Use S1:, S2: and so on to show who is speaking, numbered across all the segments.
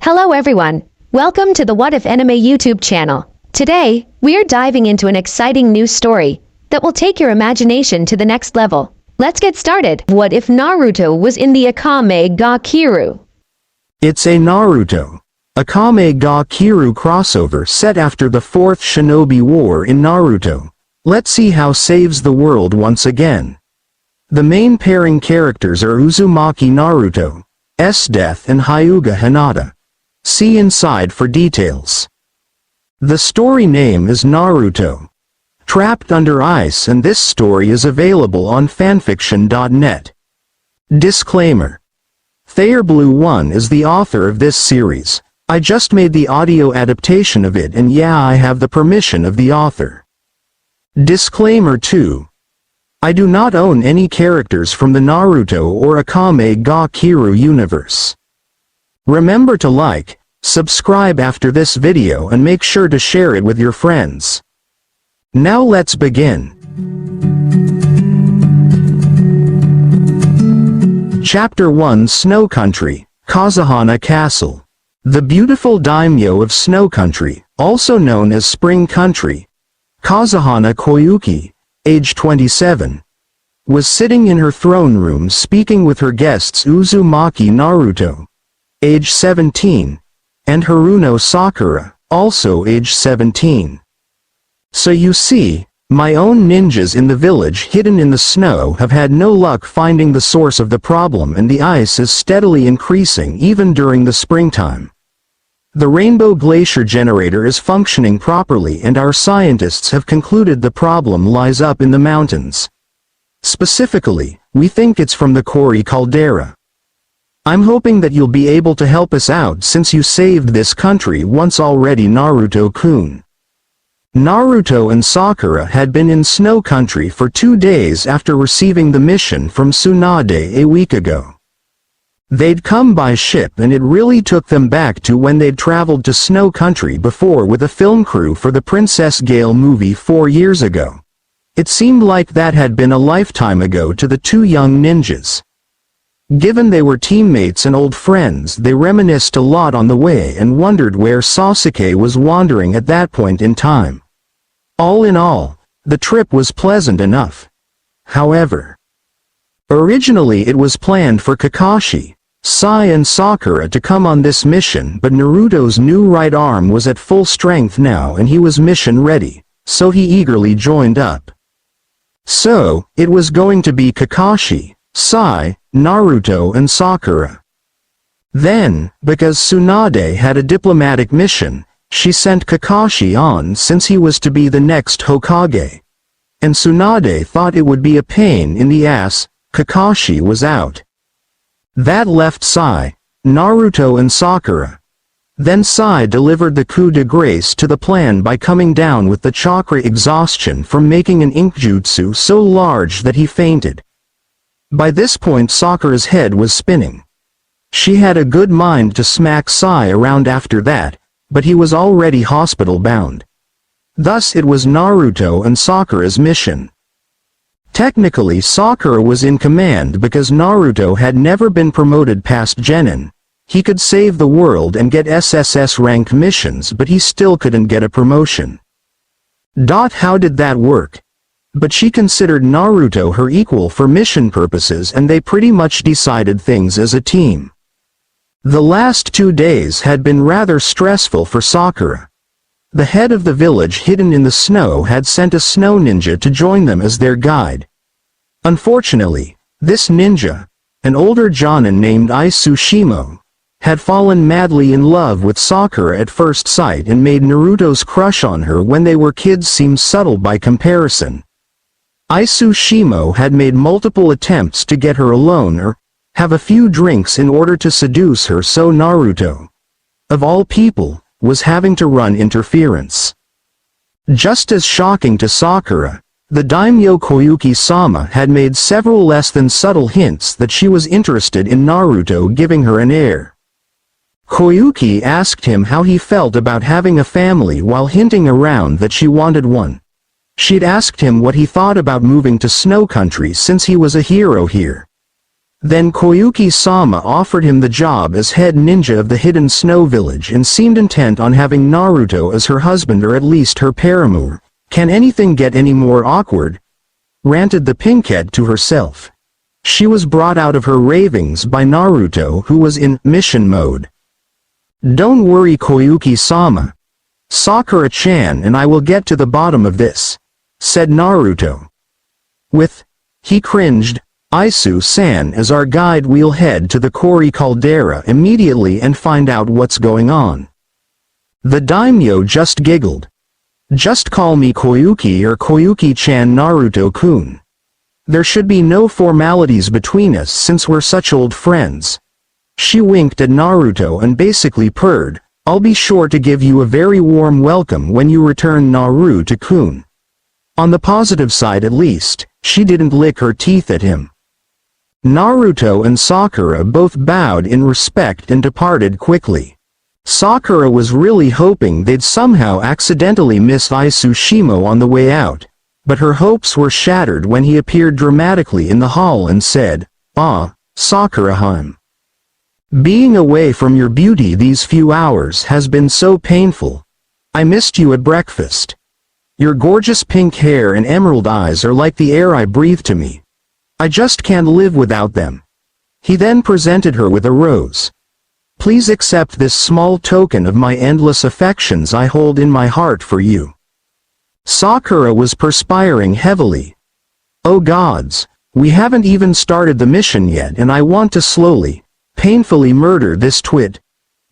S1: Hello everyone, welcome to the What If Anime YouTube channel. Today, we're diving into an exciting new story that will take your imagination to the next level. Let's get started. What if Naruto was in the Akame ga Kiru?
S2: It's a Naruto, Akame ga Kiru crossover set after the 4th Shinobi War in Naruto. Let's see how saves the world once again. The main pairing characters are Uzumaki Naruto, S-Death and Hyuga Hinata. See inside for details. The story name is Naruto, Trapped Under Ice, and this story is available on fanfiction.net. Disclaimer: Thayerblue1 is the author of this series. I just made the audio adaptation of it, and yeah, I have the permission of the author. Disclaimer 2. I do not own any characters from the Naruto or Akame ga Kiru universe. Remember to like, subscribe after this video and make sure to share it with your friends. Now let's begin. Chapter 1: Snow Country, Kazahana Castle. The beautiful daimyo of Snow Country, also known as Spring Country, Kazahana Koyuki, age 27, was sitting in her throne room speaking with her guests Uzumaki Naruto, age 17, and Haruno Sakura, also age 17. So you see, my own ninjas in the village hidden in the snow have had no luck finding the source of the problem, and the ice is steadily increasing even during the springtime. The Rainbow Glacier generator is functioning properly, and our scientists have concluded the problem lies up in the mountains. Specifically, we think it's from the Kori caldera. I'm hoping that you'll be able to help us out since you saved this country once already, Naruto-kun. Naruto and Sakura had been in Snow Country for 2 days after receiving the mission from Tsunade a week ago. They'd come by ship, and it really took them back to when they'd traveled to Snow Country before with a film crew for the Princess Gale movie 4 years ago. It seemed like that had been a lifetime ago to the two young ninjas. Given they were teammates and old friends, they reminisced a lot on the way and wondered where Sasuke was wandering at that point in time. All in all, the trip was pleasant enough. However, originally it was planned for Kakashi, Sai and Sakura to come on this mission, but Naruto's new right arm was at full strength now and he was mission ready, so he eagerly joined up. So, it was going to be Kakashi, Sai, Naruto and Sakura. Then, because Tsunade had a diplomatic mission, she sent Kakashi on since he was to be the next Hokage. And Tsunade thought it would be a pain in the ass. Kakashi was out. That left Sai, Naruto and Sakura. Then Sai delivered the coup de grace to the plan by coming down with the chakra exhaustion from making an inkjutsu so large that he fainted. By this point Sakura's head was spinning. She had a good mind to smack Sai around after that, but he was already hospital-bound. Thus it was Naruto and Sakura's mission. Technically Sakura was in command because Naruto had never been promoted past Genin. He could save the world and get SSS-ranked missions, but he still couldn't get a promotion. How did that work? But she considered Naruto her equal for mission purposes, and they pretty much decided things as a team. The last 2 days had been rather stressful for Sakura. The head of the village hidden in the snow had sent a snow ninja to join them as their guide. Unfortunately, this ninja, an older jonin named Tsushimo, had fallen madly in love with Sakura at first sight and made Naruto's crush on her when they were kids seem subtle by comparison. Tsushimo had made multiple attempts to get her alone or have a few drinks in order to seduce her, so Naruto, of all people, was having to run interference. Just as shocking to Sakura, the daimyo Koyuki-sama had made several less than subtle hints that she was interested in Naruto, giving her an heir. Koyuki asked him how he felt about having a family while hinting around that she wanted one. She'd asked him what he thought about moving to Snow Country since he was a hero here. Then Koyuki-sama offered him the job as head ninja of the hidden snow village and seemed intent on having Naruto as her husband or at least her paramour. Can anything get any more awkward? Ranted the pinkhead to herself. She was brought out of her ravings by Naruto, who was in mission mode. Don't worry, Koyuki-sama. Sakura-chan and I will get to the bottom of this, said Naruto. He cringed. Isu-san as our guide, we'll head to the Kori caldera immediately and find out what's going on. The daimyo just giggled. Just call me Koyuki or Koyuki-chan, Naruto-kun. There should be no formalities between us since we're such old friends. She winked at Naruto and basically purred, I'll be sure to give you a very warm welcome when you return, Naruto-kun. On the positive side at least, she didn't lick her teeth at him. Naruto and Sakura both bowed in respect and departed quickly. Sakura was really hoping they'd somehow accidentally miss Isu-shimo on the way out, but her hopes were shattered when he appeared dramatically in the hall and said, Sakura-hime. Being away from your beauty these few hours has been so painful. I missed you at breakfast. Your gorgeous pink hair and emerald eyes are like the air I breathe to me. I just can't live without them. He then presented her with a rose. Please accept this small token of my endless affections I hold in my heart for you. Sakura was perspiring heavily. Oh gods, we haven't even started the mission yet and I want to slowly, painfully murder this twit.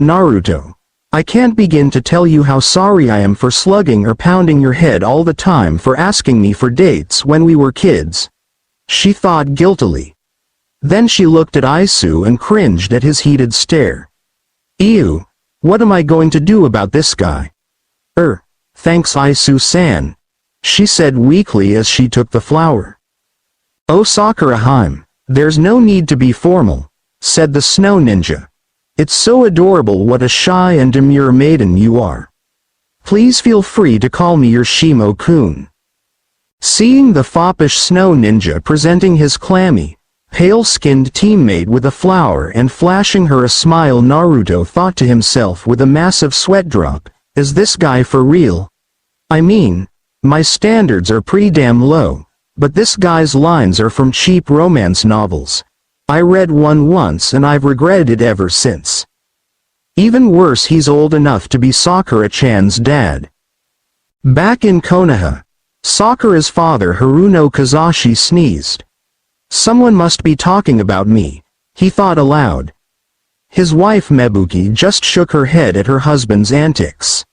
S2: Naruto. I can't begin to tell you how sorry I am for slugging or pounding your head all the time for asking me for dates when we were kids. She thought guiltily. Then she looked at Isu and cringed at his heated stare. Ew, what am I going to do about this guy? Thanks Isu-san, she said weakly as she took the flower. Oh Sakura-hime, there's no need to be formal, said the snow ninja. It's so adorable what a shy and demure maiden you are. Please feel free to call me your Shimo-kun. Seeing the foppish snow ninja presenting his clammy, pale-skinned teammate with a flower and flashing her a smile, Naruto thought to himself with a massive sweat drop, is this guy for real? I mean, my standards are pretty damn low, but this guy's lines are from cheap romance novels. I read one once and I've regretted it ever since. Even worse, he's old enough to be Sakura-chan's dad. Back in Konoha, Sakura's father Haruno Kazashi sneezed. Someone must be talking about me, he thought aloud. His wife Mebuki just shook her head at her husband's antics.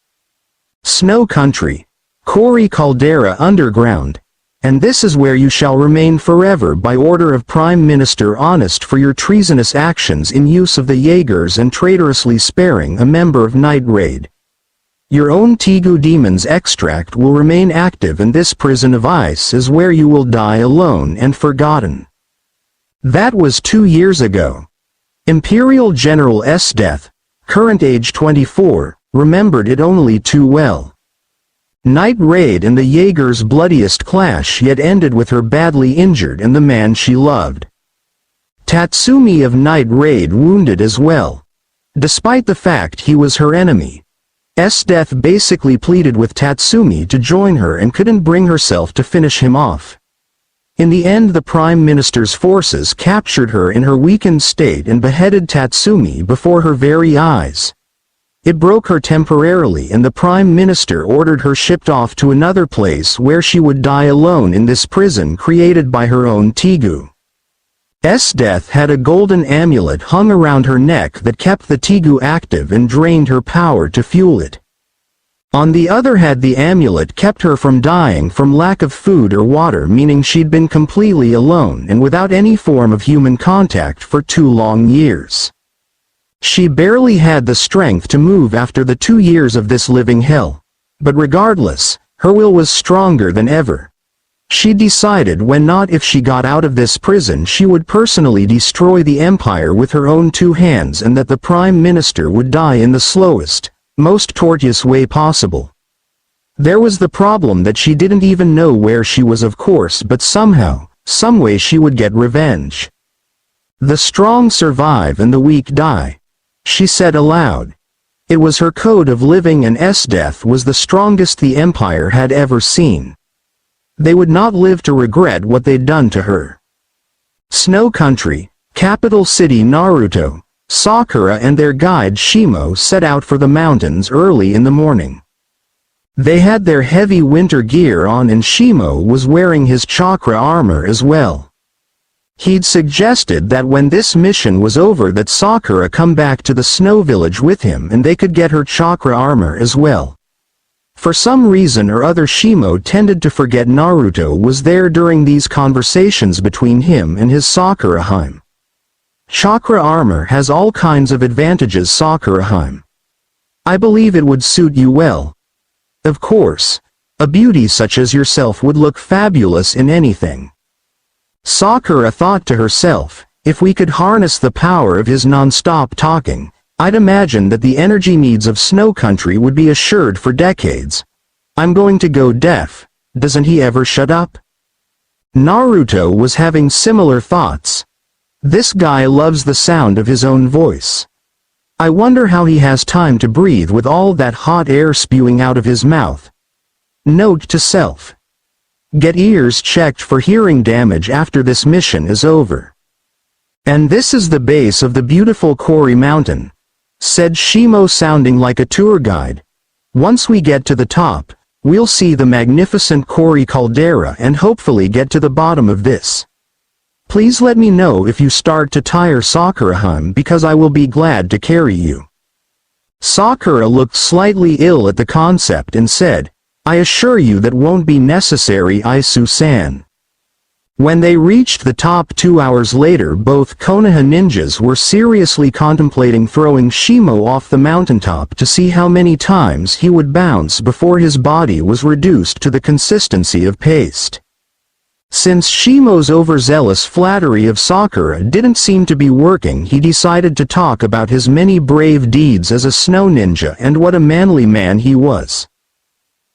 S2: Snow country, Kori caldera underground, and this is where you shall remain forever by order of Prime Minister Honest for your treasonous actions in use of the Jaegers and traitorously sparing a member of Night Raid. Your own Tegu Demon's extract will remain active and this prison of ice is where you will die alone and forgotten. That was 2 years ago. Imperial General S. Death, current age 24, remembered it only too well. Night Raid and the Jaeger's bloodiest clash yet ended with her badly injured and the man she loved. Tatsumi of Night Raid wounded as well. Despite the fact he was her enemy, S. Death basically pleaded with Tatsumi to join her and couldn't bring herself to finish him off. In the end, the Prime Minister's forces captured her in her weakened state and beheaded Tatsumi before her very eyes. It broke her temporarily and the Prime Minister ordered her shipped off to another place where she would die alone in this prison created by her own Tegu. S. Death had a golden amulet hung around her neck that kept the Tegu active and drained her power to fuel it. On the other hand, the amulet kept her from dying from lack of food or water, meaning she'd been completely alone and without any form of human contact for 2 long years. She barely had the strength to move after the 2 years of this living hell. But regardless, her will was stronger than ever. She decided when not if she got out of this prison she would personally destroy the empire with her own 2 hands and that the Prime Minister would die in the slowest, most tortuous way possible. There was the problem that she didn't even know where she was, of course, but somehow, someway she would get revenge. The strong survive and the weak die, she said aloud. It was her code of living, and death was the strongest the Empire had ever seen. They would not live to regret what they'd done to her. Snow Country, capital city Naruto, Sakura and their guide Shimo set out for the mountains early in the morning. They had their heavy winter gear on, and Shimo was wearing his chakra armor as well. He'd suggested that when this mission was over that Sakura come back to the snow village with him and they could get her chakra armor as well. For some reason or other, Shimo tended to forget Naruto was there during these conversations between him and his Sakura-hime. Chakra armor has all kinds of advantages, Sakura-hime. I believe it would suit you well. Of course, a beauty such as yourself would look fabulous in anything. Sakura thought to herself, if we could harness the power of his non-stop talking, I'd imagine that the energy needs of Snow Country would be assured for decades. I'm going to go deaf, doesn't he ever shut up? Naruto was having similar thoughts. This guy loves the sound of his own voice. I wonder how he has time to breathe with all that hot air spewing out of his mouth. Note to self. Get ears checked for hearing damage after this mission is over. And this is the base of the beautiful Kori Mountain, said Shimo, sounding like a tour guide. Once we get to the top, we'll see the magnificent Kori caldera and hopefully get to the bottom of this. Please let me know if you start to tire, Sakura-hime, because I will be glad to carry you. Sakura looked slightly ill at the concept and said, I assure you that won't be necessary, Isu-san. When they reached the top 2 hours later, both Konoha ninjas were seriously contemplating throwing Shimo off the mountaintop to see how many times he would bounce before his body was reduced to the consistency of paste. Since Shimo's overzealous flattery of Sakura didn't seem to be working, he decided to talk about his many brave deeds as a snow ninja and what a manly man he was.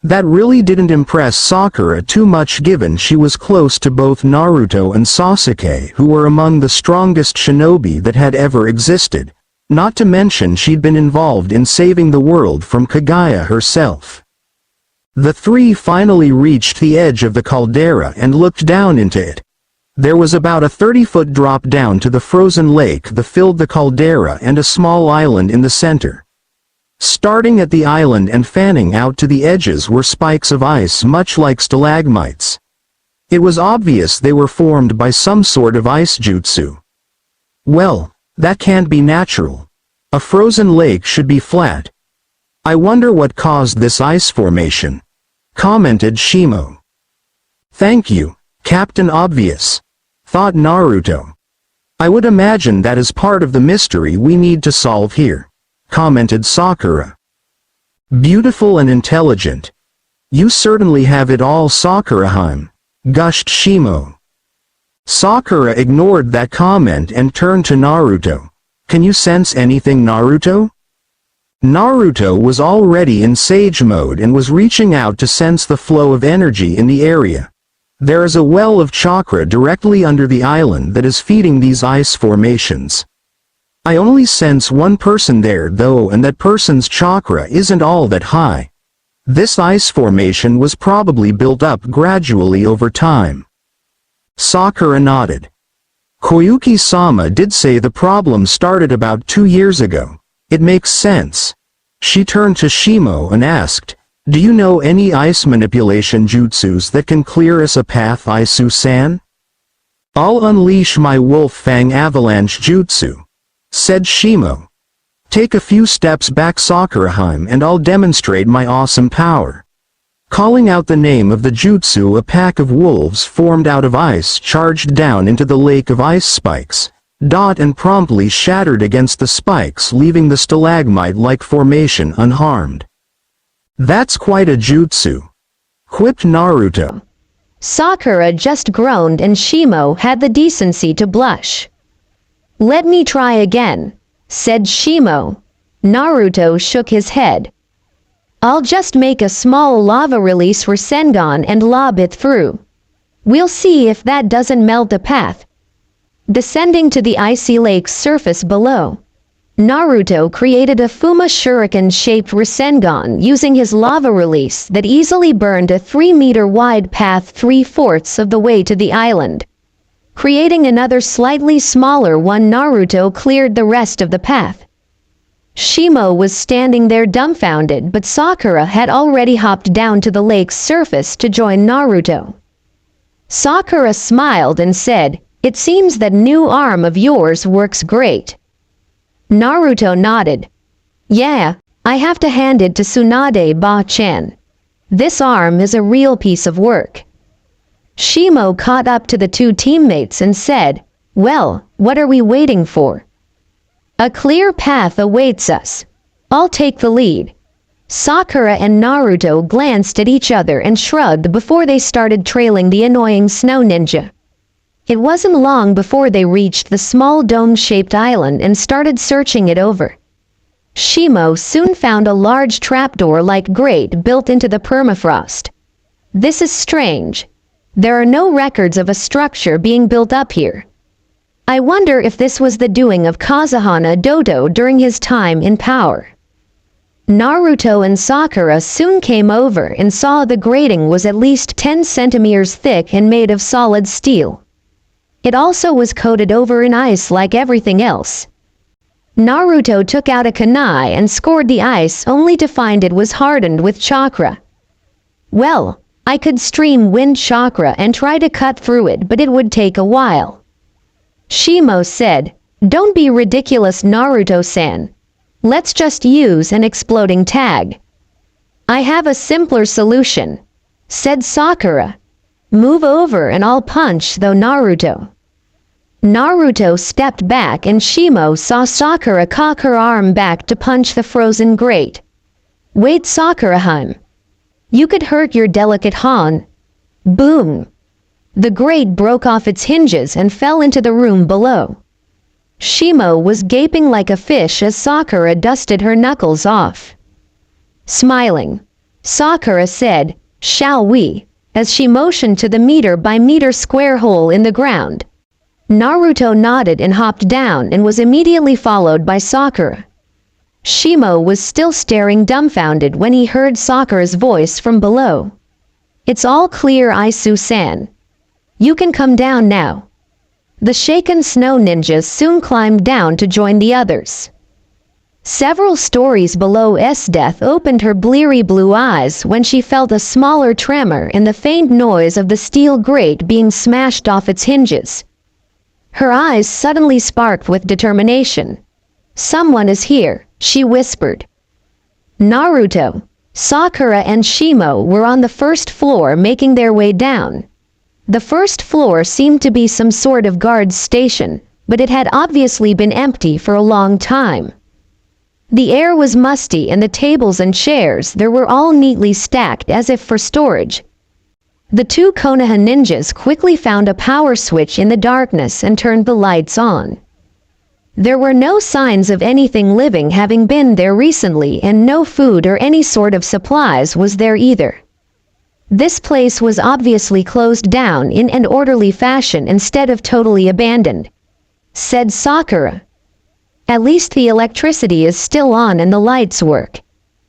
S2: That really didn't impress Sakura too much, given she was close to both Naruto and Sasuke, who were among the strongest shinobi that had ever existed, not to mention she'd been involved in saving the world from Kaguya herself. The three finally reached the edge of the caldera and looked down into it. There was about a 30-foot drop down to the frozen lake that filled the caldera and a small island in the center. Starting at the island and fanning out to the edges were spikes of ice much like stalagmites. It was obvious they were formed by some sort of ice jutsu. Well, that can't be natural. A frozen lake should be flat. I wonder what caused this ice formation, commented Shimo. Thank you, Captain Obvious, thought Naruto. I would imagine that is part of the mystery we need to solve here, commented Sakura. Beautiful and intelligent. You certainly have it all, Sakura-hime, gushed Shimo. Sakura ignored that comment and turned to Naruto. Can you sense anything, Naruto? Naruto was already in sage mode and was reaching out to sense the flow of energy in the area. There is a well of chakra directly under the island that is feeding these ice formations. I only sense one person there though, and that person's chakra isn't all that high. This ice formation was probably built up gradually over time. Sakura nodded. Koyuki-sama did say the problem started about 2 years ago. It makes sense. She turned to Shimo and asked, do you know any ice manipulation jutsus that can clear us a path, Isu-san? I'll unleash my Wolf Fang avalanche jutsu, said Shimo. Take a few steps back, Sakura-hime, and I'll demonstrate my awesome power. Calling out the name of the jutsu, a pack of wolves formed out of ice charged down into the lake of ice spikes, and promptly shattered against the spikes, leaving the stalagmite-like formation unharmed. That's quite a jutsu, quipped Naruto.
S1: Sakura just groaned and Shimo had the decency to blush. Let me try again, said Shimo. Naruto shook his head. I'll just make a small lava release for Sengon and lob it through. We'll see if that doesn't melt the path. descending to the icy lake's surface below. Naruto created a Fuma shuriken-shaped Rasengan using his lava release that easily burned a 3-meter-wide path 3/4 of the way to the island. Creating another slightly smaller one, Naruto cleared the rest of the path. Shimo was standing there dumbfounded, but Sakura had already hopped down to the lake's surface to join Naruto. Sakura smiled and said, "It seems that new arm of yours works great." Naruto nodded. "Yeah, I have to hand it to Tsunade Ba-chan. This arm is a real piece of work." Shimo caught up to the two teammates and said, "Well, what are we waiting for? A clear path awaits us. I'll take the lead." Sakura and Naruto glanced at each other and shrugged before they started trailing the annoying snow ninja. It wasn't long before they reached the small dome-shaped island and started searching it over. Shimo soon found a large trapdoor-like grate built into the permafrost. "This is strange. There are no records of a structure being built up here. I wonder if this was the doing of Kazuhana Dodo during his time in power." Naruto and Sakura soon came over and saw the grating was at least 10 centimeters thick and made of solid steel. It also was coated over in ice like everything else. Naruto took out a kunai and scored the ice only to find it was hardened with chakra. "Well, I could stream wind chakra and try to cut through it, but it would take a while." Shimo said, "Don't be ridiculous, Naruto-san. Let's just use an exploding tag." "I have a simpler solution," said Sakura. "Move over and I'll punch though, Naruto." Naruto stepped back and Shimo saw Sakura cock her arm back to punch the frozen grate. "Wait, Sakura-hun. You could hurt your delicate Han." Boom! The grate broke off its hinges and fell into the room below. Shimo was gaping like a fish as Sakura dusted her knuckles off. Smiling, Sakura said, "Shall we?" as she motioned to the meter-by-meter square hole in the ground. Naruto nodded and hopped down and was immediately followed by Sakura. Shimo was still staring dumbfounded when he heard Sakura's voice from below. "It's all clear, Isu-san. You can come down now." The shaken snow ninjas soon climbed down to join the others. Several stories below Death opened her bleary blue eyes when she felt a smaller tremor and the faint noise of the steel grate being smashed off its hinges. Her eyes suddenly sparked with determination. "Someone is here," she whispered. Naruto, Sakura and Shimo were on the first floor making their way down. The first floor seemed to be some sort of guard station, but it had obviously been empty for a long time. The air was musty and the tables and chairs there were all neatly stacked as if for storage. The two Konoha ninjas quickly found a power switch in the darkness and turned the lights on. There were no signs of anything living having been there recently, and no food or any sort of supplies was there either. This place was obviously closed down in an orderly fashion instead of totally abandoned, said Sakura. "At least the electricity is still on and the lights work."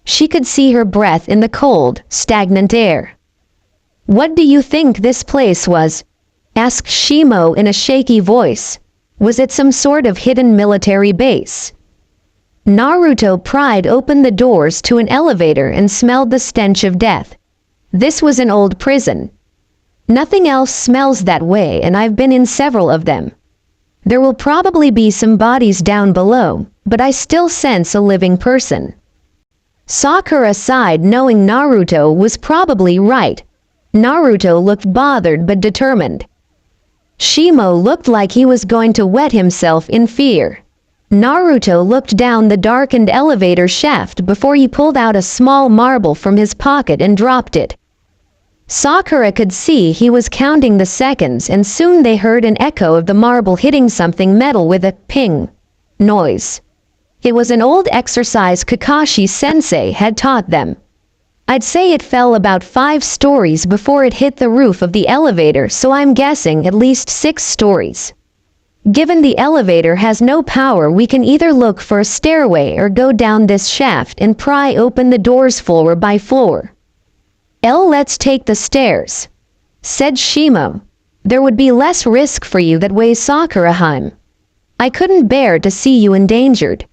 S1: She could see her breath in the cold, stagnant air. "What do you think this place was?" asked Shimo in a shaky voice. "Was it some sort of hidden military base?" Naruto pried open the doors to an elevator and smelled the stench of death. This was an old prison. "Nothing else smells that way, and I've been in several of them. There will probably be some bodies down below, but I still sense a living person." Sakura sighed, knowing Naruto was probably right. Naruto looked bothered but determined. Shimo looked like he was going to wet himself in fear. Naruto looked down the darkened elevator shaft before he pulled out a small marble from his pocket and dropped it. Sakura could see he was counting the seconds, and soon they heard an echo of the marble hitting something metal with a ping noise. It was an old exercise Kakashi-sensei had taught them. I'd say it fell about 5 stories before it hit the roof of the elevator, so I'm guessing at least 6 stories. Given the elevator has no power, we can either look for a stairway or go down this shaft and pry open the doors floor by floor. Let's take the stairs, said Shimo. There would be less risk for you that way, Sakura-hime. I couldn't bear to see you endangered.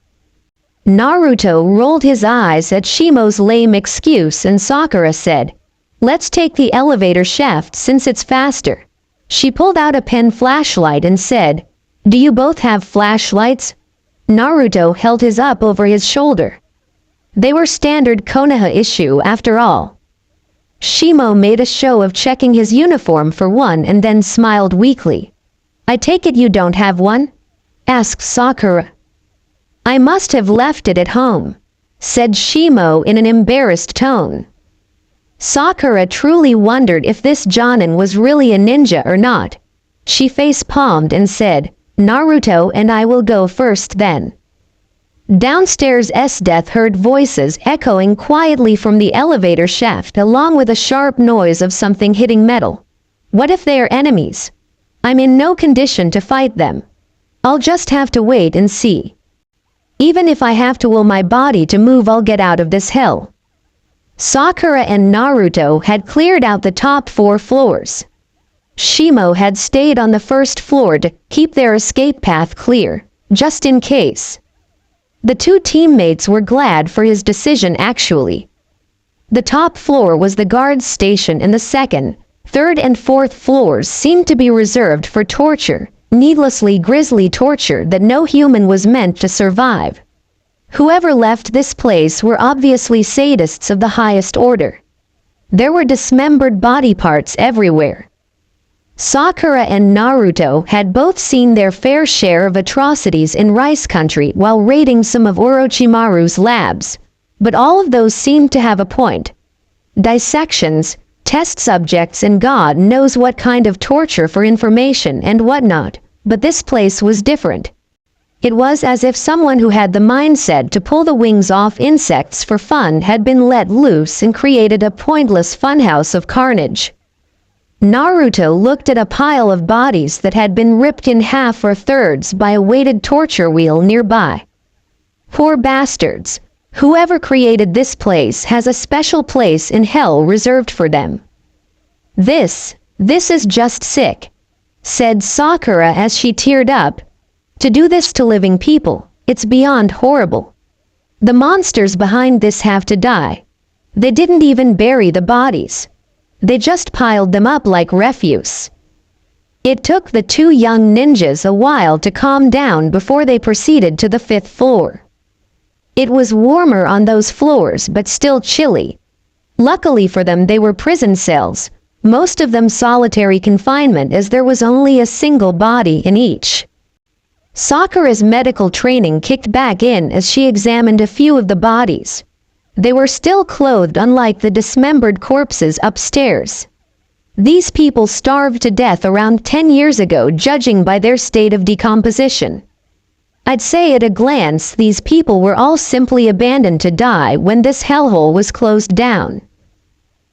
S1: Naruto rolled his eyes at Shimo's lame excuse and Sakura said, let's take the elevator shaft since it's faster. She pulled out a pen flashlight and said, do you both have flashlights? Naruto held his up over his shoulder. They were standard Konoha issue after all. Shimo made a show of checking his uniform for one and then smiled weakly. I take it you don't have one? Asked Sakura. I must have left it at home, said Shimo in an embarrassed tone. Sakura truly wondered if this Jonin was really a ninja or not. She face-palmed and said, Naruto and I will go first then. Downstairs Death heard voices echoing quietly from the elevator shaft along with a sharp noise of something hitting metal. What if they are enemies? I'm in no condition to fight them. I'll just have to wait and see. Even if I have to will my body to move, I'll get out of this hell. Sakura and Naruto had cleared out the top 4 floors. Shimo had stayed on the first floor to keep their escape path clear, just in case. The 2 teammates were glad for his decision actually. The top floor was the guard's station and the second, third and fourth floors seemed to be reserved for torture, needlessly grisly torture that no human was meant to survive. Whoever left this place were obviously sadists of the highest order. There were dismembered body parts everywhere. Sakura and Naruto had both seen their fair share of atrocities in Rice Country while raiding some of Orochimaru's labs, but all of those seemed to have a point. Dissections, test subjects and God knows what kind of torture for information and whatnot, but this place was different. It was as if someone who had the mindset to pull the wings off insects for fun had been let loose and created a pointless funhouse of carnage. Naruto looked at a pile of bodies that had been ripped in half or thirds by a weighted torture wheel nearby. Poor bastards. Whoever created this place has a special place in hell reserved for them. This is just sick, said Sakura as she teared up. To do this to living people, it's beyond horrible. The monsters behind this have to die. They didn't even bury the bodies. They just piled them up like refuse. It took the 2 young ninjas a while to calm down before they proceeded to the 5th floor. It was warmer on those floors but still chilly. Luckily for them they were prison cells, most of them solitary confinement as there was only a single body in each. Sakura's medical training kicked back in as she examined a few of the bodies. They were still clothed unlike the dismembered corpses upstairs. These people starved to death around 10 years ago judging by their state of decomposition. I'd say at a glance these people were all simply abandoned to die when this hellhole was closed down.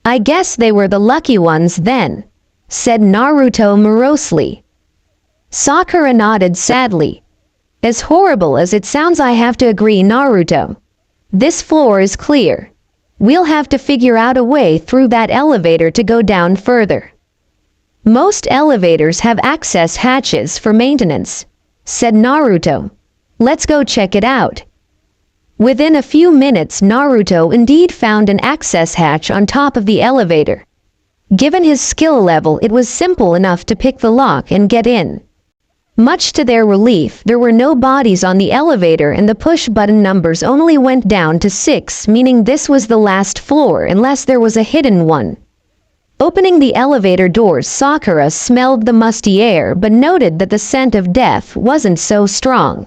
S1: I guess they were the lucky ones then, said Naruto morosely. Sakura nodded sadly. As horrible as it sounds, I have to agree, Naruto. This floor is clear. We'll have to figure out a way through that elevator to go down further. Most elevators have access hatches for maintenance, said Naruto. Let's go check it out. Within a few minutes Naruto indeed found an access hatch on top of the elevator. Given his skill level, it was simple enough to pick the lock and get in. Much to their relief, there were no bodies on the elevator and the push-button numbers only went down to 6, meaning this was the last floor unless there was a hidden one. Opening the elevator doors, Sakura smelled the musty air but noted that the scent of death wasn't so strong.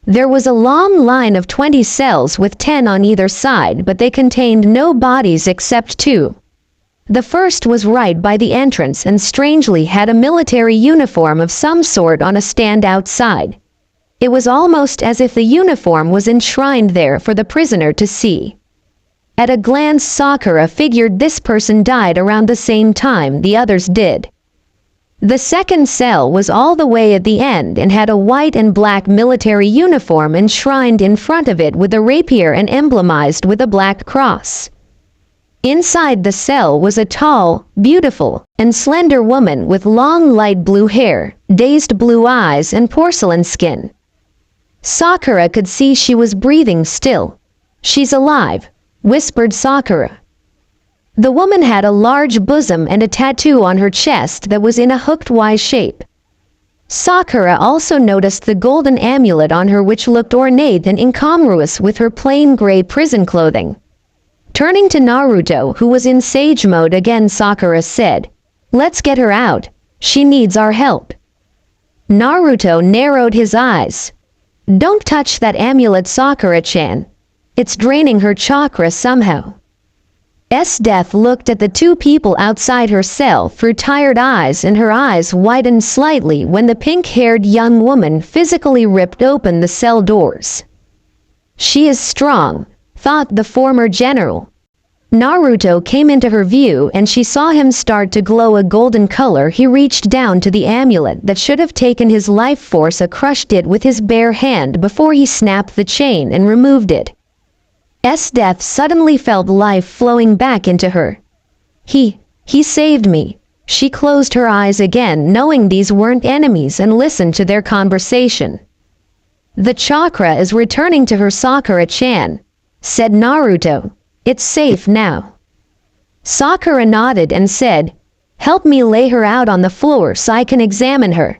S1: There was a long line of 20 cells with 10 on either side, but they contained no bodies except 2. The first was right by the entrance and strangely had a military uniform of some sort on a stand outside. It was almost as if the uniform was enshrined there for the prisoner to see. At a glance Sakura figured this person died around the same time the others did. The second cell was all the way at the end and had a white and black military uniform enshrined in front of it with a rapier and emblemized with a black cross. Inside the cell was a tall, beautiful, and slender woman with long light blue hair, dazed blue eyes, and porcelain skin. Sakura could see she was breathing still. "She's alive," whispered Sakura. The woman had a large bosom and a tattoo on her chest that was in a hooked Y shape. Sakura also noticed the golden amulet on her, which looked ornate and incongruous with her plain gray prison clothing. Turning to Naruto, who was in sage mode again, Sakura said, "Let's get her out. She needs our help." Naruto narrowed his eyes. "Don't touch that amulet, Sakura-chan. It's draining her chakra somehow." Death looked at the two people outside her cell through tired eyes, and her eyes widened slightly when the pink-haired young woman physically ripped open the cell doors. "She is strong," thought the former general. Naruto came into her view and she saw him start to glow a golden color. He reached down to the amulet that should have taken his life force and crushed it with his bare hand before he snapped the chain and removed it. Death suddenly felt life flowing back into her. He saved me." She closed her eyes again, knowing these weren't enemies, and listened to their conversation. "The chakra is returning to her, Sakura-chan," said Naruto. "It's safe now." Sakura nodded and said, "Help me lay her out on the floor so I can examine her.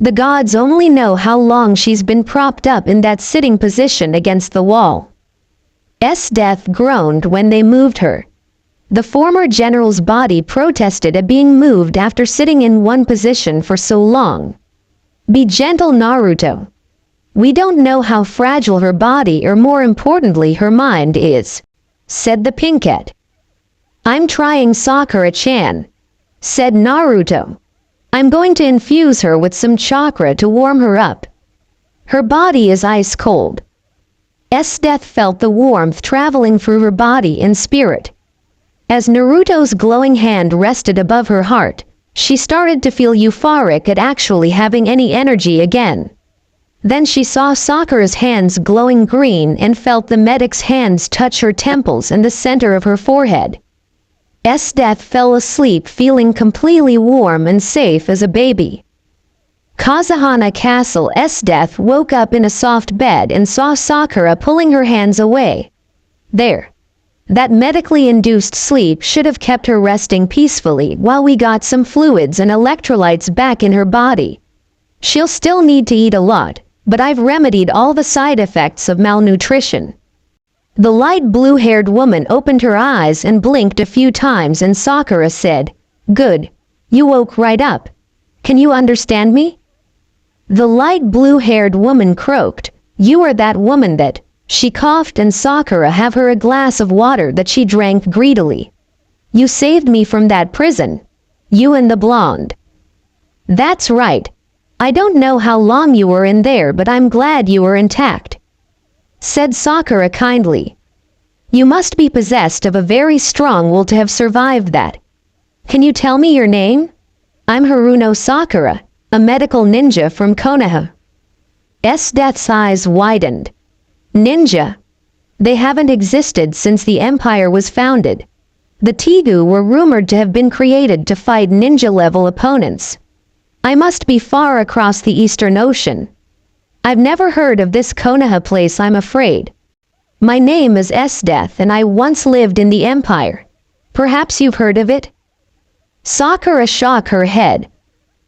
S1: The gods only know how long she's been propped up in that sitting position against the wall." Death groaned when they moved her. The former general's body protested at being moved after sitting in one position for so long. "Be gentle, Naruto. We don't know how fragile her body, or more importantly her mind is," said the pinkette. "I'm trying, Sakura-chan," said Naruto. "I'm going to infuse her with some chakra to warm her up. Her body is ice cold." Death felt the warmth traveling through her body and spirit. As Naruto's glowing hand rested above her heart, she started to feel euphoric at actually having any energy again. Then she saw Sakura's hands glowing green and felt the medic's hands touch her temples and the center of her forehead. Death fell asleep feeling completely warm and safe as a baby. Kazahana Castle. Death woke up in a soft bed and saw Sakura pulling her hands away. "There. That medically induced sleep should have kept her resting peacefully while we got some fluids and electrolytes back in her body. She'll still need to eat a lot, but I've remedied all the side effects of malnutrition." The light blue-haired woman opened her eyes and blinked a few times, and Sakura said, "Good. You woke right up. Can you understand me?" The light blue-haired woman croaked, "You are that woman that..." She coughed, and Sakura gave her a glass of water that she drank greedily. "You saved me from that prison. You and the blonde." "That's right. I don't know how long you were in there, but I'm glad you were intact," said Sakura kindly. "You must be possessed of a very strong will to have survived that. Can you tell me your name?" "I'm Haruno Sakura, a medical ninja from Konoha." Death's eyes widened. "Ninja? They haven't existed since the empire was founded. The Tegu were rumored to have been created to fight ninja-level opponents. I must be far across the Eastern Ocean. I've never heard of this Konoha place, I'm afraid. My name is Death and I once lived in the Empire. Perhaps you've heard of it?" Sakura shook her head.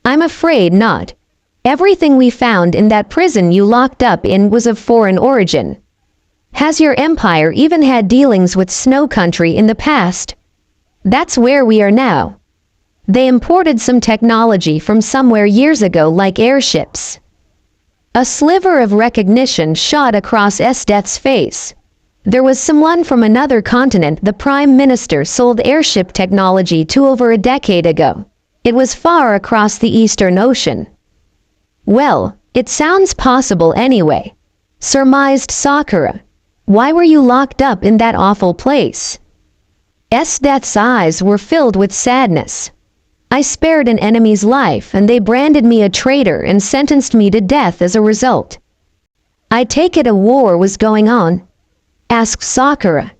S1: "I'm afraid not. Everything we found in that prison you locked up in was of foreign origin. Has your empire even had dealings with Snow Country in the past? That's where we are now. They imported some technology from somewhere years ago, like airships." A sliver of recognition shot across Death's face. There was someone from another continent the Prime Minister sold airship technology to over a decade ago. It was far across the Eastern Ocean. "Well, it sounds possible anyway," surmised Sakura. "Why were you locked up in that awful place?" Death's eyes were filled with sadness. I spared an enemy's life and they branded me a traitor and sentenced me to death as a result. I take it a war was going on?" asked Sakura.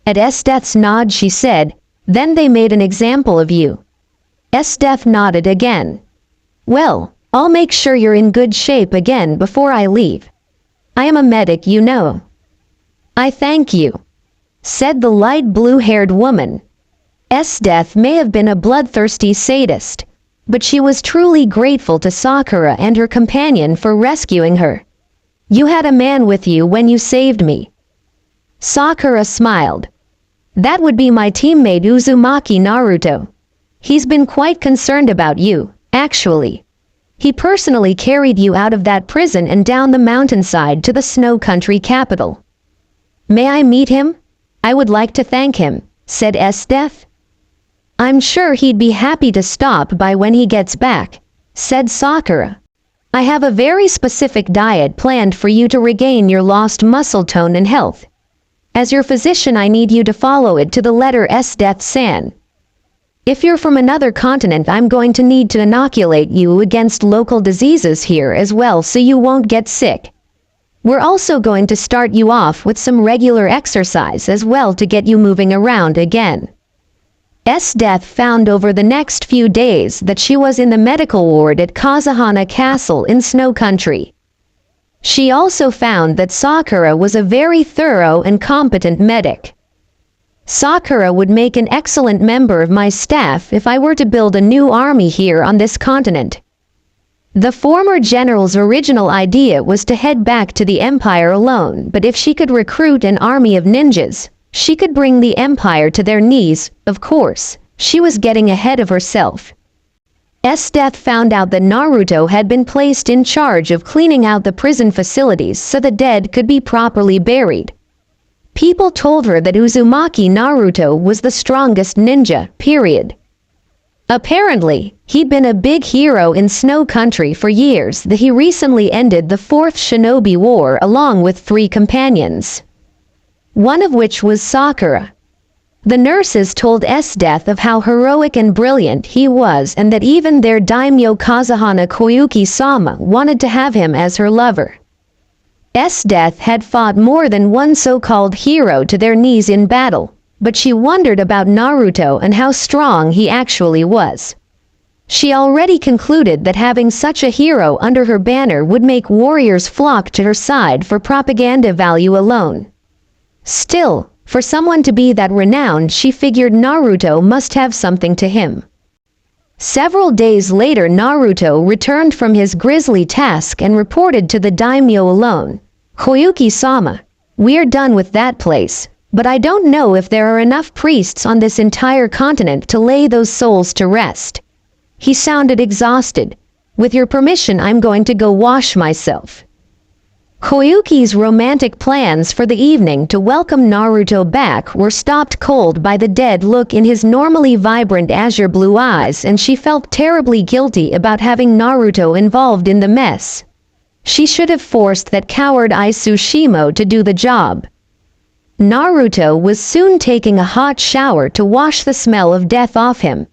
S1: At Death's nod she said, "Then they made an example of you." Death nodded again. "Well, I'll make sure you're in good shape again before I leave. I am a medic, you know." "I thank you," said the light blue-haired woman. Death may have been a bloodthirsty sadist, but she was truly grateful to Sakura and her companion for rescuing her. "You had a man with you when you saved me." Sakura smiled. "That would be my teammate Uzumaki Naruto. He's been quite concerned about you, actually. He personally carried you out of that prison and down the mountainside to the snow country capital." "May I meet him? I would like to thank him," said Death. "I'm sure he'd be happy to stop by when he gets back," said Sakura. "I have a very specific diet planned for you to regain your lost muscle tone and health. As your physician, I need you to follow it to the letter Death-san. If you're from another continent, I'm going to need to inoculate you against local diseases here as well so you won't get sick. We're also going to start you off with some regular exercise as well to get you moving around again." Death found over the next few days that she was in the medical ward at Kazahana Castle in Snow Country. She also found that Sakura was a very thorough and competent medic. "Sakura would make an excellent member of my staff if I were to build a new army here on this continent." The former general's original idea was to head back to the Empire alone, but if she could recruit an army of ninjas, she could bring the Empire to their knees. Of course, she was getting ahead of herself. Death found out that Naruto had been placed in charge of cleaning out the prison facilities so the dead could be properly buried. People told her that Uzumaki Naruto was the strongest ninja, period. Apparently, he'd been a big hero in Snow Country for years, that he recently ended the Fourth Shinobi War along with 3 companions, one of which was Sakura. The nurses told Death of how heroic and brilliant he was and that even their daimyo Kazahana Koyuki-sama wanted to have him as her lover. Death had fought more than one so-called hero to their knees in battle, but she wondered about Naruto and how strong he actually was. She already concluded that having such a hero under her banner would make warriors flock to her side for propaganda value alone. Still, for someone to be that renowned, she figured Naruto must have something to him. Several days later, Naruto returned from his grisly task and reported to the daimyo alone. "Koyuki-sama, we're done with that place, but I don't know if there are enough priests on this entire continent to lay those souls to rest." He sounded exhausted. "With your permission, I'm going to go wash myself." Koyuki's romantic plans for the evening to welcome Naruto back were stopped cold by the dead look in his normally vibrant azure blue eyes, and she felt terribly guilty about having Naruto involved in the mess. She should have forced that coward Tsushimo to do the job. Naruto was soon taking a hot shower to wash the smell of death off him.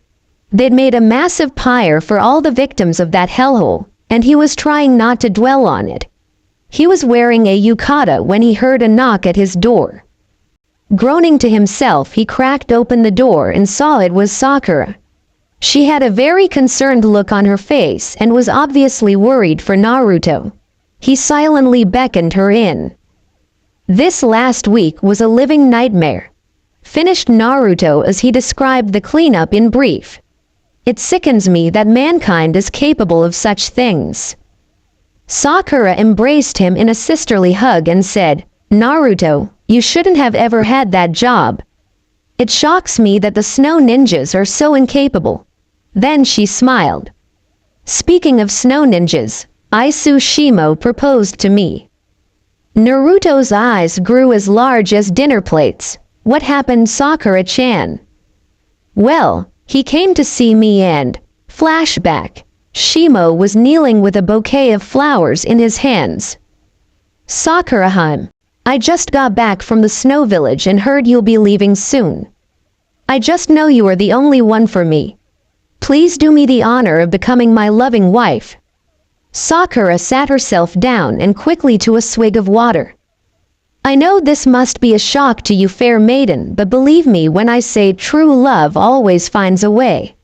S1: They'd made a massive pyre for all the victims of that hellhole, and he was trying not to dwell on it. He was wearing a yukata when he heard a knock at his door. Groaning to himself, he cracked open the door and saw it was Sakura. She had a very concerned look on her face and was obviously worried for Naruto. He silently beckoned her in. "This last week was a living nightmare," finished Naruto as he described the cleanup in brief. "It sickens me that mankind is capable of such things." Sakura embraced him in a sisterly hug and said, "Naruto, you shouldn't have ever had that job. It shocks me that the snow ninjas are so incapable." Then she smiled. "Speaking of snow ninjas, Tsushimo proposed to me." Naruto's eyes grew as large as dinner plates. "What happened, Sakura-chan?" "Well, he came to see me and..." Flashback. Shimo was kneeling with a bouquet of flowers in his hands. "Sakura-hime, I just got back from the snow village and heard you'll be leaving soon. I just know you are the only one for me. Please do me the honor of becoming my loving wife." Sakura sat herself down and quickly took a swig of water. "I know this must be a shock to you, fair maiden, but believe me when I say true love always finds a way,"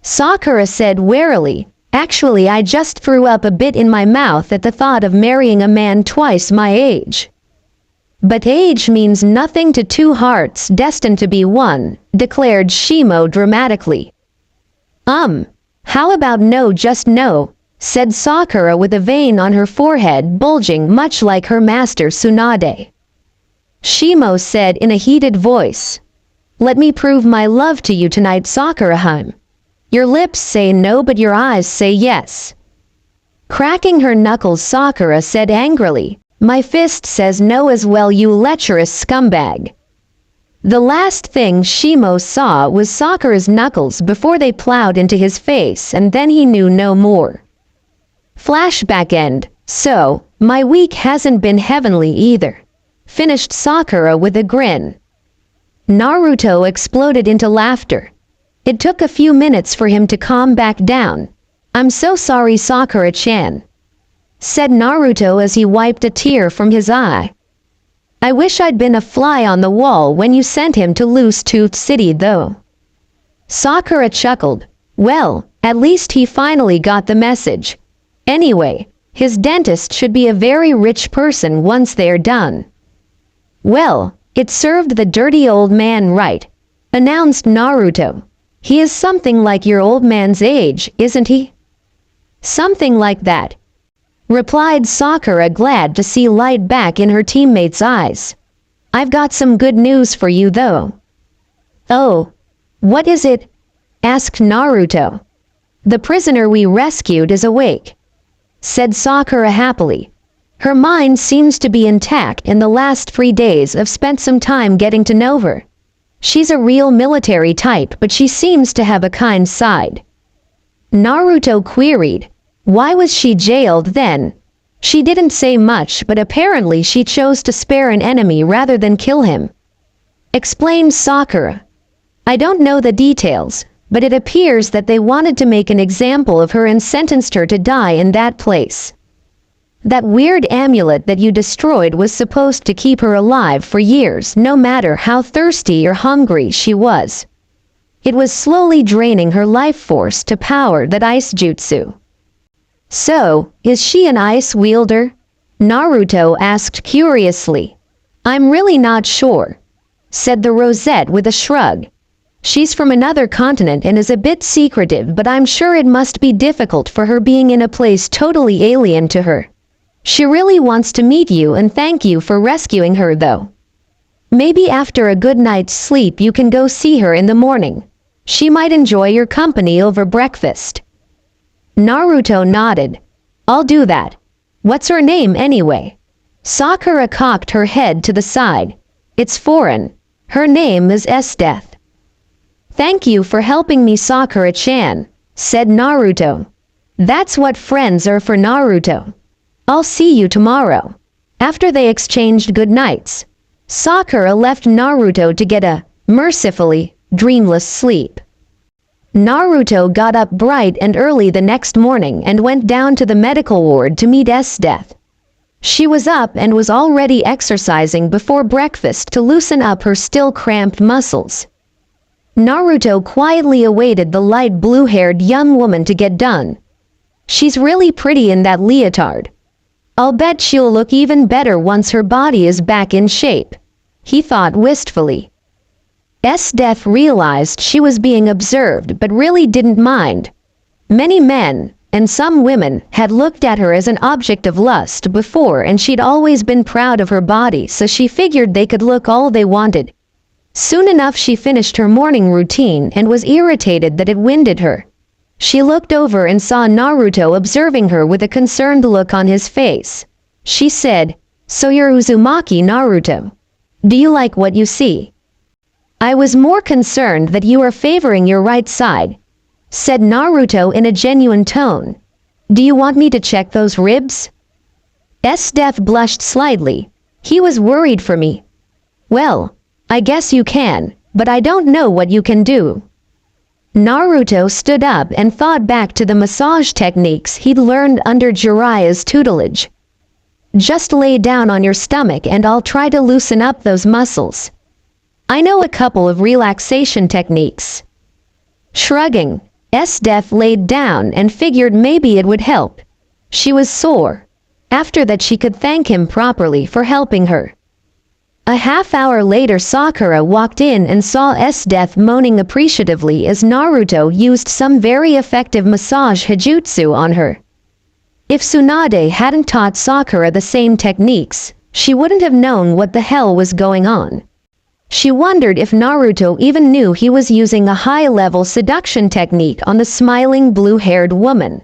S1: Sakura said warily. "Actually, I just threw up a bit in my mouth at the thought of marrying a man twice my age." "But age means nothing to two hearts destined to be one," declared Shimo dramatically. How about no, just no," said Sakura with a vein on her forehead bulging much like her master Tsunade. Shimo said in a heated voice, "Let me prove my love to you tonight, Sakura-hun. Your lips say no but your eyes say yes." Cracking her knuckles, Sakura said angrily, "My fist says no as well, you lecherous scumbag." The last thing Shimo saw was Sakura's knuckles before they plowed into his face, and then he knew no more. Flashback end. "So, my week hasn't been heavenly either," finished Sakura with a grin. Naruto exploded into laughter. It took a few minutes for him to calm back down. "I'm so sorry, Sakura-chan," said Naruto as he wiped a tear from his eye. "I wish I'd been a fly on the wall when you sent him to Loose Tooth City though." Sakura chuckled. Well, at least he finally got the message. Anyway, his dentist should be a very rich person once they're done. "Well, it served the dirty old man right," announced Naruto. "He is something like your old man's age, isn't he?" "Something like that," replied Sakura, glad to see light back in her teammate's eyes. "I've got some good news for you though." "Oh, what is it?" asked Naruto. "The prisoner we rescued is awake," said Sakura happily. "Her mind seems to be intact, and the last 3 days I've spent some time getting to know her. She's a real military type, but she seems to have a kind side." Naruto queried, "Why was she jailed then?" "She didn't say much, but apparently she chose to spare an enemy rather than kill him," explained Sakura. "I don't know the details, but it appears that they wanted to make an example of her and sentenced her to die in that place. That weird amulet that you destroyed was supposed to keep her alive for years, no matter how thirsty or hungry she was. It was slowly draining her life force to power that ice jutsu." "So, is she an ice wielder?" Naruto asked curiously. "I'm really not sure," said the Rosette with a shrug. "She's from another continent and is a bit secretive, but I'm sure it must be difficult for her being in a place totally alien to her. She really wants to meet you and thank you for rescuing her though. Maybe after a good night's sleep you can go see her in the morning. She might enjoy your company over breakfast." Naruto nodded. "I'll do that. What's her name anyway?" Sakura cocked her head to the side. "It's foreign. Her name is Esdeath." "Thank you for helping me, Sakura-chan," said Naruto. "That's what friends are for, Naruto. I'll see you tomorrow." After they exchanged good nights, Sakura left Naruto to get a, mercifully, dreamless sleep. Naruto got up bright and early the next morning and went down to the medical ward to meet Esdeath. She was up and was already exercising before breakfast to loosen up her still cramped muscles. Naruto quietly awaited the light blue-haired young woman to get done. "She's really pretty in that leotard. I'll bet she'll look even better once her body is back in shape," he thought wistfully. Esdeath realized she was being observed but really didn't mind. Many men, and some women, had looked at her as an object of lust before, and she'd always been proud of her body, so she figured they could look all they wanted. Soon enough she finished her morning routine and was irritated that it winded her. She looked over and saw Naruto observing her with a concerned look on his face. She said, "So you're Uzumaki, Naruto. Do you like what you see?" "I was more concerned that you are favoring your right side," said Naruto in a genuine tone. "Do you want me to check those ribs?" Esdeath blushed slightly. He was worried for me. "Well, I guess you can, but I don't know what you can do." Naruto stood up and thought back to the massage techniques he'd learned under Jiraiya's tutelage. Just lay down on your stomach and I'll try to loosen up those muscles. I know a couple of relaxation techniques. Shrugging, Esdeath laid down and figured maybe it would help. She was sore. After that she could thank him properly for helping her. A half hour later Sakura walked in and saw Esdeath moaning appreciatively as Naruto used some very effective massage hijutsu on her. If Tsunade hadn't taught Sakura the same techniques, she wouldn't have known what the hell was going on. She wondered if Naruto even knew he was using a high-level seduction technique on the smiling blue-haired woman.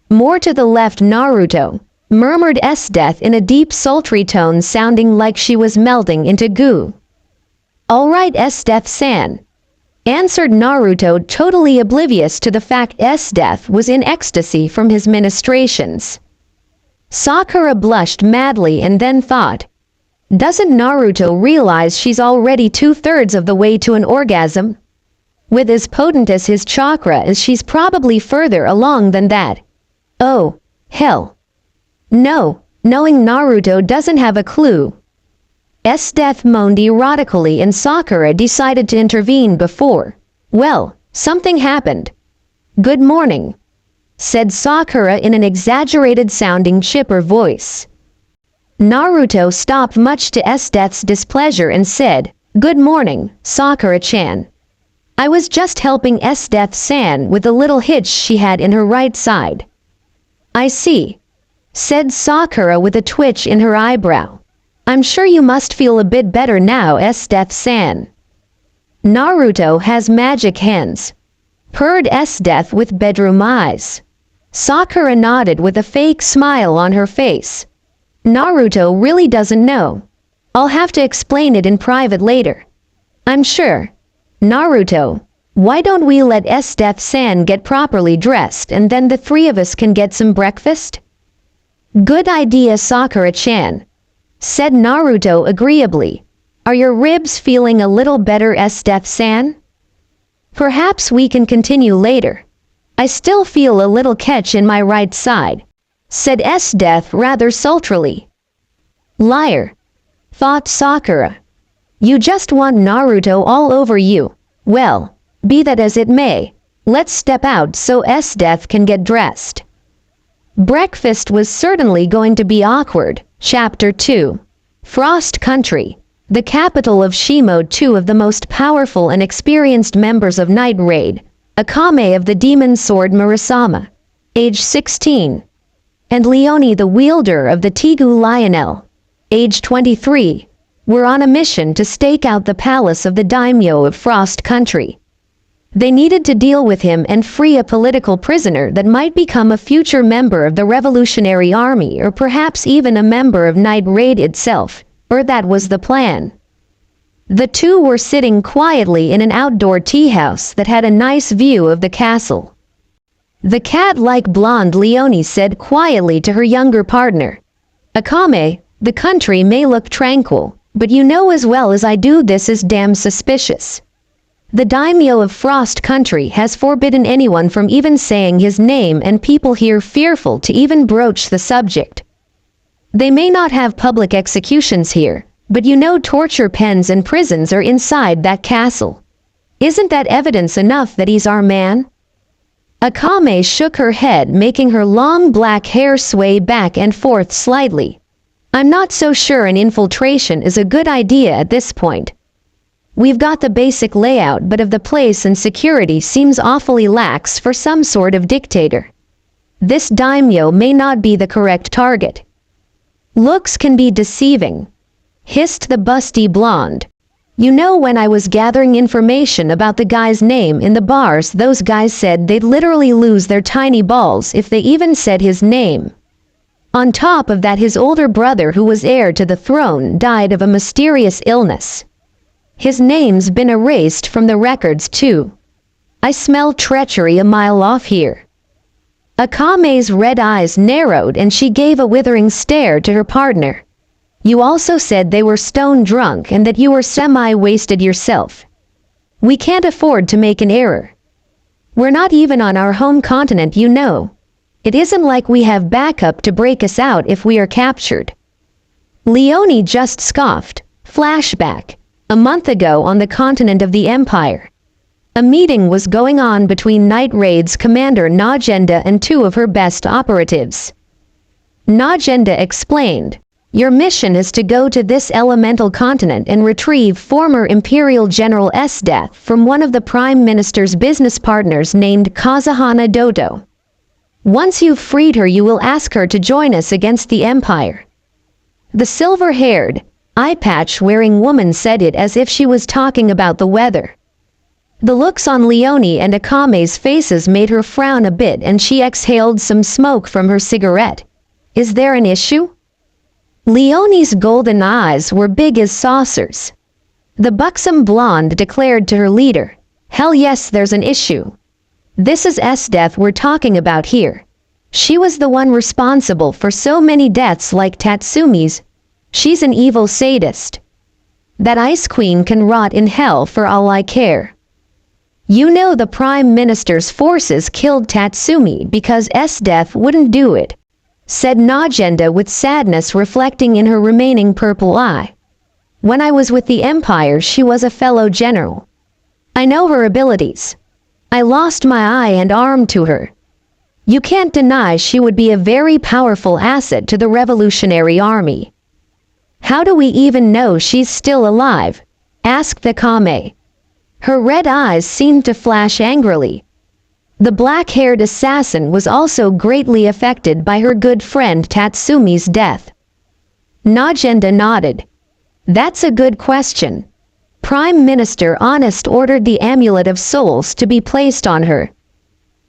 S1: More to the left Naruto, murmured Esdeath in a deep sultry tone sounding like she was melting into goo. All right Esdeath-san, answered Naruto, totally oblivious to the fact Esdeath was in ecstasy from his ministrations. Sakura blushed madly and then thought, doesn't Naruto realize she's already 2/3 of the way to an orgasm? With as potent as his chakra is, she's probably further along than that. Oh, hell. No, knowing Naruto doesn't have a clue. Esdeath moaned erotically and Sakura decided to intervene before, well, something happened. Good morning, said Sakura in an exaggerated-sounding chipper voice. Naruto stopped much to Esdeath's displeasure and said, good morning, Sakura-chan. I was just helping Esdeath-san with a little hitch she had in her right side. I see, said Sakura with a twitch in her eyebrow. I'm sure you must feel a bit better now, Esdeath-san. Naruto has magic hands, purred Esdeath with bedroom eyes. Sakura nodded with a fake smile on her face. Naruto really doesn't know. I'll have to explain it in private later. I'm sure. Naruto, why don't we let Esdeath-san get properly dressed and then the three of us can get some breakfast? Good idea, Sakura-chan, said Naruto agreeably. Are your ribs feeling a little better, Esdeath-san? Perhaps we can continue later. I still feel a little catch in my right side, said Esdeath rather sultrily. Liar, thought Sakura. You just want Naruto all over you. Well, be that as it may, let's step out so Esdeath can get dressed. Breakfast was certainly going to be awkward. Chapter 2. Frost Country, the capital of Shimo. Two of the most powerful and experienced members of Night Raid, Akame of the Demon Sword Murasama, age 16, and Leone the wielder of the Tegu Lionel, age 23, were on a mission to stake out the palace of the daimyo of Frost Country. They needed to deal with him and free a political prisoner that might become a future member of the Revolutionary Army or perhaps even a member of Night Raid itself, or that was the plan. The two were sitting quietly in an outdoor tea house that had a nice view of the castle. The cat-like blonde Leone said quietly to her younger partner, Akame, the country may look tranquil, but you know as well as I do this is damn suspicious. The daimyo of Frost Country has forbidden anyone from even saying his name, and people here fearful to even broach the subject. They may not have public executions here, but you know torture pens and prisons are inside that castle. Isn't that evidence enough that he's our man? Akame shook her head, making her long black hair sway back and forth slightly. I'm not so sure an infiltration is a good idea at this point. We've got the basic layout, but of the place and security seems awfully lax for some sort of dictator. This daimyo may not be the correct target. Looks can be deceiving, hissed the busty blonde. You know, when I was gathering information about the guy's name in the bars, those guys said they'd literally lose their tiny balls if they even said his name. On top of that, his older brother, who was heir to the throne, died of a mysterious illness. His name's been erased from the records too. I smell treachery a mile off here. Akame's red eyes narrowed and she gave a withering stare to her partner. You also said they were stone drunk and that you were semi-wasted yourself. We can't afford to make an error. We're not even on our home continent, you know. It isn't like we have backup to break us out if we are captured." Leonie just scoffed. Flashback. A month ago on the continent of the Empire. A meeting was going on between Night Raid's commander Najenda and two of her best operatives. Najenda explained, "Your mission is to go to this elemental continent and retrieve former Imperial General Death from one of the Prime Minister's business partners named Kazahana Dodo. Once you've freed her, you will ask her to join us against the Empire." The silver-haired, eye-patch-wearing woman said it as if she was talking about the weather. The looks on Leonie and Akame's faces made her frown a bit, and she exhaled some smoke from her cigarette. "Is there an issue?" Leonie's golden eyes were big as saucers. The buxom blonde declared to her leader, "Hell yes, there's an issue. This is Death we're talking about here. She was the one responsible for so many deaths like Tatsumi's. She's an evil sadist. That Ice Queen can rot in hell for all I care. You know the Prime Minister's forces killed Tatsumi because Death wouldn't do it," said Najenda with sadness reflecting in her remaining purple eye. "When I was with the Empire, she was a fellow general. I know her abilities. I lost my eye and arm to her. You can't deny she would be a very powerful asset to the Revolutionary Army." "How do we even know she's still alive?" asked Akame. Her red eyes seemed to flash angrily. The black-haired assassin was also greatly affected by her good friend Tatsumi's death. Najenda nodded. "That's a good question. Prime Minister Honest ordered the Amulet of Souls to be placed on her.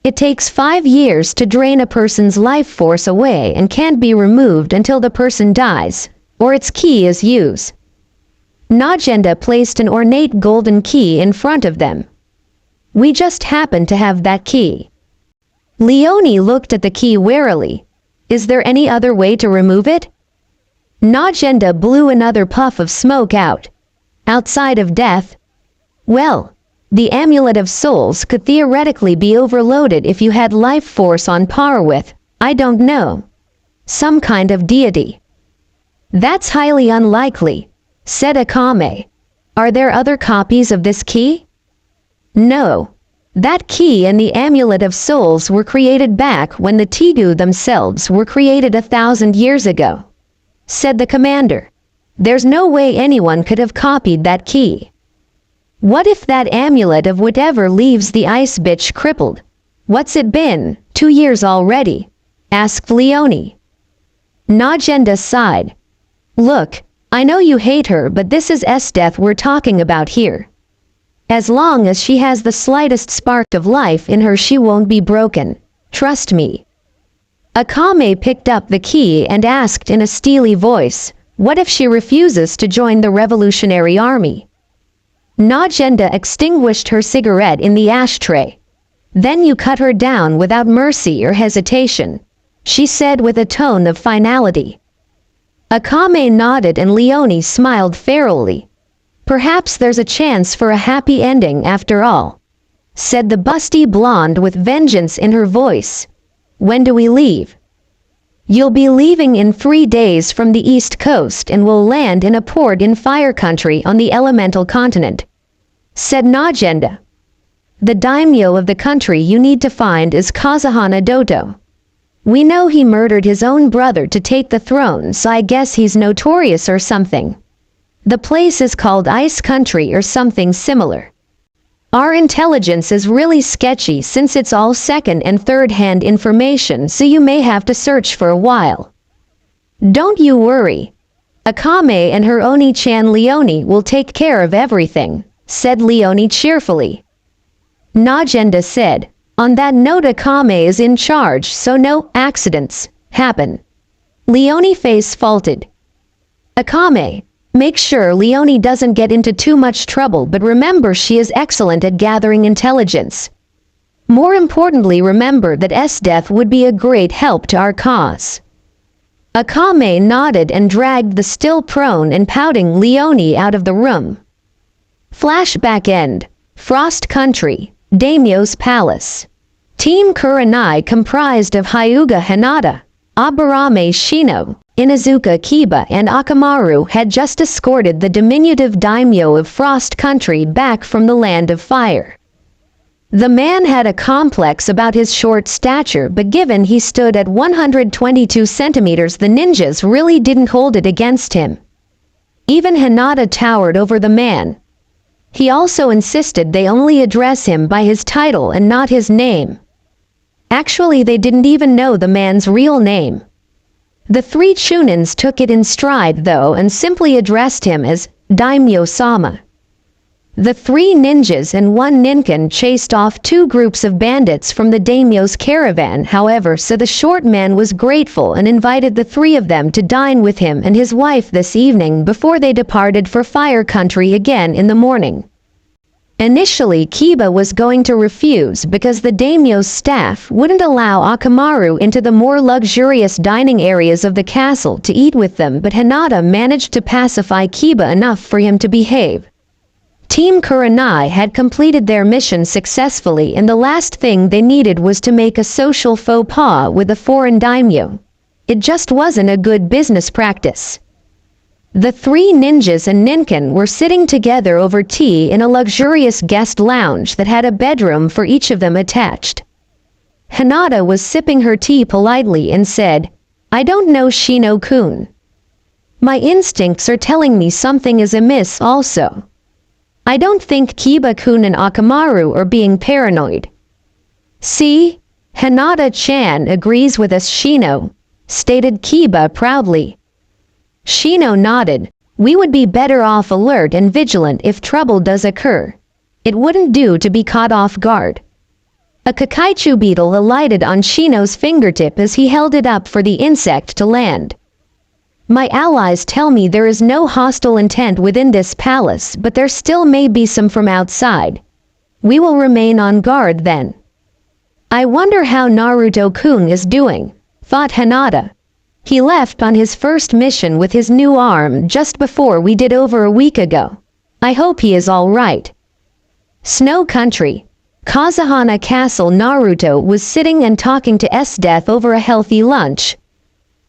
S1: It takes 5 years to drain a person's life force away and can't be removed until the person dies, or its key is used." Najenda placed an ornate golden key in front of them. "We just happen to have that key." Leonie looked at the key warily. "Is there any other way to remove it?" Najenda blew another puff of smoke out. "Outside of death? Well, the Amulet of Souls could theoretically be overloaded if you had life force on par with, I don't know, some kind of deity." "That's highly unlikely," said Akame. "Are there other copies of this key?" "No. That key and the Amulet of Souls were created back when the Tigu themselves were created 1,000 years ago," said the commander. "There's no way anyone could have copied that key." "What if that amulet of whatever leaves the ice bitch crippled? What's it been, 2 years already?" asked Leonie. Najenda sighed. "Look, I know you hate her, but this is Death we're talking about here. As long as she has the slightest spark of life in her, she won't be broken. Trust me." Akame picked up the key and asked in a steely voice, "What if she refuses to join the Revolutionary Army?" Najenda extinguished her cigarette in the ashtray. "Then you cut her down without mercy or hesitation," she said with a tone of finality. Akame nodded and Leonie smiled ferally. "Perhaps there's a chance for a happy ending after all," said the busty blonde with vengeance in her voice. "When do we leave?" "You'll be leaving in 3 days from the East Coast and will land in a port in Fire Country on the Elemental Continent," said Najenda. "The daimyo of the country you need to find is Kazahana Dodo. We know he murdered his own brother to take the throne, so I guess he's notorious or something. The place is called Ice Country or something similar. Our intelligence is really sketchy since it's all second and third-hand information, so you may have to search for a while. Don't you worry. Akame and her Oni-chan Leonie will take care of everything," said Leonie cheerfully. Najenda said, "On that note, Akame is in charge, so no accidents happen." Leonie face faulted. "Akame, make sure Leonie doesn't get into too much trouble, but remember she is excellent at gathering intelligence. More importantly, remember that Death would be a great help to our cause." Akame nodded and dragged the still prone and pouting Leonie out of the room. Flashback end. Frost Country, Daimyo's Palace. Team Kurenai comprised of Hyuga Hinata, Aburame Shino, Inazuka Kiba and Akamaru had just escorted the diminutive daimyo of Frost Country back from the Land of Fire. The man had a complex about his short stature, but given he stood at 122 centimeters, the ninjas really didn't hold it against him. Even Hinata towered over the man. He also insisted they only address him by his title and not his name. Actually, they didn't even know the man's real name. The three Chunins took it in stride, though, and simply addressed him as Daimyo-sama. The three ninjas and one ninkin chased off two groups of bandits from the daimyo's caravan, however, so the short man was grateful and invited the three of them to dine with him and his wife this evening before they departed for Fire Country again in the morning. Initially, Kiba was going to refuse because the daimyo's staff wouldn't allow Akamaru into the more luxurious dining areas of the castle to eat with them, but Hinata managed to pacify Kiba enough for him to behave. Team Kurenai had completed their mission successfully, and the last thing they needed was to make a social faux pas with a foreign daimyo. It just wasn't a good business practice. The three ninjas and ninkin were sitting together over tea in a luxurious guest lounge that had a bedroom for each of them attached. Hinata was sipping her tea politely and said, "I don't know, Shino-kun. My instincts are telling me something is amiss also. I don't think Kiba-kun and Akamaru are being paranoid." "See? Hinata-chan agrees with us, Shino," stated Kiba proudly. Shino nodded. "We would be better off alert and vigilant if trouble does occur. It wouldn't do to be caught off guard." A Kakaichu beetle alighted on Shino's fingertip as he held it up for the insect to land. "My allies tell me there is no hostile intent within this palace, but there still may be some from outside. We will remain on guard then." "I wonder how Naruto-kun is doing," thought Hinata. "He left on his first mission with his new arm just before we did over a week ago. I hope he is all right." Snow Country, Kazahana Castle. Naruto was sitting and talking to S-Death over a healthy lunch.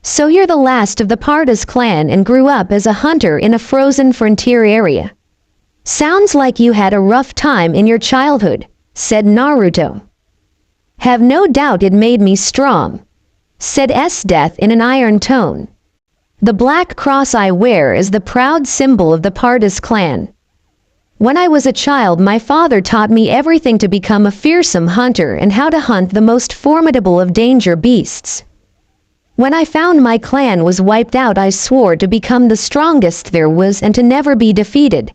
S1: "So you're the last of the Pardas clan and grew up as a hunter in a frozen frontier area. Sounds like you had a rough time in your childhood," said Naruto. "Have no doubt it made me strong," said S-Death in an iron tone. "The black cross I wear is the proud symbol of the Pardas clan. When I was a child, my father taught me everything to become a fearsome hunter and how to hunt the most formidable of danger beasts. When I found my clan was wiped out, I swore to become the strongest there was and to never be defeated.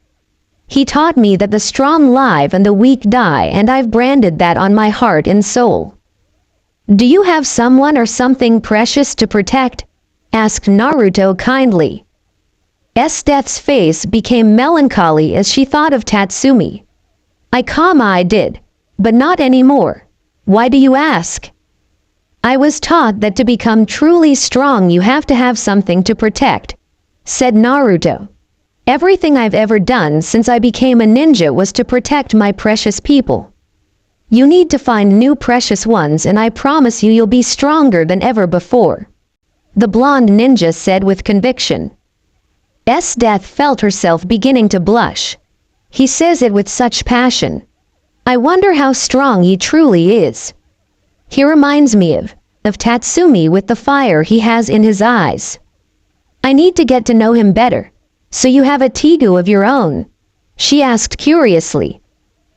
S1: He taught me that the strong live and the weak die, and I've branded that on my heart and soul." "Do you have someone or something precious to protect?" asked Naruto kindly. S-Death's face became melancholy as she thought of Tatsumi. "I did, but not anymore. Why do you ask?" "I was taught that to become truly strong you have to have something to protect," said Naruto. "Everything I've ever done since I became a ninja was to protect my precious people. You need to find new precious ones, and I promise you you'll be stronger than ever before," the blonde ninja said with conviction. S-Death felt herself beginning to blush. "He says it with such passion. I wonder how strong he truly is. He reminds me of Tatsumi with the fire he has in his eyes. I need to get to know him better." "So you have a Tigu of your own?" she asked curiously.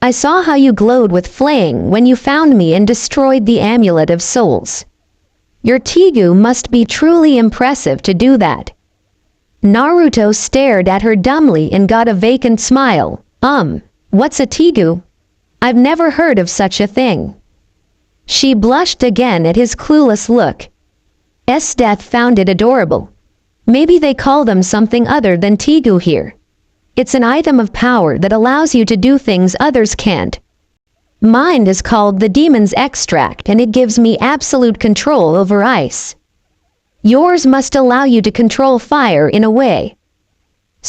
S1: "I saw how you glowed with flame when you found me and destroyed the Amulet of Souls. Your Tigu must be truly impressive to do that." Naruto stared at her dumbly and got a vacant smile. What's a Tigu? I've never heard of such a thing." She blushed again at his clueless look. S-Death found it adorable. "Maybe they call them something other than Tigu here. It's an item of power that allows you to do things others can't. Mine is called the Demon's Extract, and it gives me absolute control over ice. Yours must allow you to control fire in a way."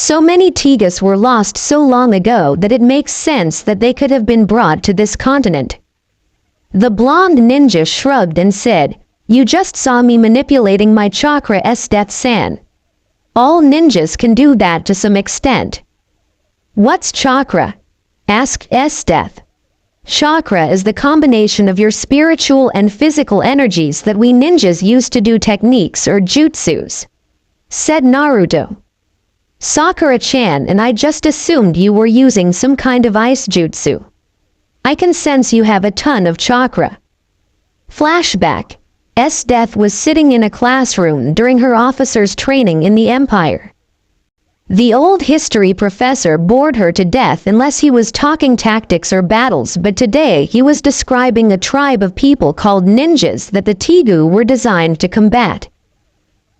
S1: So many Tegus were lost so long ago that it makes sense that they could have been brought to this continent. The blonde ninja shrugged and said, "You just saw me manipulating my chakra Death-san. All ninjas can do that to some extent." "What's chakra?" asked Death. "Chakra is the combination of your spiritual and physical energies that we ninjas use to do techniques or jutsus," said Naruto. "Sakura-chan and I just assumed you were using some kind of ice jutsu. I can sense you have a ton of chakra." Flashback. Death was sitting in a classroom during her officer's training in the Empire. The old history professor bored her to death unless he was talking tactics or battles, but today he was describing a tribe of people called ninjas that the Tegu were designed to combat.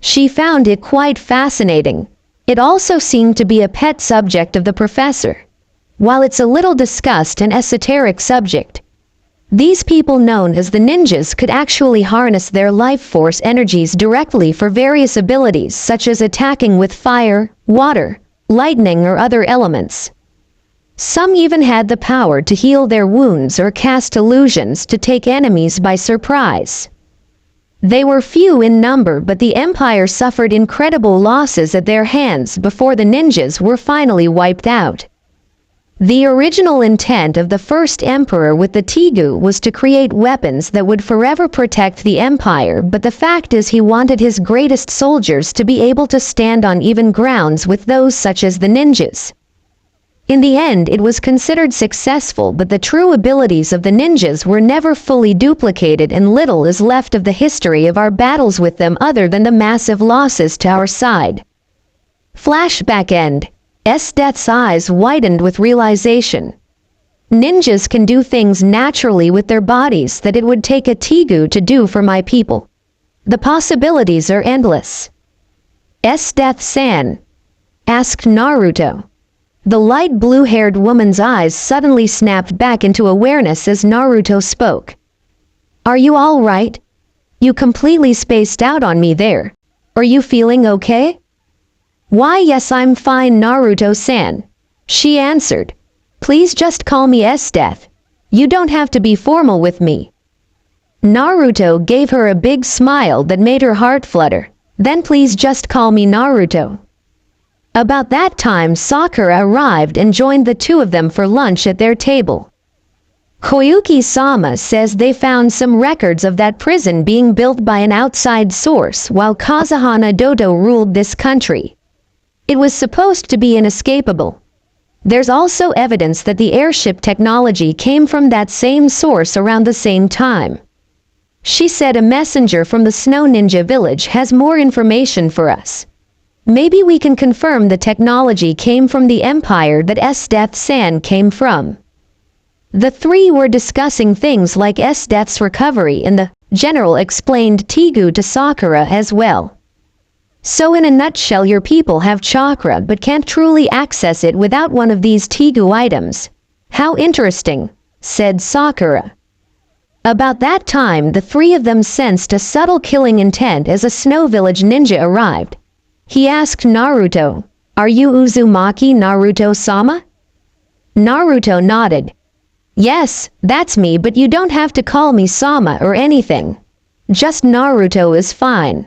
S1: She found it quite fascinating. It also seemed to be a pet subject of the professor. While it's a little discussed and esoteric subject, these people known as the ninjas could actually harness their life force energies directly for various abilities such as attacking with fire, water, lightning or other elements. Some even had the power to heal their wounds or cast illusions to take enemies by surprise. They were few in number, but the Empire suffered incredible losses at their hands before the ninjas were finally wiped out. The original intent of the first emperor with the Tegu was to create weapons that would forever protect the empire, but the fact is he wanted his greatest soldiers to be able to stand on even grounds with those such as the ninjas. In the end it was considered successful, but the true abilities of the ninjas were never fully duplicated and little is left of the history of our battles with them other than the massive losses to our side. Flashback end. Death's eyes widened with realization. Ninjas can do things naturally with their bodies that it would take a Tegu to do for my people. The possibilities are endless. Death-san? Asked Naruto. The light blue-haired woman's eyes suddenly snapped back into awareness as Naruto spoke. "Are you all right? You completely spaced out on me there. Are you feeling okay?" "Why yes, I'm fine, Naruto-san," she answered. "Please just call me Death. You don't have to be formal with me." Naruto gave her a big smile that made her heart flutter. "Then please just call me Naruto." About that time Sakura arrived and joined the two of them for lunch at their table. Koyuki-sama says they found some records of that prison being built by an outside source while Kazuhana Dodo ruled this country. It was supposed to be inescapable. There's also evidence that the airship technology came from that same source around the same time. She said a messenger from the Snow Ninja village has more information for us. Maybe we can confirm the technology came from the empire that Death-san came from. The three were discussing things like Death's recovery and the general explained Tegu to Sakura as well. "So in a nutshell, your people have chakra but can't truly access it without one of these Tegu items. How interesting," said Sakura. About that time the three of them sensed a subtle killing intent as a snow village ninja arrived. He asked Naruto, "Are you Uzumaki Naruto-sama?" Naruto nodded. "Yes, that's me, but you don't have to call me Sama or anything. Just Naruto is fine."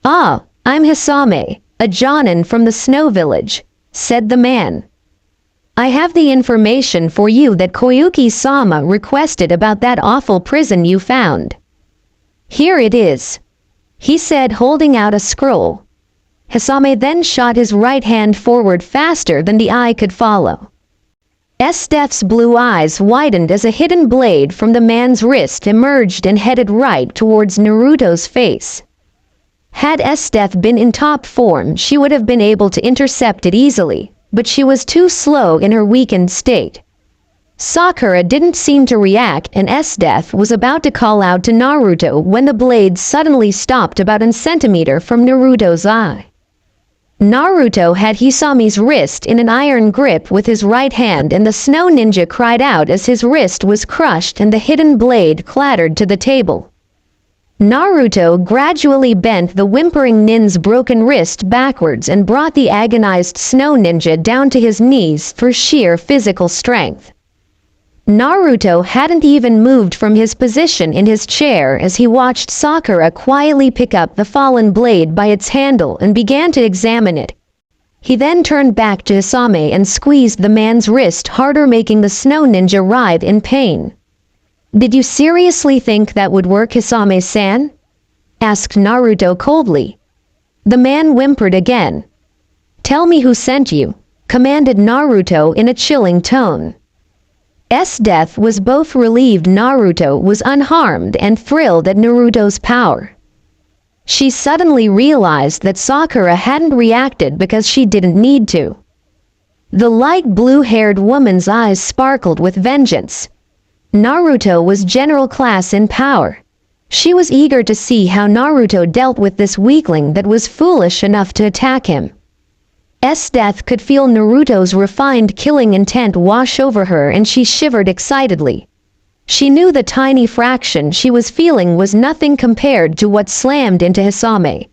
S1: "Ah, I'm Hisame, a Jonin from the Snow Village," said the man. "I have the information for you that Koyuki-sama requested about that awful prison you found. Here it is," he said, holding out a scroll. Hisame then shot his right hand forward faster than the eye could follow. Death's blue eyes widened as a hidden blade from the man's wrist emerged and headed right towards Naruto's face. Had Death been in top form, she would have been able to intercept it easily, but she was too slow in her weakened state. Sakura didn't seem to react, and Death was about to call out to Naruto when the blade suddenly stopped about a centimeter from Naruto's eye. Naruto had Hisame's wrist in an iron grip with his right hand, and the snow ninja cried out as his wrist was crushed and the hidden blade clattered to the table. Naruto gradually bent the whimpering nin's broken wrist backwards and brought the agonized snow ninja down to his knees for sheer physical strength. Naruto hadn't even moved from his position in his chair as he watched Sakura quietly pick up the fallen blade by its handle and began to examine it. He then turned back to Hisame and squeezed the man's wrist harder, making the snow ninja writhe in pain. "Did you seriously think that would work, Hisame-san?" asked Naruto coldly. The man whimpered again. "Tell me who sent you," commanded Naruto in a chilling tone. Death was both relieved Naruto was unharmed and thrilled at Naruto's power. She suddenly realized that Sakura hadn't reacted because she didn't need to. The light blue-haired woman's eyes sparkled with vengeance. Naruto was general class in power. She was eager to see how Naruto dealt with this weakling that was foolish enough to attack him. Death could feel Naruto's refined killing intent wash over her, and she shivered excitedly. She knew the tiny fraction she was feeling was nothing compared to what slammed into Hisame.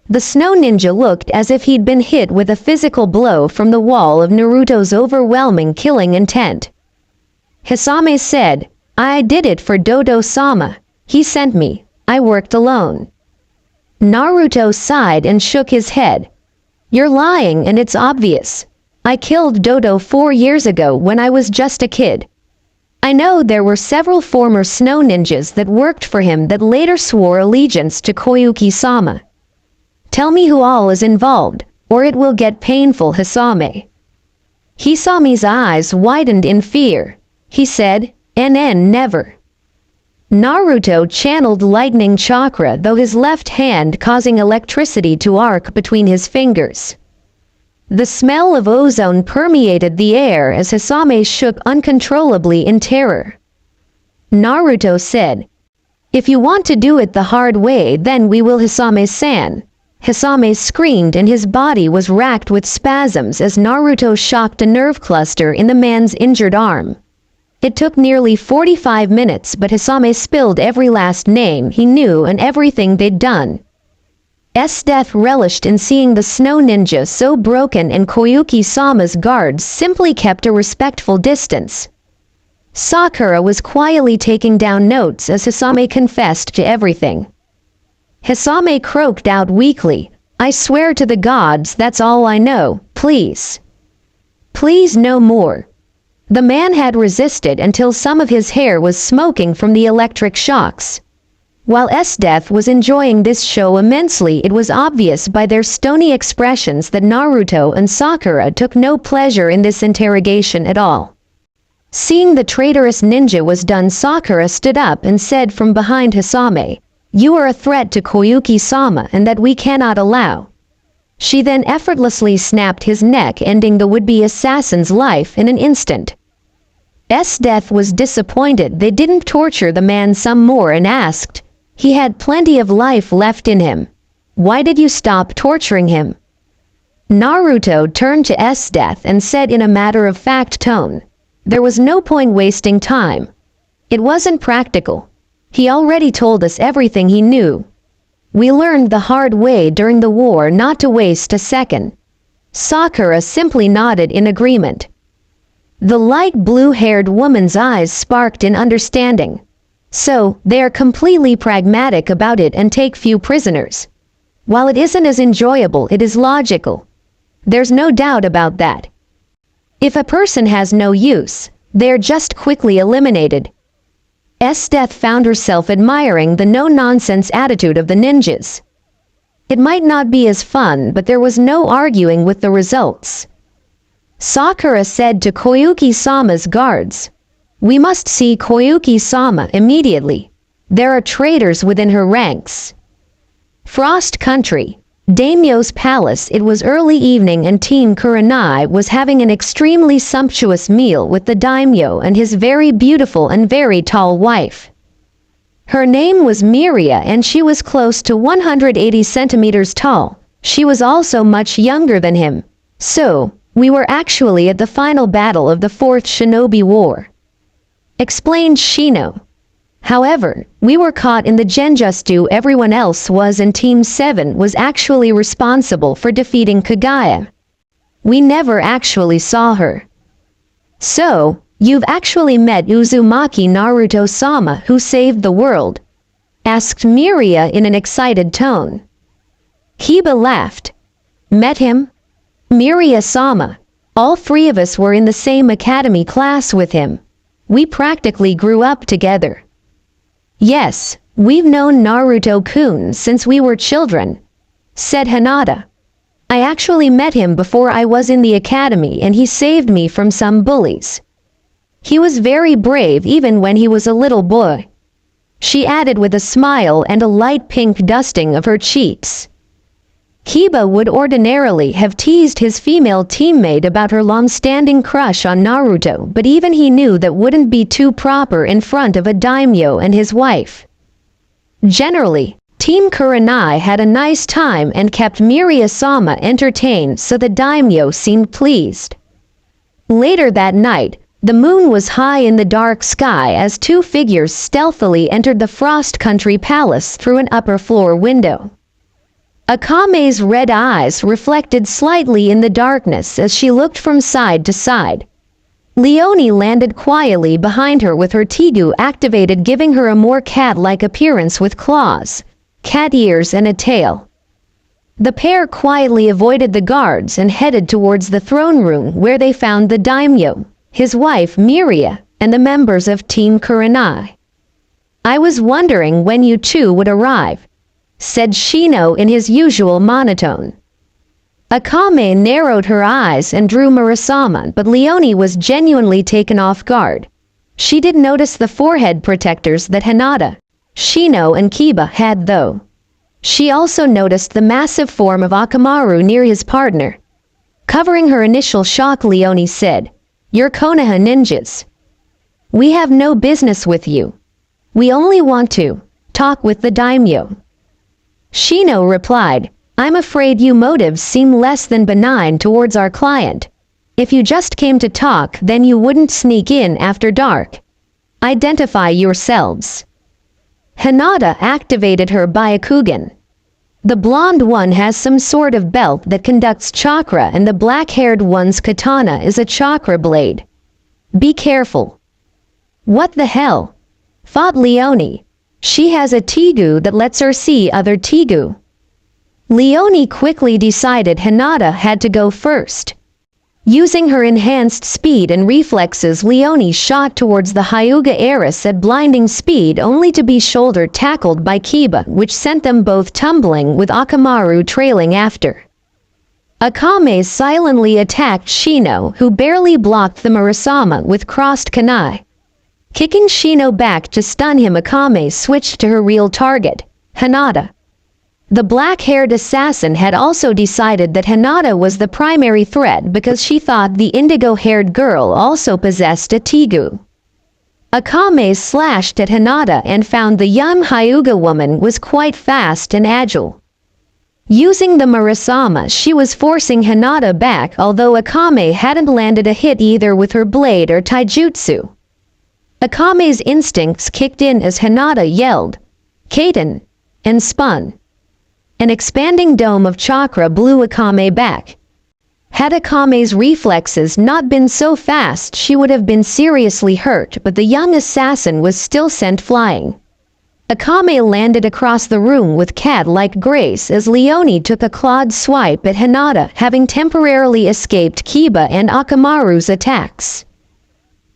S1: The snow ninja looked as if he'd been hit with a physical blow from the wall of Naruto's overwhelming killing intent. Hisame said, "I did it for Dodo-sama. He sent me. I worked alone." Naruto sighed and shook his head. "You're lying, and it's obvious. I killed Dodo 4 years ago when I was just a kid. I know there were several former snow ninjas that worked for him that later swore allegiance to Koyuki-sama. Tell me who all is involved, or it will get painful, Hisame." Hisame's eyes widened in fear. He said, Never." Naruto channeled lightning chakra, though his left hand causing electricity to arc between his fingers. The smell of ozone permeated the air as Hisame shook uncontrollably in terror. Naruto said, "If you want to do it the hard way, then we will, Hisame-san." Hisame screamed and his body was racked with spasms as Naruto shocked a nerve cluster in the man's injured arm. It took nearly 45 minutes, but Hisame spilled every last name he knew and everything they'd done. Death relished in seeing the snow ninja so broken, and Koyuki-sama's guards simply kept a respectful distance. Sakura was quietly taking down notes as Hisame confessed to everything. Hisame croaked out weakly, "I swear to the gods that's all I know, please. Please no more." The man had resisted until some of his hair was smoking from the electric shocks. While Death was enjoying this show immensely, it was obvious by their stony expressions that Naruto and Sakura took no pleasure in this interrogation at all. Seeing the traitorous ninja was done, Sakura stood up and said from behind Hisame, "You are a threat to Koyuki-sama and that we cannot allow." She then effortlessly snapped his neck, ending the would-be assassin's life in an instant. Death was disappointed they didn't torture the man some more and asked, "He had plenty of life left in him. Why did you stop torturing him?" Naruto turned to Death and said in a matter-of-fact tone, "There was no point wasting time. It wasn't practical. He already told us everything he knew. We learned the hard way during the war not to waste a second." Sakura simply nodded in agreement. The light blue-haired woman's eyes sparked in understanding. "So, they are completely pragmatic about it and take few prisoners. While it isn't as enjoyable, it is logical. There's no doubt about that. If a person has no use, they're just quickly eliminated." Death found herself admiring the no-nonsense attitude of the ninjas. It might not be as fun, but there was no arguing with the results. Sakura said to Koyuki-sama's guards, "We must see Koyuki-sama immediately. There are traitors within her ranks." Frost Country, Daimyo's palace. It was early evening and Teen Kurenai was having an extremely sumptuous meal with the daimyo and his very beautiful and very tall wife. Her name was Miria and she was close to 180 centimeters tall. She was also much younger than him. "So, we were actually at the final battle of the Fourth Shinobi War," explained Shino. However, we were caught in the genjutsu everyone else was, and Team 7 was actually responsible for defeating Kagaya. We never actually saw her. So, you've actually met Uzumaki Naruto-sama who saved the world? Asked Miria in an excited tone. Kiba laughed. Met him? Miria-sama. All three of us were in the same academy class with him. We practically grew up together. Yes, we've known Naruto-kun since we were children, said Hinata. I actually met him before I was in the academy and he saved me from some bullies. He was very brave even when he was a little boy. She added with a smile and a light pink dusting of her cheeks. Kiba would ordinarily have teased his female teammate about her long-standing crush on Naruto, but even he knew that wouldn't be too proper in front of a daimyo and his wife. Generally, Team Kurenai had a nice time and kept Miria-sama entertained, so the daimyo seemed pleased. Later that night, the moon was high in the dark sky as two figures stealthily entered the Frost Country Palace through an upper floor window. Akame's red eyes reflected slightly in the darkness as she looked from side to side. Leonie landed quietly behind her with her Tigu activated, giving her a more cat-like appearance with claws, cat ears and a tail. The pair quietly avoided the guards and headed towards the throne room where they found the daimyo, his wife Miria, and the members of Team Kurenai. I was wondering when you two would arrive, said Shino in his usual monotone. Akame narrowed her eyes and drew Murasama, but Leonie was genuinely taken off guard. She did notice the forehead protectors that Hinata, Shino and Kiba had though. She also noticed the massive form of Akamaru near his partner. Covering her initial shock, Leonie said, "You're Konoha ninjas. We have no business with you. We only want to talk with the daimyo." Shino replied, "I'm afraid you motives seem less than benign towards our client. If you just came to talk, then you wouldn't sneak in after dark. Identify yourselves." Hinata activated her Byakugan. The blonde one has some sort of belt that conducts chakra, and the black-haired one's katana is a chakra blade. Be careful. What the hell? Thought Leonie. She has a Tigu that lets her see other Tigu. Leonie quickly decided Hinata had to go first. Using her enhanced speed and reflexes, Leonie shot towards the Hyuga heiress at blinding speed, only to be shoulder tackled by Kiba, which sent them both tumbling, with Akamaru trailing after. Akame silently attacked Shino, who barely blocked the Murasama with crossed kunai. Kicking Shino back to stun him, Akame switched to her real target, Hinata. The black-haired assassin had also decided that Hinata was the primary threat because she thought the indigo-haired girl also possessed a Tigu. Akame slashed at Hinata and found the young Hyuga woman was quite fast and agile. Using the Murasama, she was forcing Hinata back, although Akame hadn't landed a hit either with her blade or taijutsu. Akame's instincts kicked in as Hinata yelled, "Kaiten!" and spun. An expanding dome of chakra blew Akame back. Had Akame's reflexes not been so fast, she would have been seriously hurt, but the young assassin was still sent flying. Akame landed across the room with cat-like grace as Leonie took a clawed swipe at Hinata, having temporarily escaped Kiba and Akamaru's attacks.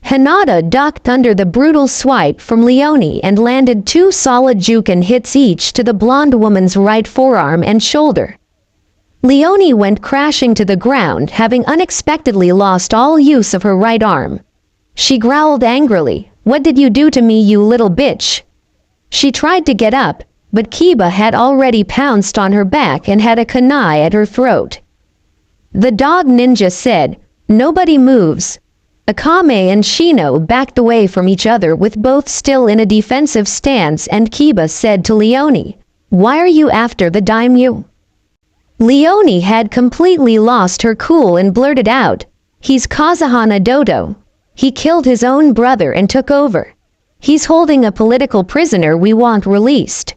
S1: Hinata ducked under the brutal swipe from Leonie and landed two solid juken hits each to the blonde woman's right forearm and shoulder. Leonie went crashing to the ground, having unexpectedly lost all use of her right arm. She growled angrily, "What did you do to me, you little bitch?" She tried to get up, but Kiba had already pounced on her back and had a kunai at her throat. The dog ninja said, "Nobody moves." Akame and Shino backed away from each other with both still in a defensive stance, and Kiba said to Leonie, "Why are you after the daimyo?" Leonie had completely lost her cool and blurted out, "He's Kazuhana Dodo. He killed his own brother and took over. He's holding a political prisoner we want released.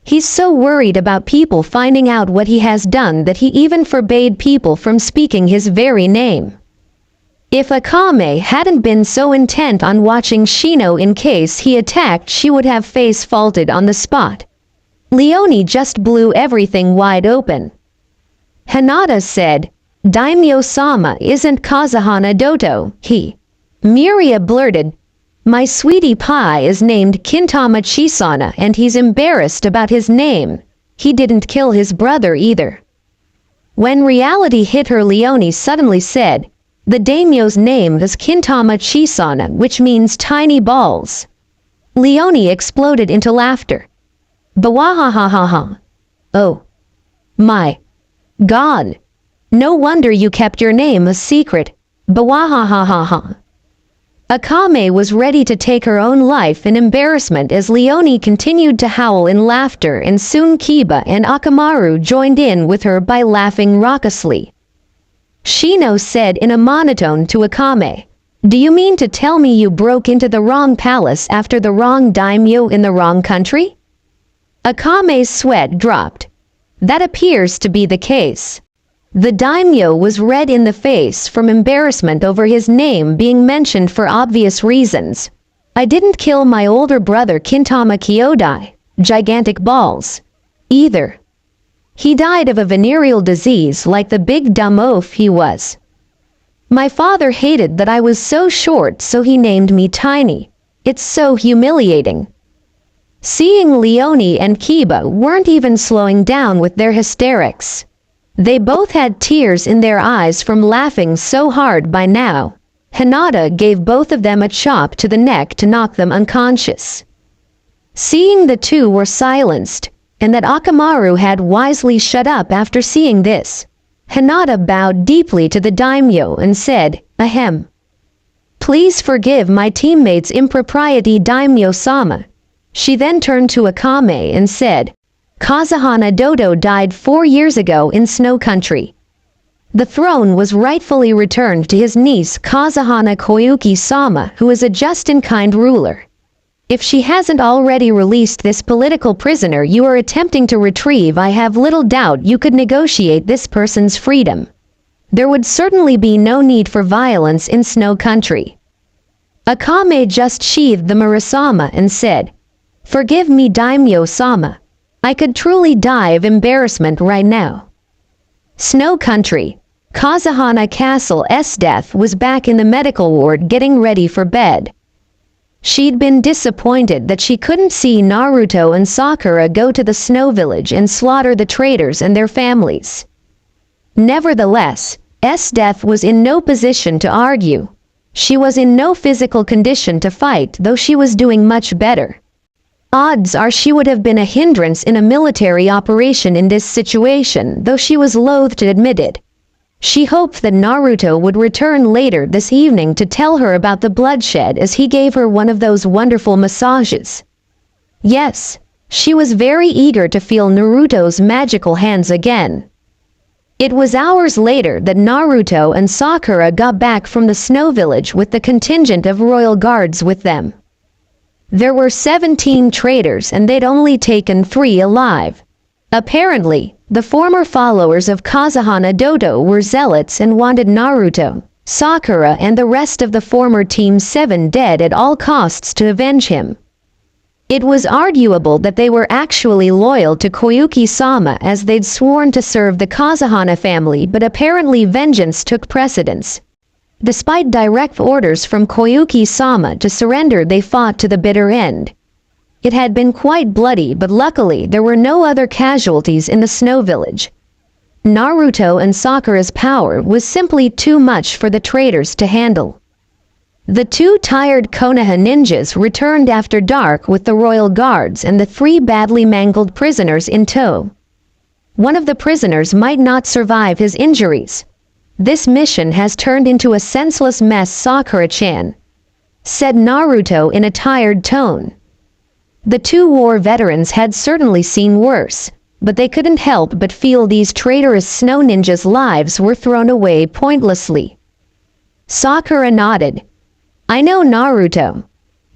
S1: He's so worried about people finding out what he has done that he even forbade people from speaking his very name. If Akame hadn't been so intent on watching Shino in case he attacked, she would have face faulted on the spot. Leonie just blew everything wide open. Hinata said, "Daimyo-sama isn't Kazahana Doto, he." Miria blurted, "My sweetie pie is named Kintama Chisana and he's embarrassed about his name. He didn't kill his brother either." When reality hit her, Leonie suddenly said, "The daimyo's name is Kintama Chisana, which means tiny balls." Leonie exploded into laughter. Bawahahahaha. Oh. My. God. No wonder you kept your name a secret. Bawahahahaha. Akame was ready to take her own life in embarrassment as Leonie continued to howl in laughter, and soon Kiba and Akamaru joined in with her by laughing raucously. Shino said in a monotone to Akame, "Do you mean to tell me you broke into the wrong palace after the wrong daimyo in the wrong country?" Akame's sweat dropped. That appears to be the case. The daimyo was red in the face from embarrassment over his name being mentioned for obvious reasons. "I didn't kill my older brother Kintama Kyodai, gigantic balls, either. He died of a venereal disease like the big dumb oaf he was. My father hated that I was so short, so he named me Tiny. It's so humiliating." Seeing Leonie and Kiba weren't even slowing down with their hysterics. They both had tears in their eyes from laughing so hard by now. Hinata gave both of them a chop to the neck to knock them unconscious. Seeing the two were silenced, and that Akamaru had wisely shut up after seeing this, Hinata bowed deeply to the daimyo and said, "Ahem. Please forgive my teammates' impropriety, daimyo-sama." She then turned to Akame and said, "Kazahana Dodo died 4 years ago in Snow Country. The throne was rightfully returned to his niece Kazahana Koyuki-sama, who is a just-in-kind ruler. If she hasn't already released this political prisoner you are attempting to retrieve, I have little doubt you could negotiate this person's freedom. There would certainly be no need for violence in Snow Country." Akame just sheathed the Murasama and said, "Forgive me, daimyo-sama. I could truly die of embarrassment right now." Snow Country. Kazahana Castle's death was back in the medical ward getting ready for bed. She'd been disappointed that she couldn't see Naruto and Sakura go to the snow village and slaughter the traitors and their families. Nevertheless, death was in no position to argue. She was in no physical condition to fight, though she was doing much better. Odds are she would have been a hindrance in a military operation in this situation, though she was loath to admit it. She hoped that Naruto would return later this evening to tell her about the bloodshed as he gave her one of those wonderful massages. Yes, she was very eager to feel Naruto's magical hands again. It was hours later that Naruto and Sakura got back from the snow village with the contingent of royal guards with them. There were 17 traitors and they'd only taken 3 alive. Apparently, the former followers of Kazahana Dodo were zealots and wanted Naruto, Sakura and the rest of the former Team 7 dead at all costs to avenge him. It was arguable that they were actually loyal to Koyuki-sama as they'd sworn to serve the Kazahana family, but apparently vengeance took precedence. Despite direct orders from Koyuki-sama to surrender, they fought to the bitter end. It had been quite bloody, but luckily there were no other casualties in the snow village. Naruto and Sakura's power was simply too much for the traitors to handle. The 2 tired Konoha ninjas returned after dark with the royal guards and the 3 badly mangled prisoners in tow. One of the prisoners might not survive his injuries. "This mission has turned into a senseless mess, Sakura-chan," said Naruto in a tired tone. The 2 war veterans had certainly seen worse, but they couldn't help but feel these traitorous snow ninjas' lives were thrown away pointlessly. Sakura nodded. "I know, Naruto.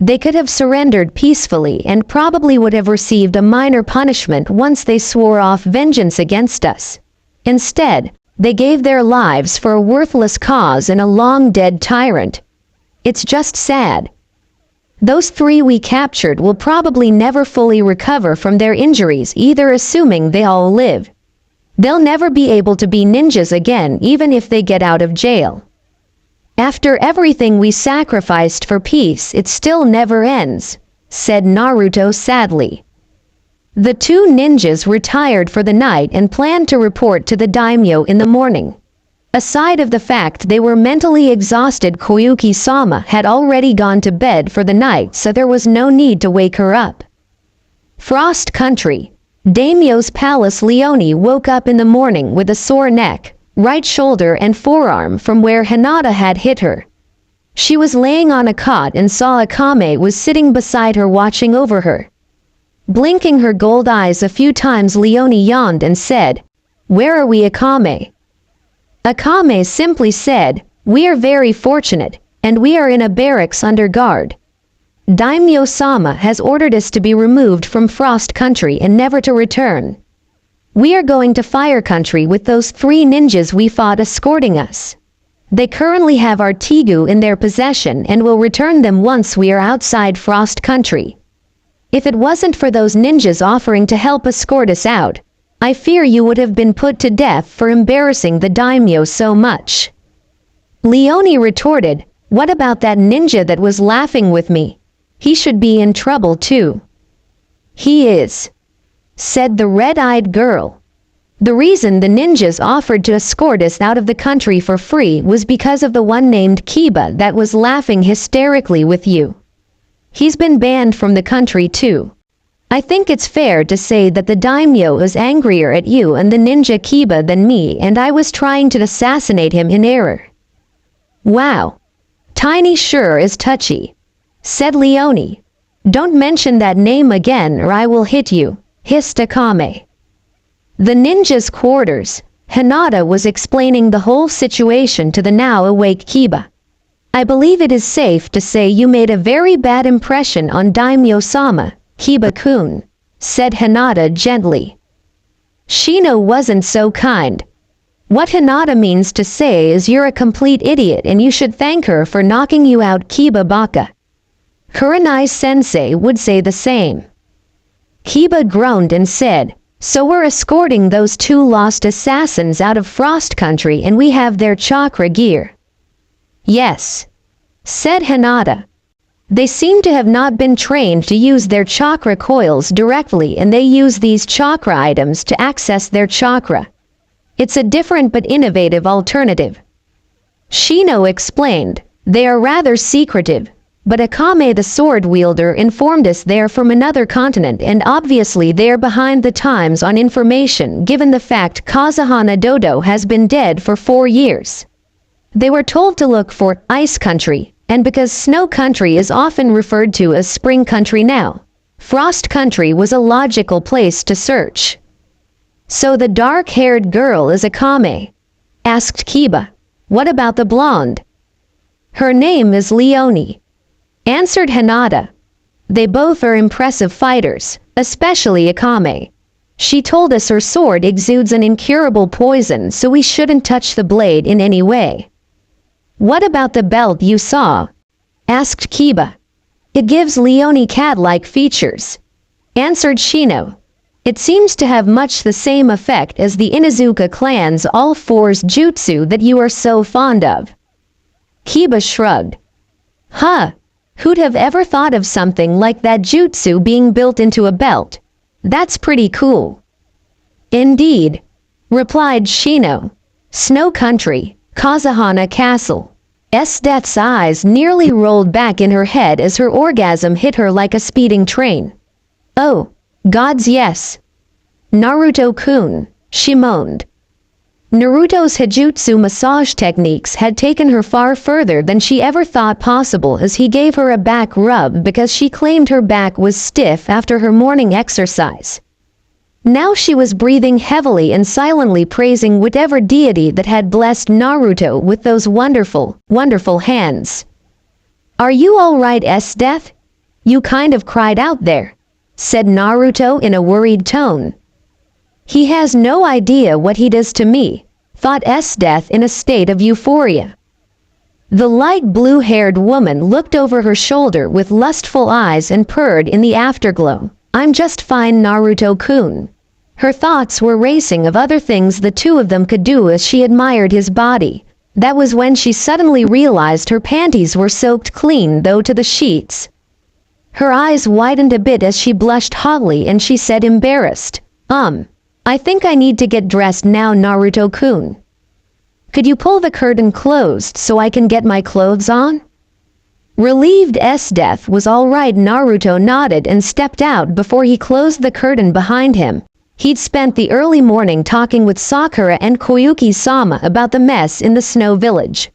S1: They could have surrendered peacefully and probably would have received a minor punishment once they swore off vengeance against us. Instead, they gave their lives for a worthless cause and a long-dead tyrant. It's just sad. Those 3 we captured will probably never fully recover from their injuries either, assuming they all live. They'll never be able to be ninjas again even if they get out of jail. After everything we sacrificed for peace, it still never ends, said Naruto sadly. The 2 ninjas retired for the night and planned to report to the daimyo in the morning. Aside of the fact they were mentally exhausted, Koyuki-sama had already gone to bed for the night, so there was no need to wake her up. Frost Country. Daimyo's palace. Leonie woke up in the morning with a sore neck, right shoulder and forearm from where Hinata had hit her. She was laying on a cot and saw Akame was sitting beside her watching over her. Blinking her gold eyes a few times, Leonie yawned and said, "Where are we, Akame?" Akame simply said, "We are very fortunate, and we are in a barracks under guard. Daimyo-sama has ordered us to be removed from Frost Country and never to return. We are going to Fire Country with those 3 ninjas we fought escorting us. They currently have our Tigu in their possession and will return them once we are outside Frost Country. If it wasn't for those ninjas offering to help escort us out, I fear you would have been put to death for embarrassing the daimyo so much." Leonie retorted, "What about that ninja that was laughing with me? He should be in trouble too." "He is," said the red-eyed girl. "The reason the ninjas offered to escort us out of the country for free was because of the one named Kiba that was laughing hysterically with you. He's been banned from the country too. I think it's fair to say that the daimyo is angrier at you and the ninja Kiba than me, and I was trying to assassinate him in error." "Wow. Tiny sure is touchy," said Leonie. "Don't mention that name again or I will hit you," hissed Akame. The ninja's quarters. Hinata was explaining the whole situation to the now awake Kiba. "I believe it is safe to say you made a very bad impression on Daimyo-sama, Kiba-kun," said Hinata gently. "Shino wasn't so kind. What Hinata means to say is you're a complete idiot and you should thank her for knocking you out, Kiba Baka. Kurenai-sensei would say the same." Kiba groaned and said, "So we're escorting those 2 lost assassins out of Frost Country and we have their chakra gear." "Yes," said Hinata. "They seem to have not been trained to use their chakra coils directly, and they use these chakra items to access their chakra. It's a different but innovative alternative." Shino explained, "They are rather secretive, but Akame the sword wielder informed us they're from another continent and obviously they're behind the times on information given the fact Kazahana Dodo has been dead for 4 years. They were told to look for Ice Country, and because Snow Country is often referred to as Spring Country now, Frost Country was a logical place to search." "So the dark-haired girl is Akame?" asked Kiba. "What about the blonde?" "Her name is Leonie," answered Hinata. "They both are impressive fighters, especially Akame. She told us her sword exudes an incurable poison, so we shouldn't touch the blade in any way." "What about the belt you saw?" asked Kiba. "It gives Leonie cat-like features," answered Shino. "It seems to have much the same effect as the Inuzuka clan's all-fours jutsu that you are so fond of." Kiba shrugged. "Huh, who'd have ever thought of something like that jutsu being built into a belt? That's pretty cool." "Indeed," replied Shino. "Snow Country, Kazahana Castle." Death's eyes nearly rolled back in her head as her orgasm hit her like a speeding train. "Oh, gods yes. Naruto-kun," she moaned. Naruto's Hijutsu massage techniques had taken her far further than she ever thought possible as he gave her a back rub because she claimed her back was stiff after her morning exercise. Now she was breathing heavily and silently praising whatever deity that had blessed Naruto with those wonderful, wonderful hands. "Are you all right, Death?" You kind of cried out there," said Naruto in a worried tone. "He has no idea what he does to me," thought S-Death in a state of euphoria. The light blue-haired woman looked over her shoulder with lustful eyes and purred in the afterglow. "I'm just fine, Naruto-kun." Her thoughts were racing of other things the two of them could do as she admired his body. That was when she suddenly realized her panties were soaked clean though to the sheets. Her eyes widened a bit as she blushed hotly and she said embarrassed, I think I need to get dressed now, Naruto-kun. Could you pull the curtain closed so I can get my clothes on?" Relieved S-Death was all right. Naruto nodded and stepped out before he closed the curtain behind him. He'd spent the early morning talking with Sakura and Koyuki-sama about the mess in the snow village.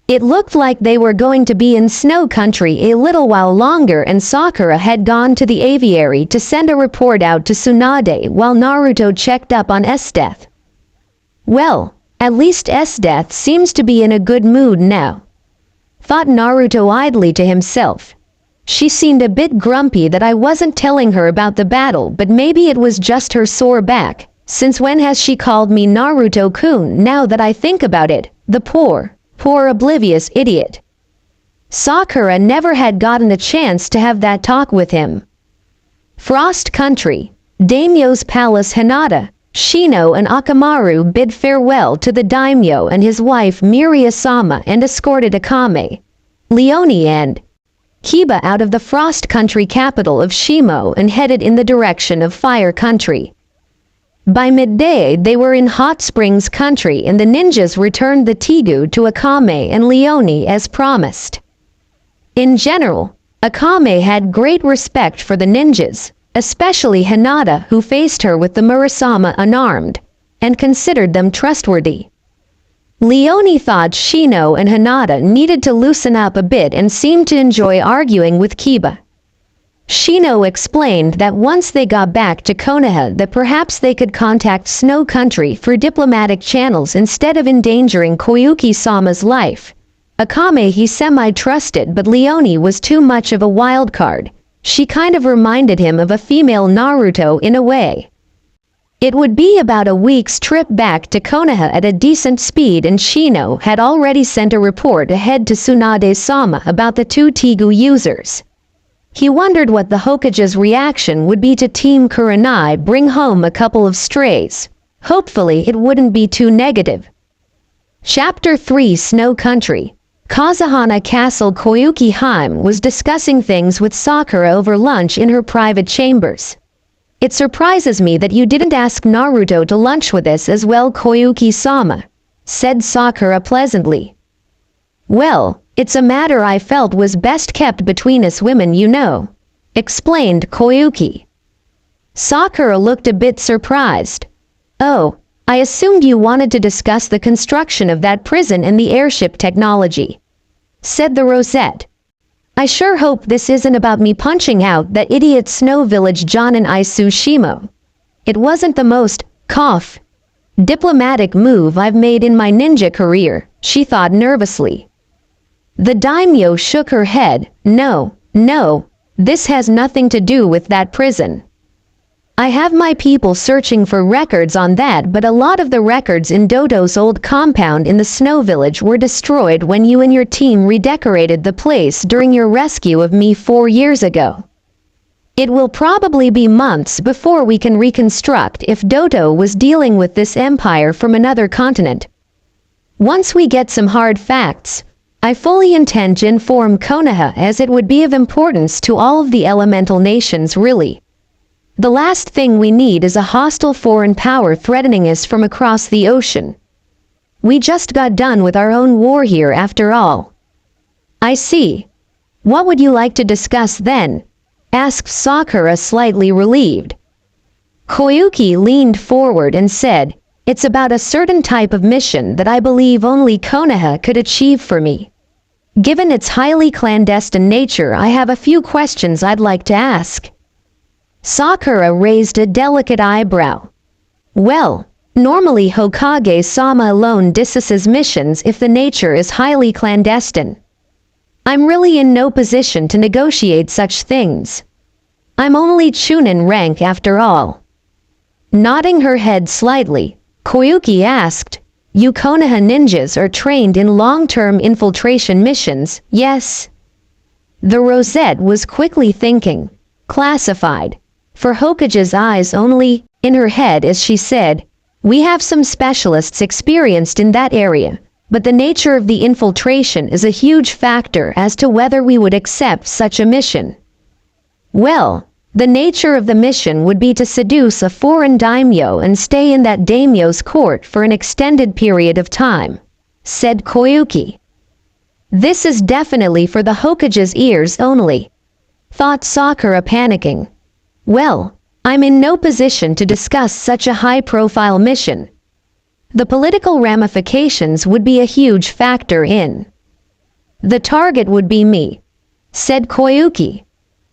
S1: It looked like they were going to be in snow country a little while longer, and Sakura had gone to the aviary to send a report out to Tsunade while Naruto checked up on S-Death. Well, at least S-Death seems to be in a good mood now, thought Naruto idly to himself. She seemed a bit grumpy that I wasn't telling her about the battle, but maybe it was just her sore back. Since when has she called me Naruto-kun? Now that I think about it, the poor oblivious idiot. Sakura never had gotten a chance to have that talk with him. Frost Country, Daimyo's Palace. Hinata, Shino and Akamaru bid farewell to the daimyo and his wife Miria-sama and escorted Akame, Leone and Kiba out of the Frost Country capital of Shimo and headed in the direction of Fire Country. By midday they were in Hot Springs Country and the ninjas returned the Tegu to Akame and Leone as promised. In general, Akame had great respect for the ninjas, especially Hinata, who faced her with the Murasama unarmed, and considered them trustworthy. Leone thought Shino and Hinata needed to loosen up a bit and seemed to enjoy arguing with Kiba. Shino explained that once they got back to Konoha that perhaps they could contact Snow Country through diplomatic channels instead of endangering Koyuki-sama's life. Akame he semi-trusted, but Leone was too much of a wild card. She kind of reminded him of a female Naruto in a way. It would be about a week's trip back to Konoha at a decent speed, and Shino had already sent a report ahead to Tsunade-sama about the two Tegu users. He wondered what the Hokage's reaction would be to Team Kurenai bring home a couple of strays. Hopefully it wouldn't be too negative. Chapter 3 Snow Country. Kazahana Castle. Koyuki Hime was discussing things with Sakura over lunch in her private chambers. "It surprises me that you didn't ask Naruto to lunch with us as well, Koyuki-sama," said Sakura pleasantly. "Well, it's a matter I felt was best kept between us women, you know," explained Koyuki. Sakura looked a bit surprised. "Oh, I assumed you wanted to discuss the construction of that prison and the airship technology," said the Rosette. "I sure hope this isn't about me punching out that idiot Snow Village John and Shimo. It wasn't the most, diplomatic move I've made in my ninja career," she thought nervously. The daimyo shook her head. No, this has nothing to do with that prison. I have my people searching for records on that, but a lot of the records in Dodo's old compound in the Snow Village were destroyed when you and your team redecorated the place during your rescue of me 4 years ago. It will probably be months before we can reconstruct if Dodo was dealing with this empire from another continent. Once we get some hard facts, I fully intend to inform Konoha, as it would be of importance to all of the elemental nations really. The last thing we need is a hostile foreign power threatening us from across the ocean. We just got done with our own war here after all." "I see. What would you like to discuss then?" asked Sakura, slightly relieved. Koyuki leaned forward and said, "It's about a certain type of mission that I believe only Konoha could achieve for me. Given its highly clandestine nature, I have a few questions I'd like to ask." Sakura raised a delicate eyebrow. "Well, normally Hokage-sama alone discusses missions if the nature is highly clandestine. I'm really in no position to negotiate such things. I'm only Chunin rank after all. Nodding her head slightly, Koyuki asked, You Konoha ninjas are trained in long-term infiltration missions, yes? The rosette was quickly thinking, classified, for Hokage's eyes only, in her head as she said, We have some specialists experienced in that area, but the nature of the infiltration is a huge factor as to whether we would accept such a mission. Well, the nature of the mission would be to seduce a foreign daimyo and stay in that daimyo's court for an extended period of time, said Koyuki. This is definitely for the Hokage's ears only, thought Sakura panicking. Well, I'm in no position to discuss such a high-profile mission. The political ramifications would be a huge factor in. The target would be me, said Koyuki.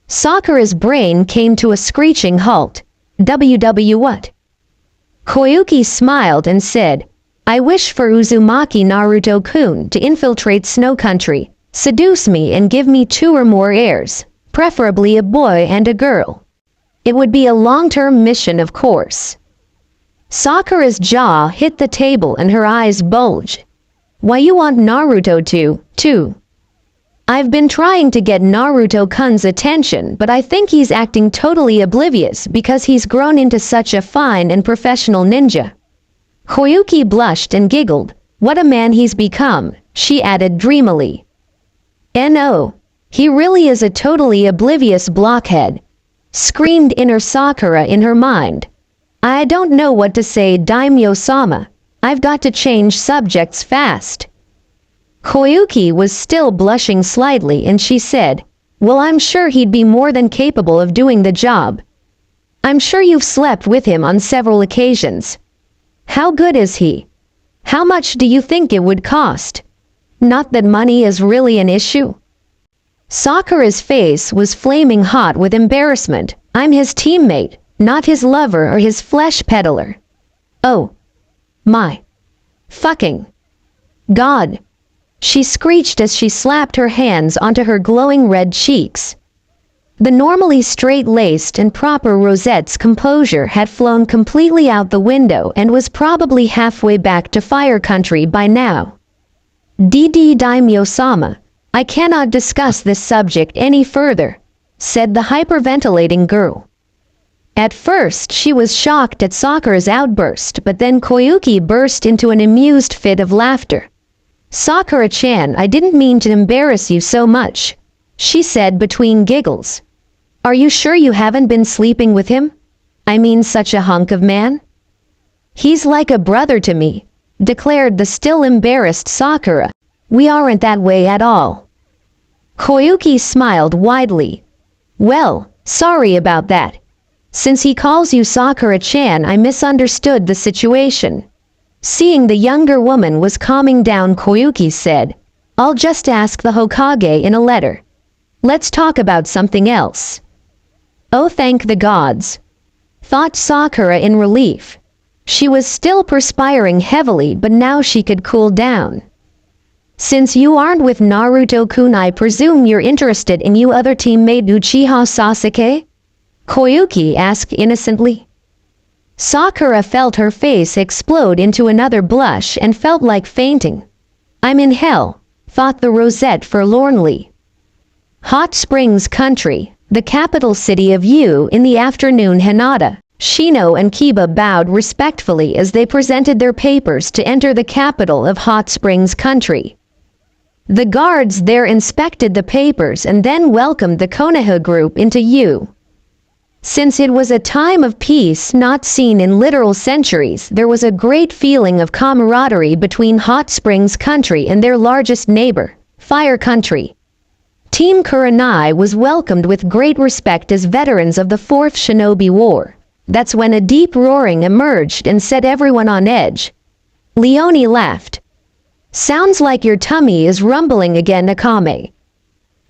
S1: Sakura's brain came to a screeching halt. What? Koyuki smiled and said, I wish for Uzumaki Naruto-kun to infiltrate Snow Country, seduce me and give me 2 or more heirs, preferably a boy and a girl. It would be a long-term mission, of course. Sakura's jaw hit the table and her eyes bulged. Why you want Naruto too? I've been trying to get Naruto-kun's attention, but I think he's acting totally oblivious because he's grown into such a fine and professional ninja. Koyuki blushed and giggled. What a man he's become, she added dreamily. No, he really is a totally oblivious blockhead, screamed inner Sakura in her mind. I don't know what to say, Daimyo-sama. I've got to change subjects fast. Koyuki was still blushing slightly and she said, Well, I'm sure he'd be more than capable of doing the job. I'm sure you've slept with him on several occasions. How good is he? How much do you think it would cost? Not that money is really an issue. Sakura's face was flaming hot with embarrassment. I'm his teammate, not his lover or his flesh peddler. Oh. My. Fucking. God. She screeched as she slapped her hands onto her glowing red cheeks. The normally straight-laced and proper Rosette's composure had flown completely out the window and was probably halfway back to Fire Country by now. Daimyo-sama, I cannot discuss this subject any further, said the hyperventilating girl. At first she was shocked at Sakura's outburst, but then Koyuki burst into an amused fit of laughter. Sakura-chan, I didn't mean to embarrass you so much, she said between giggles. Are you sure you haven't been sleeping with him? I mean, such a hunk of man? He's like a brother to me, declared the still embarrassed Sakura. We aren't that way at all. Koyuki smiled widely. Well, sorry about that. Since he calls you Sakura-chan, I misunderstood the situation. Seeing the younger woman was calming down, Koyuki said, I'll just ask the Hokage in a letter. Let's talk about something else. Oh, thank the gods, thought Sakura in relief. She was still perspiring heavily, but now she could cool down. Since you aren't with Naruto-kun, I presume you're interested in your other teammate Uchiha Sasuke? Koyuki asked innocently. Sakura felt her face explode into another blush and felt like fainting. I'm in hell, thought the Rosette forlornly. Hot Springs Country, the capital city of Yu. In the afternoon, Hinata, Shino and Kiba bowed respectfully as they presented their papers to enter the capital of Hot Springs Country. The guards there inspected the papers and then welcomed the Konoha group into Yu. Since it was a time of peace not seen in literal centuries, there was a great feeling of camaraderie between Hot Springs Country and their largest neighbor, Fire Country. Team Kurenai was welcomed with great respect as veterans of the 4th Shinobi War. That's when a deep roaring emerged and set everyone on edge. Leonie laughed. Sounds like your tummy is rumbling again, Akame.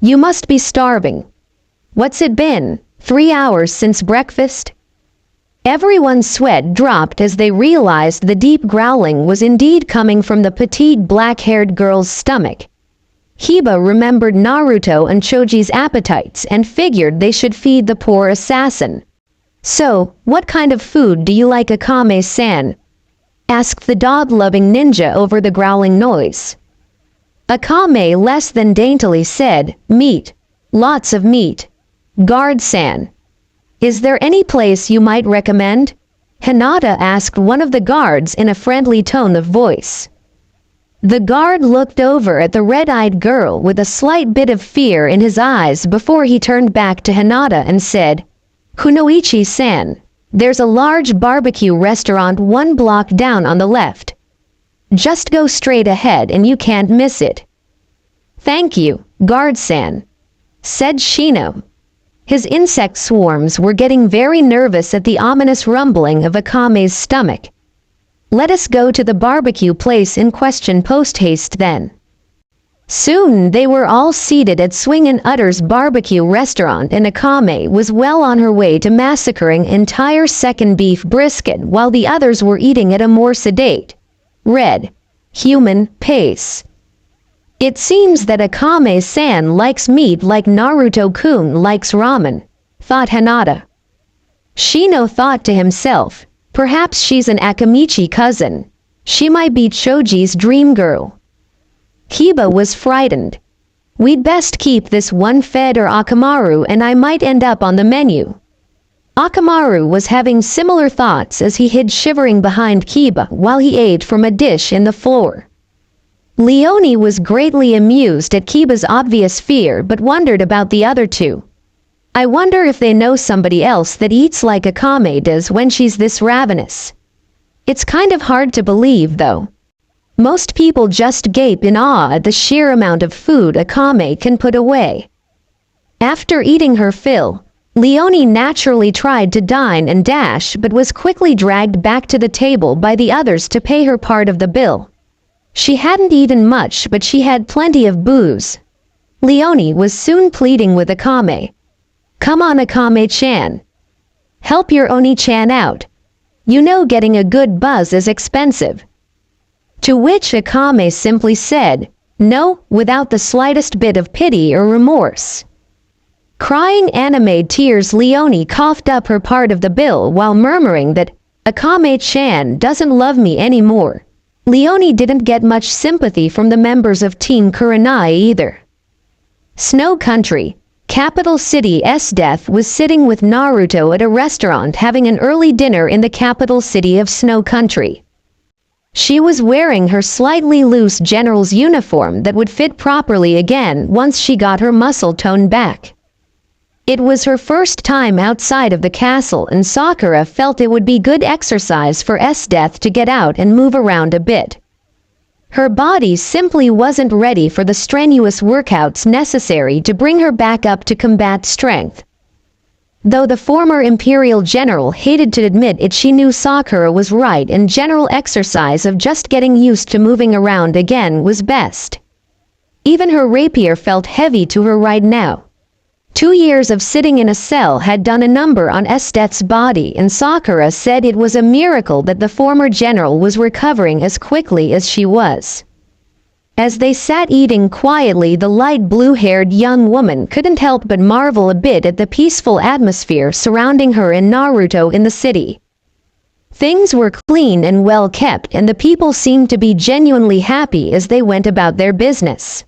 S1: You must be starving. What's it been, 3 hours since breakfast? Everyone's sweat dropped as they realized the deep growling was indeed coming from the petite black-haired girl's stomach. Hiba remembered Naruto and Choji's appetites and figured they should feed the poor assassin. "So, what kind of food do you like, Akame-san?" asked the dog-loving ninja over the growling noise. Akame less than daintily said, "Meat. Lots of meat. Guard-san, is there any place you might recommend?" Hinata asked one of the guards in a friendly tone of voice. The guard looked over at the red-eyed girl with a slight bit of fear in his eyes before he turned back to Hinata and said, "Kunoichi-san, there's a large barbecue restaurant 1 block down on the left. Just go straight ahead and you can't miss it." "Thank you, guard-san," said Shino. His insect swarms were getting very nervous at the ominous rumbling of Akame's stomach. "Let us go to the barbecue place in question post-haste then." Soon they were all seated at Swing and Utter's barbecue restaurant and Akame was well on her way to massacring entire second beef brisket while the others were eating at a more sedate, red, human pace. It seems that Akame-san likes meat like Naruto-kun likes ramen, thought Hinata. Shino thought to himself, perhaps she's an Akamichi cousin. She might be Choji's dream girl. Hiba was frightened. "We'd best keep this one fed or Akamaru and I might end up on the menu." Akamaru was having similar thoughts as he hid shivering behind Hiba while he ate from a dish in the floor. Leonie was greatly amused at Kiba's obvious fear but wondered about the other two. "I wonder if they know somebody else that eats like Akame does when she's this ravenous. It's kind of hard to believe though. Most people just gape in awe at the sheer amount of food Akame can put away." After eating her fill, Leonie naturally tried to dine and dash but was quickly dragged back to the table by the others to pay her part of the bill. She hadn't eaten much but she had plenty of booze. Leonie was soon pleading with Akame. "Come on, Akame-chan. Help your Oni-chan out. You know getting a good buzz is expensive." To which Akame simply said, "No," without the slightest bit of pity or remorse. Crying anime tears, Leonie coughed up her part of the bill while murmuring that Akame-chan doesn't love me anymore. Leonie didn't get much sympathy from the members of Team Kurenai either. Snow Country, capital city S-Death was sitting with Naruto at a restaurant having an early dinner in the capital city of Snow Country. She was wearing her slightly loose general's uniform that would fit properly again once she got her muscle tone back. It was her first time outside of the castle and Sakura felt it would be good exercise for S-Death to get out and move around a bit. Her body simply wasn't ready for the strenuous workouts necessary to bring her back up to combat strength. Though the former Imperial General hated to admit it, she knew Sakura was right and general exercise of just getting used to moving around again was best. Even her rapier felt heavy to her right now. 2 years of sitting in a cell had done a number on S-Death's body and Sakura said it was a miracle that the former general was recovering as quickly as she was. As they sat eating quietly, the light blue-haired young woman couldn't help but marvel a bit at the peaceful atmosphere surrounding her and Naruto in the city. Things were clean and well kept and the people seemed to be genuinely happy as they went about their business.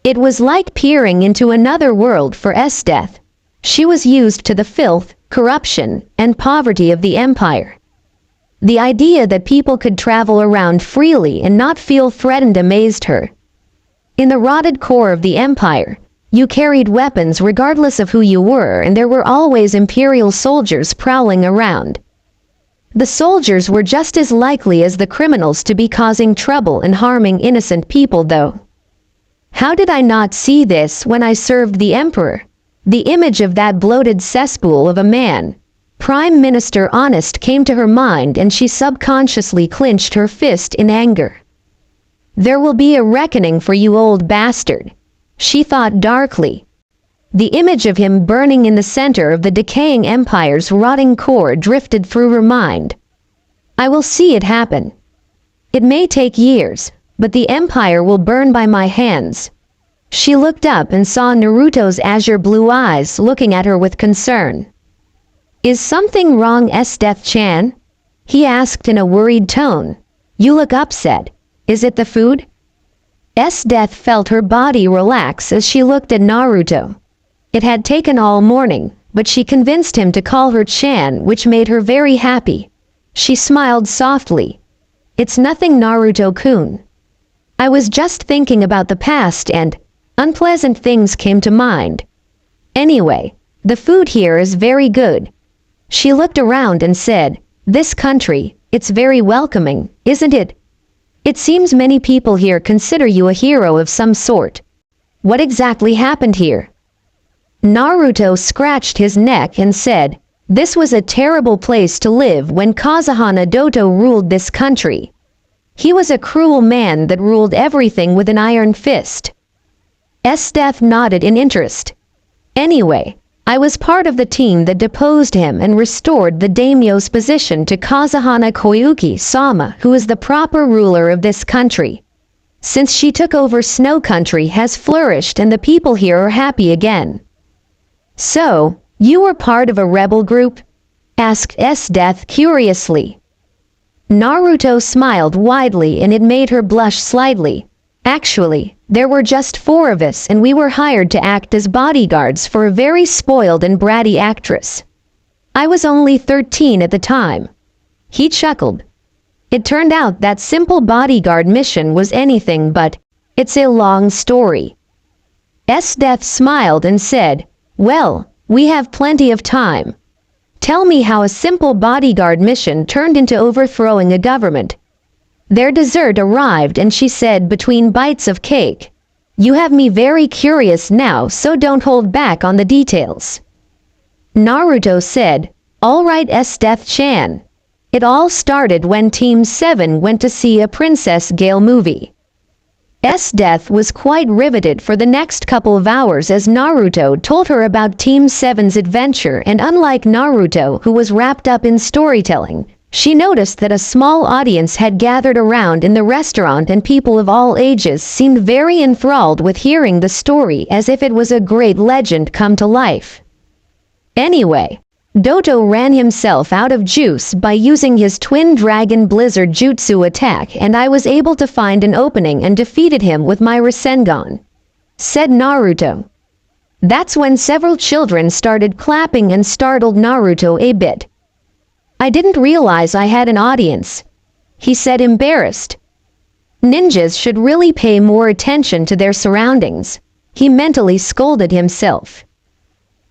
S1: It was like peering into another world for S-Death. She was used to the filth, corruption, and poverty of the Empire. The idea that people could travel around freely and not feel threatened amazed her. In the rotted core of the Empire, you carried weapons regardless of who you were, and there were always Imperial soldiers prowling around. The soldiers were just as likely as the criminals to be causing trouble and harming innocent people though. How did I not see this when I served the Emperor? The image of that bloated cesspool of a man, Prime Minister Honest, came to her mind and she subconsciously clenched her fist in anger. There will be a reckoning for you, old bastard, she thought darkly. The image of him burning in the center of the decaying Empire's rotting core drifted through her mind. I will see it happen. It may take years, but the Empire will burn by my hands. She looked up and saw Naruto's azure blue eyes looking at her with concern. "Is something wrong, Death-chan?" he asked in a worried tone. "You look upset. Is it the food?" Death felt her body relax as she looked at Naruto. It had taken all morning, but she convinced him to call her Chan, which made her very happy. She smiled softly. "It's nothing, Naruto-kun. I was just thinking about the past and unpleasant things came to mind. Anyway, the food here is very good." She looked around and said, "This country, it's very welcoming, isn't it? It seems many people here consider you a hero of some sort. What exactly happened here?" Naruto scratched his neck and said, "This was a terrible place to live when Kazahana Doto ruled this country. He was a cruel man that ruled everything with an iron fist." Death nodded in interest. "Anyway, I was part of the team that deposed him and restored the daimyo's position to Kazahana Koyuki-sama, who is the proper ruler of this country. Since she took over, Snow Country has flourished and the people here are happy again." "So, you were part of a rebel group?" asked Death curiously. Naruto smiled widely and it made her blush slightly. "Actually, there were just 4 of us and we were hired to act as bodyguards for a very spoiled and bratty actress. I was only 13 at the time." He chuckled. "It turned out that simple bodyguard mission was anything but. It's a long story." Death smiled and said, "Well, we have plenty of time. Tell me how a simple bodyguard mission turned into overthrowing a government." Their dessert arrived and she said between bites of cake, "You have me very curious now, so don't hold back on the details." Naruto said, "All right, Death-chan. It all started when Team 7 went to see a Princess Gale movie." Death was quite riveted for the next couple of hours as Naruto told her about Team 7's adventure, and unlike Naruto, who was wrapped up in storytelling, she noticed that a small audience had gathered around in the restaurant and people of all ages seemed very enthralled with hearing the story as if it was a great legend come to life. Anyway, Doto ran himself out of juice by using his twin dragon blizzard jutsu attack, and I was able to find an opening and defeated him with my Rasengan," said Naruto. That's when several children started clapping and startled Naruto a bit. "I didn't realize I had an audience," he said, embarrassed. Ninjas should really pay more attention to their surroundings, he mentally scolded himself.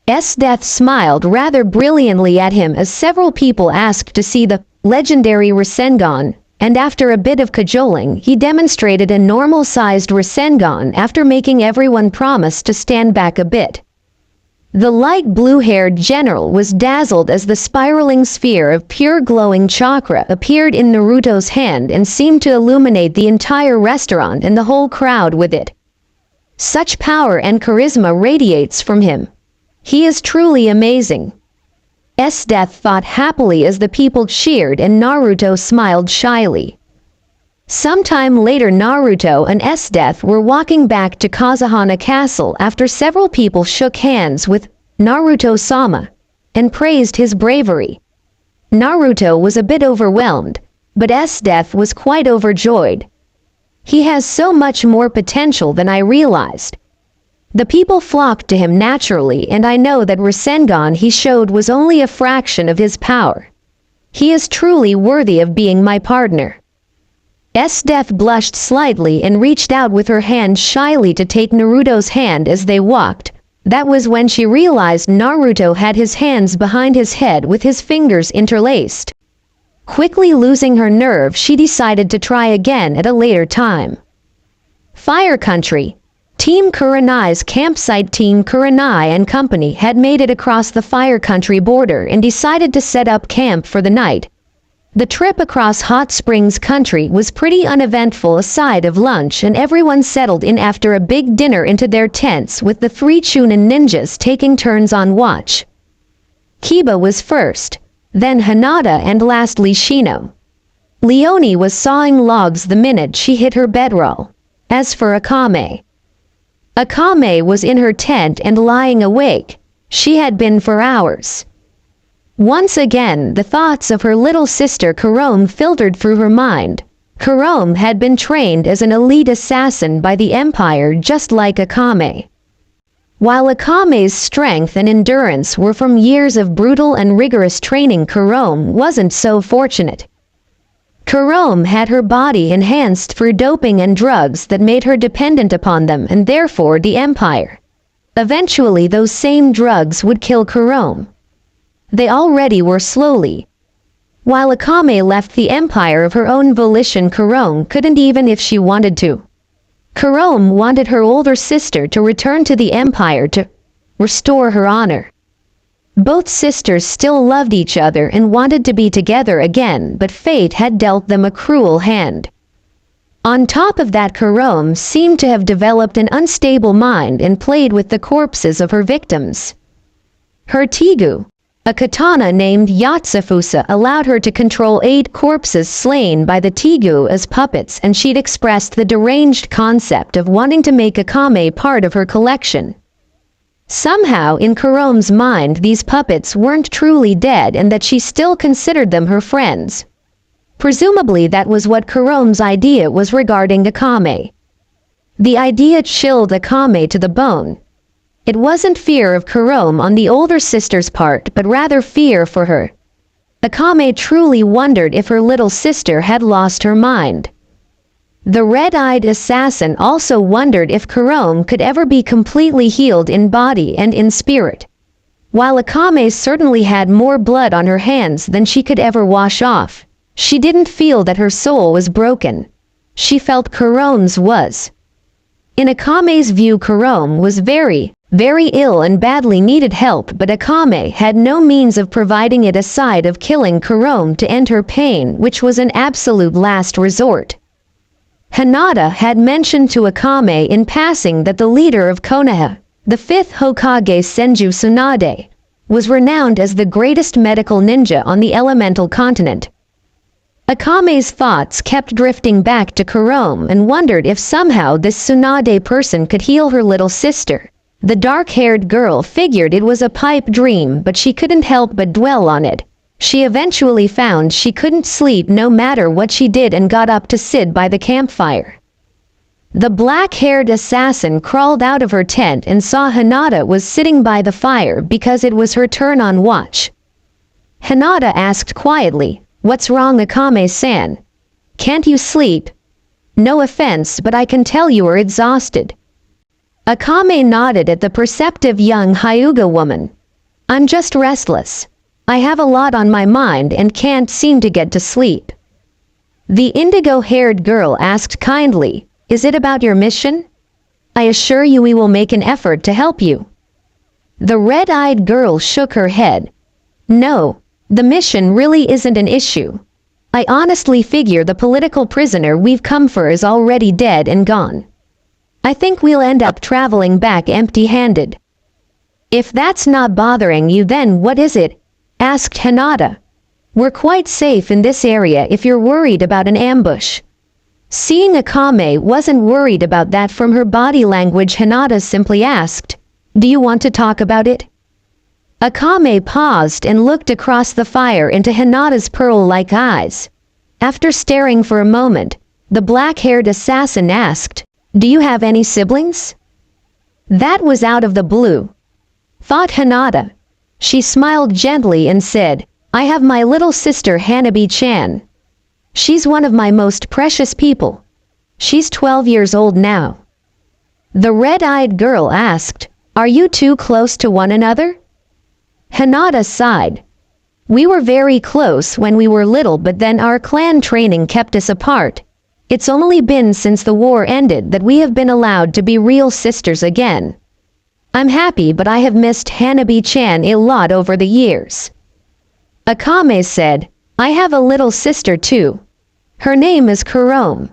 S1: Death smiled rather brilliantly at him as several people asked to see the legendary Rasengan, and after a bit of cajoling he demonstrated a normal-sized Rasengan after making everyone promise to stand back a bit. The light blue-haired general was dazzled as the spiraling sphere of pure glowing chakra appeared in Naruto's hand and seemed to illuminate the entire restaurant and the whole crowd with it. Such power and charisma radiates from him. He is truly amazing. Death thought happily as the people cheered and Naruto smiled shyly. Sometime later, Naruto and Death were walking back to Kazahana Castle after several people shook hands with Naruto-sama and praised his bravery. Naruto was a bit overwhelmed, but Death was quite overjoyed. "He has so much more potential than I realized. The people flocked to him naturally, and I know that Rasengan he showed was only a fraction of his power. He is truly worthy of being my partner." Death blushed slightly and reached out with her hand shyly to take Naruto's hand as they walked. That was when she realized Naruto had his hands behind his head with his fingers interlaced. Quickly losing her nerve, she decided to try again at a later time. Fire Country. Team Kurenai's campsite. Team Kurenai and company had made it across the Fire Country border and decided to set up camp for the night. The trip across Hot Springs Country was pretty uneventful aside of lunch, and everyone settled in after a big dinner into their tents with the 3 Chunin ninjas taking turns on watch. Kiba was first, then Hinata, and lastly Shino. Leonie was sawing logs the minute she hit her bedroll. As for Akame, Akame was in her tent and lying awake. She had been for hours. Once again, the thoughts of her little sister Kurome filtered through her mind. Kurome had been trained as an elite assassin by the Empire just like Akame. While Akame's strength and endurance were from years of brutal and rigorous training, Kurome wasn't so fortunate. Kurome had her body enhanced through doping and drugs that made her dependent upon them and therefore the Empire. Eventually those same drugs would kill Kurome. They already were slowly. While Akame left the Empire of her own volition, Kurome couldn't even if she wanted to. Kurome wanted her older sister to return to the Empire to restore her honor. Both sisters still loved each other and wanted to be together again, but fate had dealt them a cruel hand. On top of that, Kurome seemed to have developed an unstable mind and played with the corpses of her victims. Her Tigu, a katana named Yatsufusa, allowed her to control 8 corpses slain by the Tigu as puppets, and she'd expressed the deranged concept of wanting to make Akame part of her collection. Somehow in Kurome's mind these puppets weren't truly dead and that she still considered them her friends. Presumably that was what Kurome's idea was regarding Akame. The idea chilled Akame to the bone. It wasn't fear of Kurome on the older sister's part, but rather fear for her. Akame truly wondered if her little sister had lost her mind. The red-eyed assassin also wondered if Kurome could ever be completely healed in body and in spirit. While Akame certainly had more blood on her hands than she could ever wash off, she didn't feel that her soul was broken. She felt Kurome's was. In Akame's view, Kurome was very ill and badly needed help, but Akame had no means of providing it aside of killing Kurome to end her pain, which was an absolute last resort. Hinata had mentioned to Akame in passing that the leader of Konoha, the 5th Hokage Senju Tsunade, was renowned as the greatest medical ninja on the elemental continent. Akame's thoughts kept drifting back to Kurome and wondered if somehow this Tsunade person could heal her little sister. The dark-haired girl figured it was a pipe dream, but she couldn't help but dwell on it. She eventually found she couldn't sleep no matter what she did and got up to sit by the campfire. The black-haired assassin crawled out of her tent and saw Hinata was sitting by the fire because it was her turn on watch. Hinata asked quietly, "What's wrong, Akame-san? Can't you sleep? No offense, but I can tell you are exhausted." Akame nodded at the perceptive young Hyuga woman. "I'm just restless. I have a lot on my mind and can't seem to get to sleep." The indigo-haired girl asked kindly, "Is it about your mission? I assure you we will make an effort to help you." The red-eyed girl shook her head. "No, the mission really isn't an issue. I honestly figure the political prisoner we've come for is already dead and gone. I think we'll end up traveling back empty-handed." "If that's not bothering you, then what is it?" asked Hinata. "We're quite safe in this area if you're worried about an ambush." Seeing Akame wasn't worried about that from her body language, Hinata simply asked, "Do you want to talk about it?" Akame paused and looked across the fire into Hinata's pearl-like eyes. After staring for a moment, the black-haired assassin asked, "Do you have any siblings?" That was out of the blue, thought Hinata. She smiled gently and said, "I have my little sister Hanabi-chan. She's one of my most precious people. She's 12 years old now." The red-eyed girl asked, "Are you two close to one another?" Hinata sighed. "We were very close when we were little, but then our clan training kept us apart. It's only been since the war ended that we have been allowed to be real sisters again. I'm happy, but I have missed Hanabi-chan a lot over the years." Akame said, "I have a little sister too. Her name is Kurome.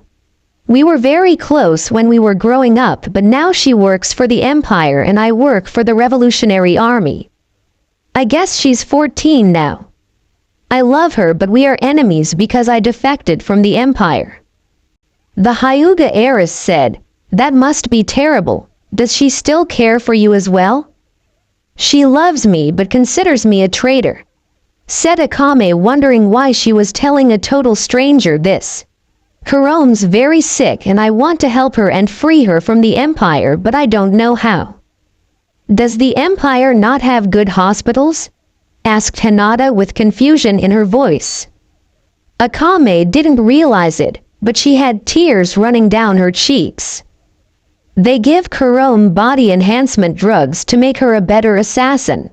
S1: We were very close when we were growing up, but now she works for the Empire and I work for the Revolutionary Army. I guess she's 14 now. I love her, but we are enemies because I defected from the Empire." The Hyuga heiress said, "That must be terrible. Does she still care for you as well? She loves me but considers me a traitor, said Akame, wondering why she was telling a total stranger this. Kurome's very sick and I want to help her and free her from the Empire, but I don't know how. Does the Empire not have good hospitals? Asked Hinata with confusion in her voice. Akame didn't realize it, but she had tears running down her cheeks. They give Kurome body enhancement drugs to make her a better assassin.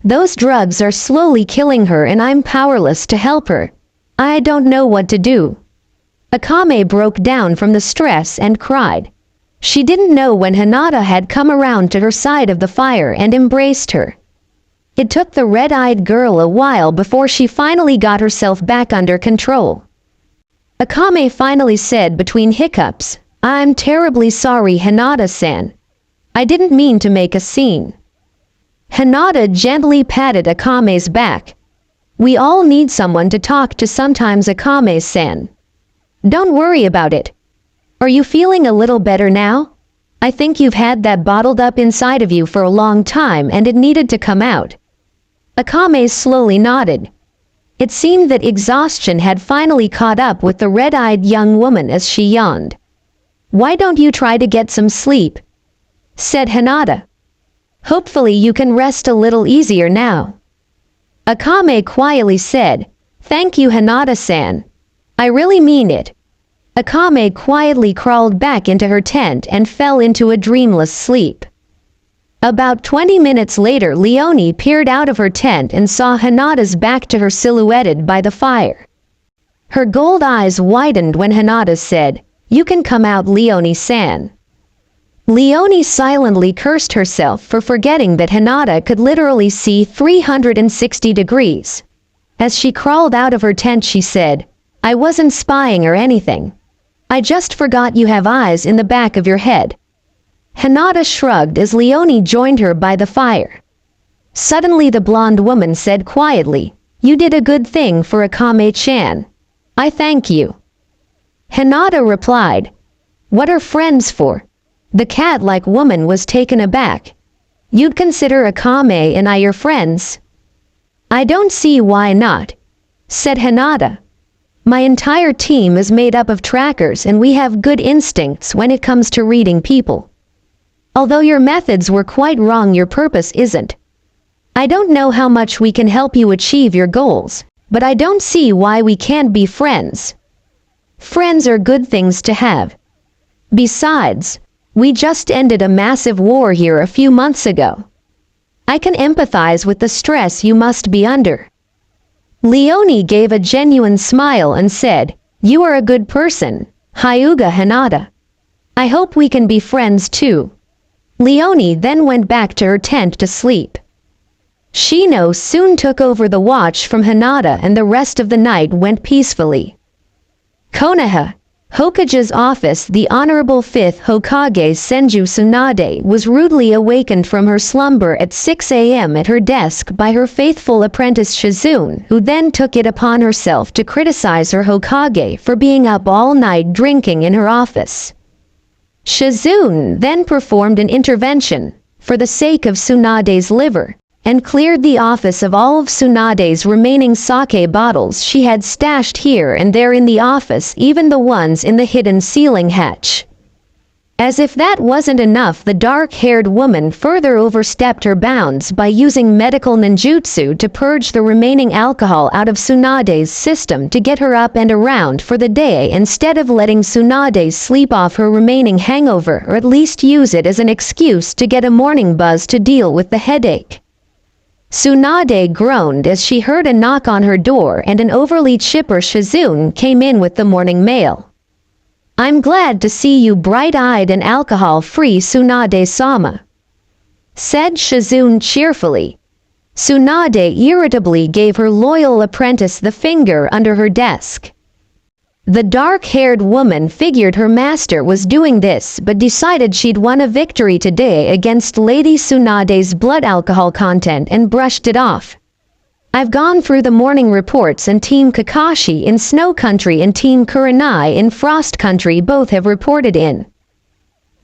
S1: Those drugs are slowly killing her and I'm powerless to help her. I don't know what to do. Akame broke down from the stress and cried. She didn't know when Hinata had come around to her side of the fire and embraced her. It took the red-eyed girl a while before she finally got herself back under control. Akame finally said between hiccups, I'm terribly sorry, Hinata-san. I didn't mean to make a scene. Hinata gently patted Akame's back. We all need someone to talk to sometimes, Akame-san. Don't worry about it. Are you feeling a little better now? I think you've had that bottled up inside of you for a long time and it needed to come out. Akame slowly nodded. It seemed that exhaustion had finally caught up with the red-eyed young woman as she yawned. Why don't you try to get some sleep? Said Hinata. Hopefully you can rest a little easier now. Akame quietly said, Thank you, Hinata-san. I really mean it. Akame quietly crawled back into her tent and fell into a dreamless sleep. About 20 minutes later, Leonie peered out of her tent and saw Hinata's back to her silhouetted by the fire. Her gold eyes widened when Hinata said, You can come out, Leonie-san. Leonie silently cursed herself for forgetting that Hinata could literally see 360 degrees. As she crawled out of her tent, she said, I wasn't spying or anything. I just forgot you have eyes in the back of your head. Hinata shrugged as Leonie joined her by the fire. Suddenly the blonde woman said quietly, You did a good thing for Akame-chan. I thank you. Hinata replied, What are friends for? The cat-like woman was taken aback. You'd consider Akame and I your friends? I don't see why not, said Hinata. My entire team is made up of trackers and we have good instincts when it comes to reading people. Although your methods were quite wrong, your purpose isn't. I don't know how much we can help you achieve your goals, but I don't see why we can't be friends. Friends are good things to have. Besides, we just ended a massive war here a few months ago. I can empathize with the stress you must be under. Leonie gave a genuine smile and said, You are a good person, Hyuga Hinata. I hope we can be friends too. Leonie then went back to her tent to sleep. Shino soon took over the watch from Hinata and the rest of the night went peacefully. Konoha, Hokage's office. The Honorable 5th Hokage Senju Tsunade was rudely awakened from her slumber at 6 a.m. at her desk by her faithful apprentice Shizune, who then took it upon herself to criticize her Hokage for being up all night drinking in her office. Shizune then performed an intervention, for the sake of Tsunade's liver, and cleared the office of all of Tsunade's remaining sake bottles she had stashed here and there in the office, even the ones in the hidden ceiling hatch. As if that wasn't enough, the dark-haired woman further overstepped her bounds by using medical ninjutsu to purge the remaining alcohol out of Tsunade's system to get her up and around for the day instead of letting Tsunade sleep off her remaining hangover, or at least use it as an excuse to get a morning buzz to deal with the headache. Tsunade groaned as she heard a knock on her door and an overly chipper Shizune came in with the morning mail. I'm glad to see you bright-eyed and alcohol-free, Tsunade-sama, said Shizune cheerfully. Tsunade irritably gave her loyal apprentice the finger under her desk. The dark-haired woman figured her master was doing this but decided she'd won a victory today against Lady Tsunade's blood alcohol content and brushed it off. I've gone through the morning reports and Team Kakashi in Snow Country and Team Kurenai in Frost Country both have reported in.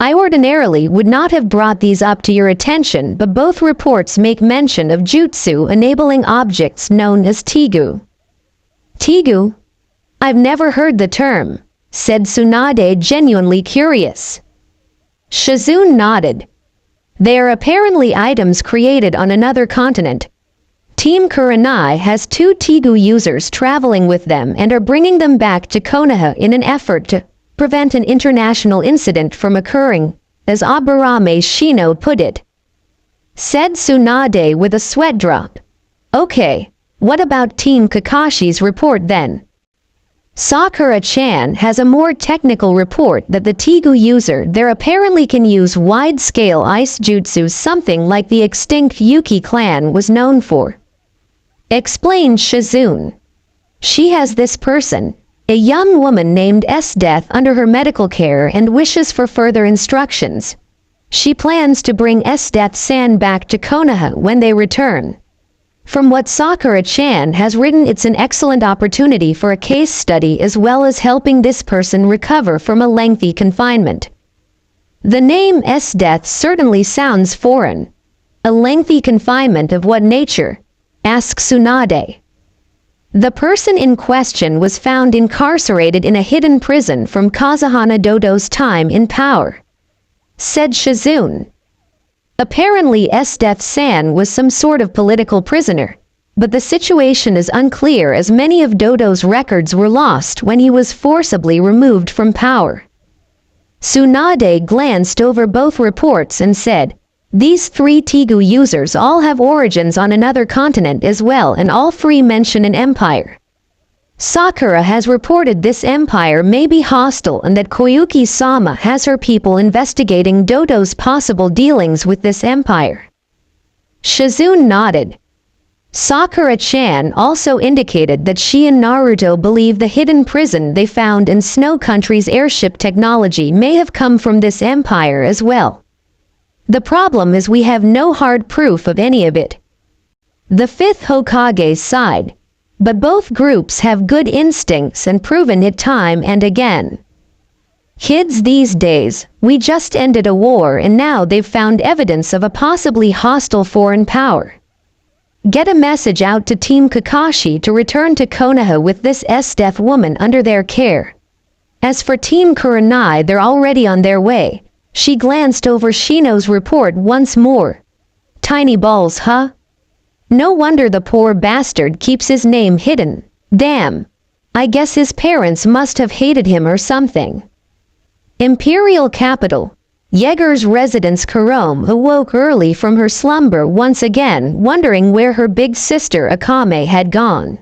S1: I ordinarily would not have brought these up to your attention, but both reports make mention of jutsu enabling objects known as Tigu. Tigu? I've never heard the term, said Tsunade, genuinely curious. Shizune nodded. They are apparently items created on another continent. Team Kurenai has 2 Tigu users traveling with them and are bringing them back to Konoha in an effort to prevent an international incident from occurring, as Aburame Shino put it. Said Tsunade with a sweat drop. Okay, what about Team Kakashi's report then? Sakura-chan has a more technical report that the Tigu user there apparently can use wide-scale ice jutsu, something like the extinct Yuki clan was known for. Explained Shizune. She has this person, a young woman named S-Death, under her medical care and wishes for further instructions. She plans to bring S-Death-san back to Konoha when they return. From what Sakura-chan has written, it's an excellent opportunity for a case study as well as helping this person recover from a lengthy confinement. The name S-Death certainly sounds foreign. A lengthy confinement of what nature? Asks Tsunade. The person in question was found incarcerated in a hidden prison from Kazahana Dodo's time in power. Said Shizune. Apparently S-Death-san was some sort of political prisoner, but the situation is unclear as many of Dodo's records were lost when he was forcibly removed from power. Tsunade glanced over both reports and said, these 3 Tigu users all have origins on another continent as well, and all 3 mention an empire. Sakura has reported this empire may be hostile and that Koyuki-sama has her people investigating Dodo's possible dealings with this empire. Shizune nodded. Sakura-chan also indicated that she and Naruto believe the hidden prison they found in Snow Country's airship technology may have come from this empire as well. The problem is we have no hard proof of any of it. The 5th Hokage sighed. But both groups have good instincts and proven it time and again. Kids these days, we just ended a war and now they've found evidence of a possibly hostile foreign power. Get a message out to Team Kakashi to return to Konoha with this S-Death woman under their care. As for Team Kurenai, they're already on their way. She glanced over Shino's report once more. Tiny balls, huh? No wonder the poor bastard keeps his name hidden. Damn. I guess his parents must have hated him or something. Imperial capital. Yeager's residence. Kurome awoke early from her slumber once again, wondering where her big sister Akame had gone.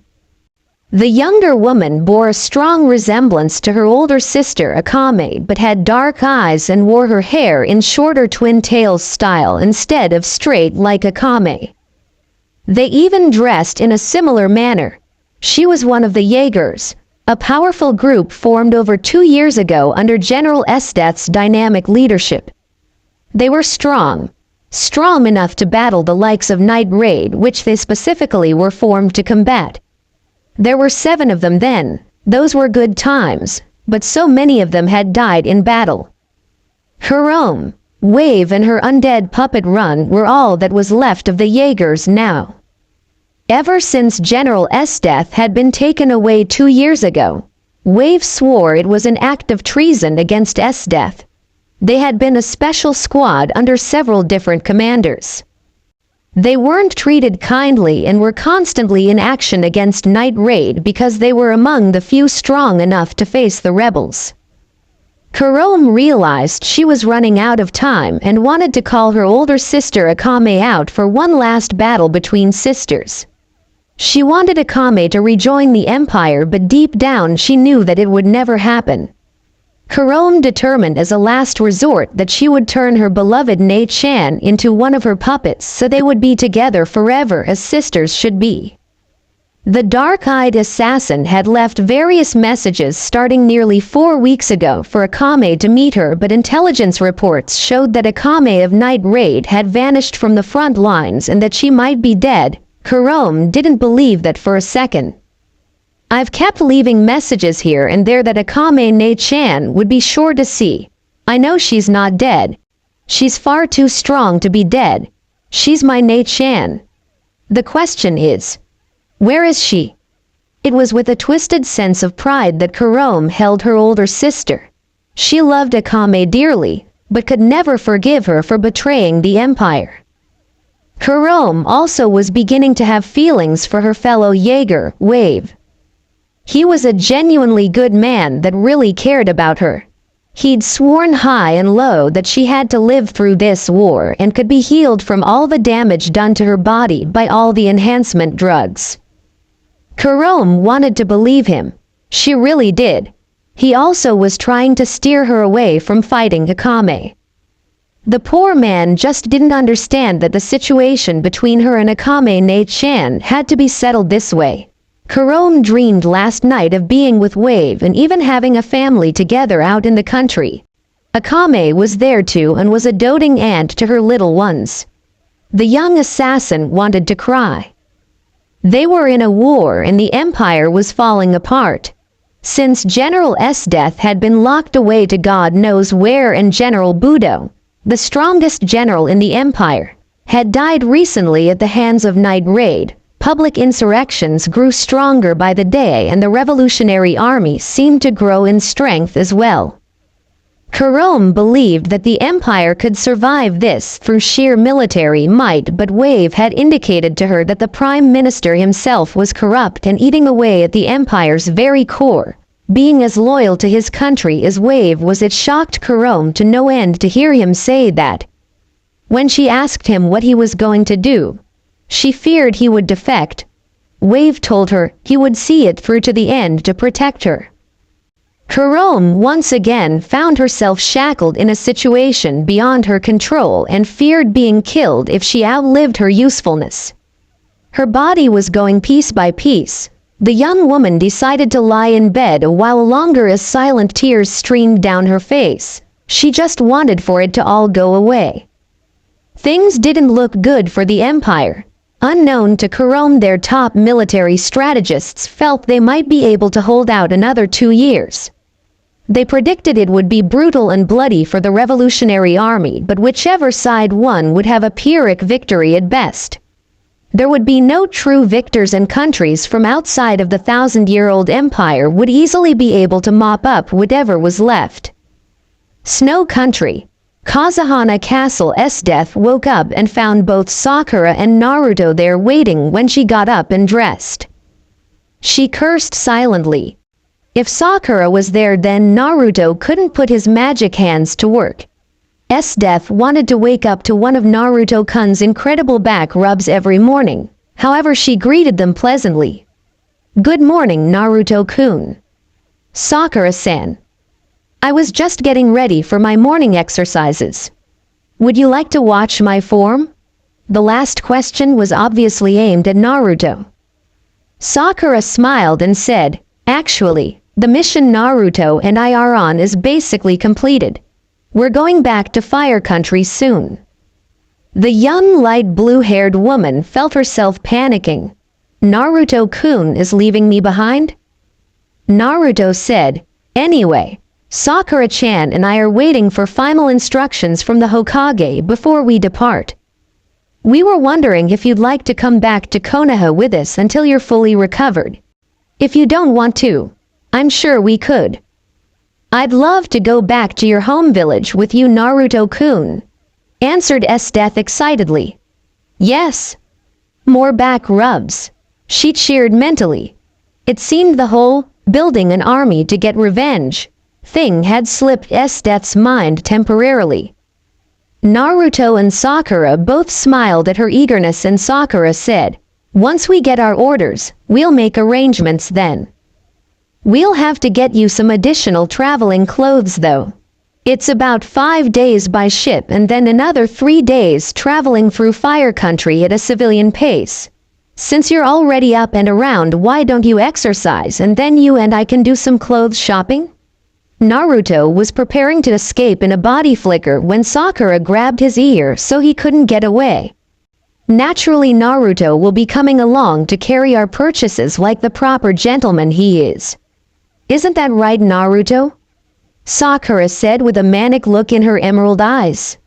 S1: The younger woman bore a strong resemblance to her older sister Akame, but had dark eyes and wore her hair in shorter twin tails style instead of straight like Akame. They even dressed in a similar manner. She was one of the Jaegers, a powerful group formed over 2 years ago under General S-Death's dynamic leadership. They were strong enough to battle the likes of Night Raid, which they specifically were formed to combat. There were 7 of them then. Those were good times, but so many of them had died in battle. Kurome, Wave and her undead puppet run were all that was left of the Jaegers now. Ever since General S-Death had been taken away 2 years ago, Wave swore it was an act of treason against S-Death. They had been a special squad under several different commanders. They weren't treated kindly and were constantly in action against Night Raid because they were among the few strong enough to face the rebels. Kurome realized she was running out of time and wanted to call her older sister Akame out for one last battle between sisters. She wanted Akame to rejoin the Empire, but deep down she knew that it would never happen. Kurome determined as a last resort that she would turn her beloved Nei-chan into one of her puppets so they would be together forever as sisters should be. The dark-eyed assassin had left various messages starting nearly 4 weeks ago for Akame to meet her, but intelligence reports showed that Akame of Night Raid had vanished from the front lines and that she might be dead. Kurome didn't believe that for a second. I've kept leaving messages here and there that Akame Nei-chan would be sure to see. I know she's not dead. She's far too strong to be dead. She's my Nate-chan. The question is, where is she? It was with a twisted sense of pride that Kurome held her older sister. She loved Akame dearly, but could never forgive her for betraying the Empire. Kurome also was beginning to have feelings for her fellow Jaeger, Wave. He was a genuinely good man that really cared about her. He'd sworn high and low that she had to live through this war and could be healed from all the damage done to her body by all the enhancement drugs. Kurome wanted to believe him. She really did. He also was trying to steer her away from fighting Akame. The poor man just didn't understand that the situation between her and Akame Nate-chan had to be settled this way. Kurome dreamed last night of being with Wave and even having a family together out in the country. Akame was there too and was a doting aunt to her little ones. The young assassin wanted to cry. They were in a war and the Empire was falling apart. Since General S. death had been locked away to God knows where, and General Budo, the strongest general in the Empire, had died recently at the hands of Night Raid, public insurrections grew stronger by the day and the Revolutionary Army seemed to grow in strength as well. Kurome believed that the Empire could survive this through sheer military might, but Wave had indicated to her that the Prime Minister himself was corrupt and eating away at the Empire's very core. Being as loyal to his country as Wave was, it shocked Kurome to no end to hear him say that. When she asked him what he was going to do, she feared he would defect. Wave told her he would see it through to the end to protect her. Kurome once again found herself shackled in a situation beyond her control and feared being killed if she outlived her usefulness. Her body was going piece by piece. The young woman decided to lie in bed a while longer as silent tears streamed down her face. She just wanted for it to all go away. Things didn't look good for the Empire. Unknown to Kurome, their top military strategists felt they might be able to hold out another 2 years. They predicted it would be brutal and bloody for the Revolutionary Army, but whichever side won would have a Pyrrhic victory at best. There would be no true victors, and countries from outside of the 1,000-year-old empire would easily be able to mop up whatever was left. Snow Country. Kazahana Castle's death woke up and found both Sakura and Naruto there waiting when she got up and dressed. She cursed silently. If Sakura was there, then Naruto couldn't put his magic hands to work. Death wanted to wake up to one of Naruto-kun's incredible back rubs every morning. However, she greeted them pleasantly. "Good morning, Naruto-kun." "Sakura-san. I was just getting ready for my morning exercises. Would you like to watch my form?" The last question was obviously aimed at Naruto. Sakura smiled and said, "Actually, the mission Naruto and I are on is basically completed. We're going back to Fire Country soon." The young light blue-haired woman felt herself panicking. "Naruto-kun is leaving me behind?" Naruto said, "Anyway, Sakura-chan and I are waiting for final instructions from the Hokage before we depart. We were wondering if you'd like to come back to Konoha with us until you're fully recovered. If you don't want to, I'm sure we could." "I'd love to go back to your home village with you, Naruto-kun," answered Death excitedly. "Yes. More back rubs," she cheered mentally. It seemed the whole building an army to get revenge thing had slipped Death's mind temporarily. Naruto and Sakura both smiled at her eagerness, and Sakura said, "Once we get our orders, we'll make arrangements then. We'll have to get you some additional traveling clothes though. It's about 5 days by ship and then another 3 days traveling through Fire Country at a civilian pace. Since you're already up and around, why don't you exercise and then you and I can do some clothes shopping?" Naruto was preparing to escape in a body flicker when Sakura grabbed his ear so he couldn't get away. "Naturally, Naruto will be coming along to carry our purchases like the proper gentleman he is. Isn't that right, Naruto?" Sakura said with a manic look in her emerald eyes.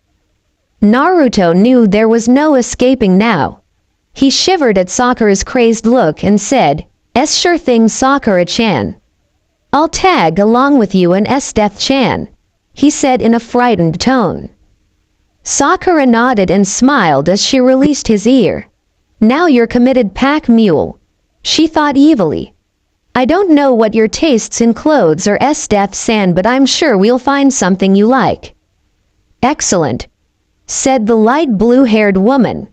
S1: Naruto knew there was no escaping now. He shivered at Sakura's crazed look and said, Sure thing, Sakura-chan. I'll tag along with you and Death-chan, he said in a frightened tone. Sakura nodded and smiled as she released his ear. Now you're committed, pack mule, she thought evilly. I don't know what your tastes in clothes are, Death-san, but I'm sure we'll find something you like. Excellent, said the light blue-haired woman.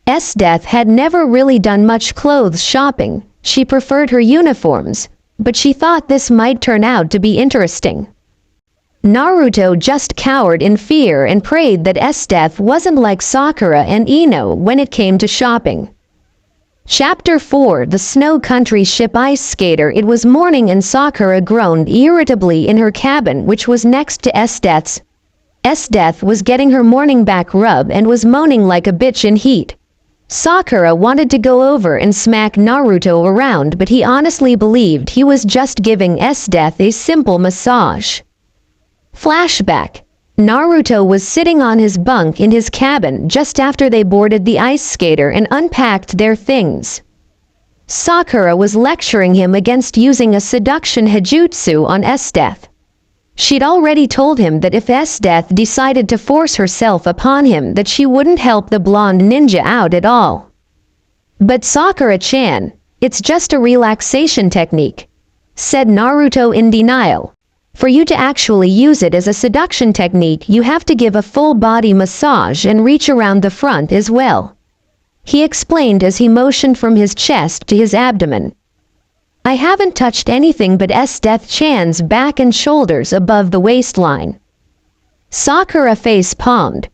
S1: Death had never really done much clothes shopping. She preferred her uniforms, but she thought this might turn out to be interesting. Naruto just cowered in fear and prayed that Death wasn't like Sakura and Ino when it came to shopping. Chapter 4 The Snow Country Ship Ice Skater. It was morning and Sakura groaned irritably in her cabin, which was next to Death's. Death was getting her morning back rub and was moaning like a bitch in heat. Sakura wanted to go over and smack Naruto around, but he honestly believed he was just giving Death a simple massage. Flashback. Naruto was sitting on his bunk in his cabin just after they boarded the ice skater and unpacked their things. Sakura was lecturing him against using a seduction hijutsu on Death. She'd already told him that if Death decided to force herself upon him, that she wouldn't help the blonde ninja out at all. But Sakura-chan, it's just a relaxation technique, said Naruto in denial. For you to actually use it as a seduction technique, you have to give a full body massage and reach around the front as well, he explained as he motioned from his chest to his abdomen. I haven't touched anything but Death-chan's back and shoulders above the waistline. Sakura face palmed.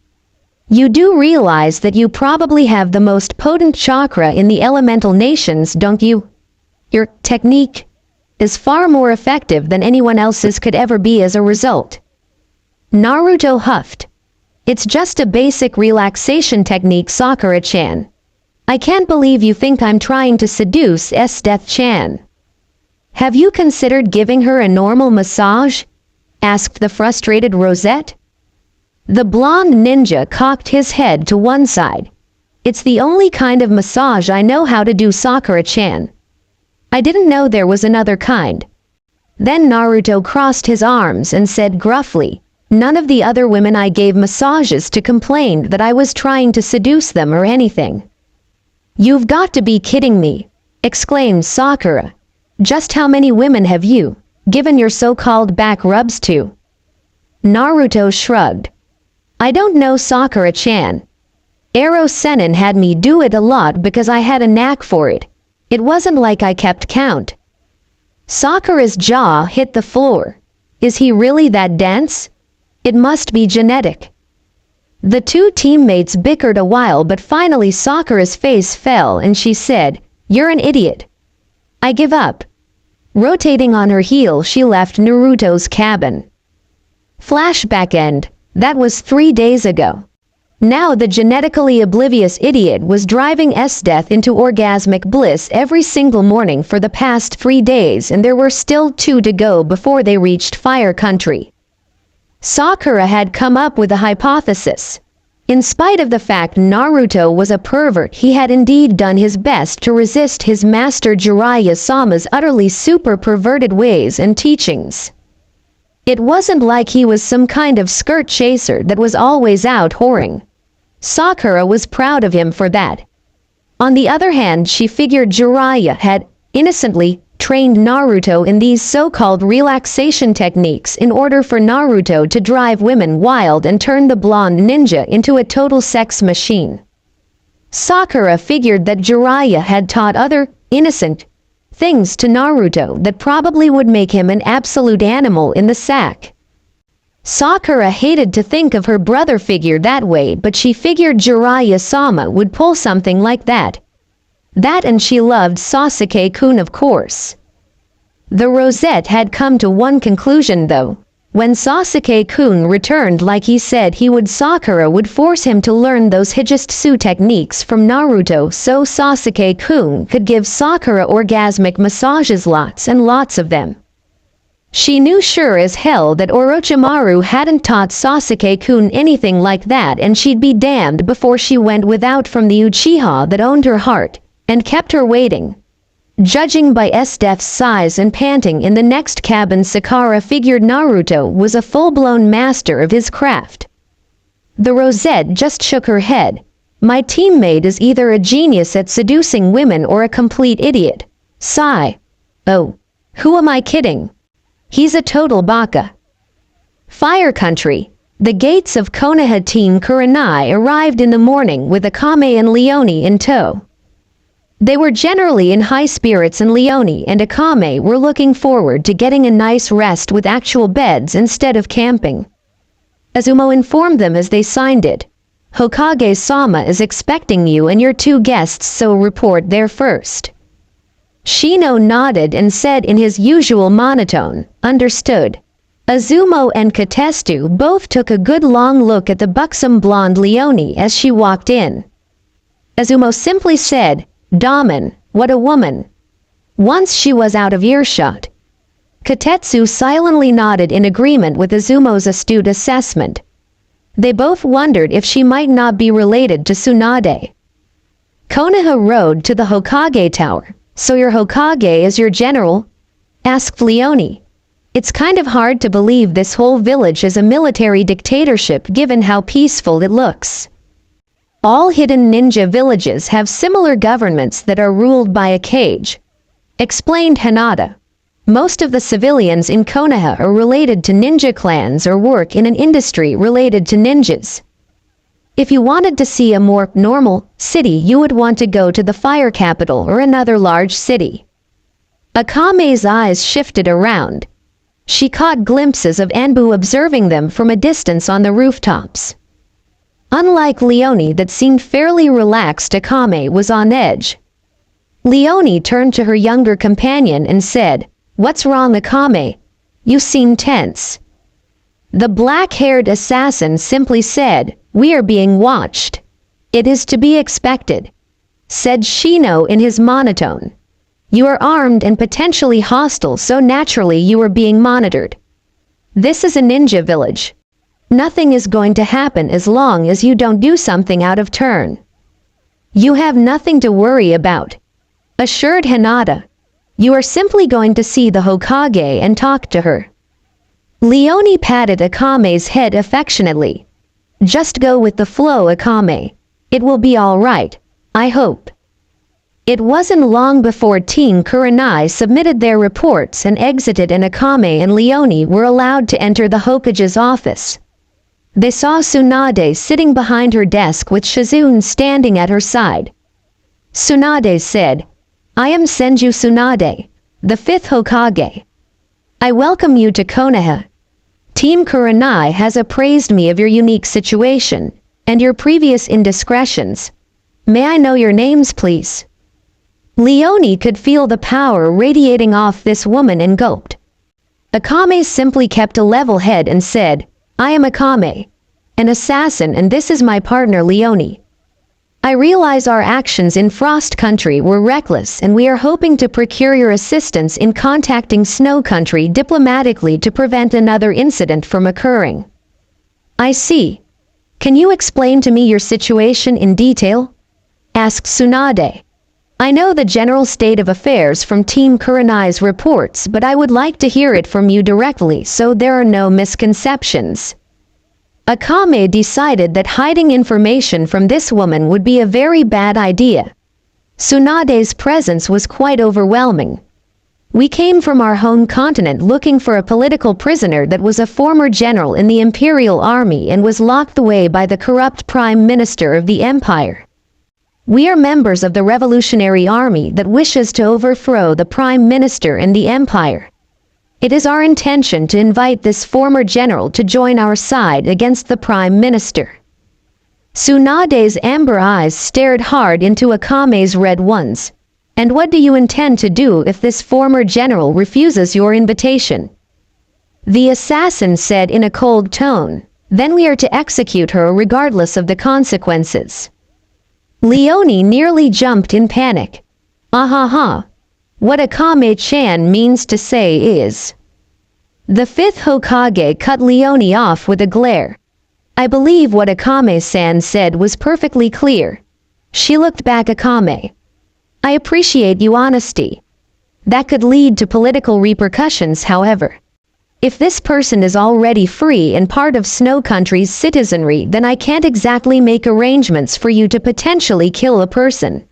S1: You do realize that you probably have the most potent chakra in the elemental nations, don't you? Your technique is far more effective than anyone else's could ever be as a result. Naruto huffed. It's just a basic relaxation technique, Sakura-chan. I can't believe you think I'm trying to seduce Death-chan. Have you considered giving her a normal massage? Asked the frustrated Rosette. The blonde ninja cocked his head to one side. It's the only kind of massage I know how to do, Sakura-chan. I didn't know there was another kind. Then Naruto crossed his arms and said gruffly, None of the other women I gave massages to complained that I was trying to seduce them or anything. You've got to be kidding me, exclaimed Sakura. Just how many women have you given your so-called back rubs to? Naruto shrugged. I don't know, Sakura-chan. Ero Sennin had me do it a lot because I had a knack for it. It wasn't like I kept count. Sakura's jaw hit the floor. Is he really that dense? It must be genetic. The two teammates bickered a while, but finally Sakura's face fell and she said, You're an idiot. I give up. Rotating on her heel, she left Naruto's cabin. Flashback end. That was 3 days ago. Now the genetically oblivious idiot was driving Death into orgasmic bliss every single morning for the past 3 days, and there were still 2 to go before they reached Fire Country. Sakura had come up with a hypothesis. In spite of the fact Naruto was a pervert, he had indeed done his best to resist his master Jiraiya-sama's utterly super perverted ways and teachings. It wasn't like he was some kind of skirt chaser that was always out whoring. Sakura was proud of him for that. On the other hand, she figured Jiraiya had innocently trained Naruto in these so-called relaxation techniques in order for Naruto to drive women wild and turn the blonde ninja into a total sex machine. Sakura figured that Jiraiya had taught other innocent things to Naruto that probably would make him an absolute animal in the sack. Sakura hated to think of her brother figure that way, but she figured Jiraiya-sama would pull something like that. That, and she loved Sasuke-kun, of course. The Rosette had come to one conclusion though. When Sasuke-kun returned like he said he would, Sakura would force him to learn those hijutsu techniques from Naruto so Sasuke-kun could give Sakura orgasmic massages, lots and lots of them. She knew sure as hell that Orochimaru hadn't taught Sasuke-kun anything like that, and she'd be damned before she went without from the Uchiha that owned her heart and kept her waiting. Judging by Sdef's size and panting in the next cabin, Sakura figured Naruto was a full-blown master of his craft. The Rosette just shook her head. My teammate is either a genius at seducing women or a complete idiot. Sigh. Oh, who am I kidding? He's a total baka. Fire Country. The gates of Konoha Team Kurenai arrived in the morning with Akame and Leone in tow. They were generally in high spirits, and Leone and Akame were looking forward to getting a nice rest with actual beds instead of camping. Azumo informed them as they signed it. Hokage-sama is expecting you and your two guests, so report there first. Shino nodded and said in his usual monotone, "Understood." Azumo and Katestu both took a good long look at the buxom blonde Leone as she walked in. Azumo simply said, "Damen, what a woman." Once she was out of earshot, Katetsu silently nodded in agreement with Azumo's astute assessment. They both wondered if she might not be related to Tsunade. Konoha rode to the Hokage Tower. "So your Hokage is your general?" asked Leone. "It's kind of hard to believe this whole village is a military dictatorship given how peaceful it looks. All hidden ninja villages have similar governments that are ruled by a cage," explained Hinata. "Most of the civilians in Konoha are related to ninja clans or work in an industry related to ninjas. If you wanted to see a more normal city, you would want to go to the fire capital or another large city." Akame's eyes shifted around. She caught glimpses of Anbu observing them from a distance on the rooftops. Unlike Leone, that seemed fairly relaxed, Akame was on edge. Leone turned to her younger companion and said, "What's wrong, Akame? You seem tense." The black-haired assassin simply said, "We are being watched." "It is to be expected," said Shino in his monotone. "You are armed and potentially hostile, so naturally you are being monitored. This is a ninja village. Nothing is going to happen as long as you don't do something out of turn. You have nothing to worry about," assured Hinata. "You are simply going to see the Hokage and talk to her." Leone patted Akame's head affectionately. "Just go with the flow, Akame. It will be all right, I hope." It wasn't long before Team Kurenai submitted their reports and exited, and Akame and Leone were allowed to enter the Hokage's office. They saw Tsunade sitting behind her desk with Shizune standing at her side. Tsunade said, "I am Senju Tsunade, the 5th Hokage. I welcome you to Konoha. Team Kurenai has appraised me of your unique situation and your previous indiscretions. May I know your names, please?" Leone could feel the power radiating off this woman and gulped. Akame simply kept a level head and said, "I am Akame, an assassin, and this is my partner Leone. I realize our actions in Frost Country were reckless, and we are hoping to procure your assistance in contacting Snow Country diplomatically to prevent another incident from occurring." "I see. Can you explain to me your situation in detail?" asked Tsunade. "I know the general state of affairs from Team Kurenai's reports, but I would like to hear it from you directly so there are no misconceptions." Akame decided that hiding information from this woman would be a very bad idea. Tsunade's presence was quite overwhelming. "We came from our home continent looking for a political prisoner that was a former general in the Imperial Army and was locked away by the corrupt Prime Minister of the Empire. We are members of the Revolutionary Army that wishes to overthrow the Prime Minister and the Empire. It is our intention to invite this former general to join our side against the Prime Minister." Tsunade's amber eyes stared hard into Akame's red ones. "And what do you intend to do if this former general refuses your invitation?" The assassin said in a cold tone, "Then we are to execute her regardless of the consequences." Leone nearly jumped in panic. "Ahaha. What Akame-chan means to say is, The fifth Hokage cut Leonie off with a glare. I believe what Akame-san said was perfectly clear. She looked back at Akame. I appreciate your honesty. That could lead to political repercussions, however. If this person is already free and part of Snow Country's citizenry, then I can't exactly make arrangements for you to potentially kill a person.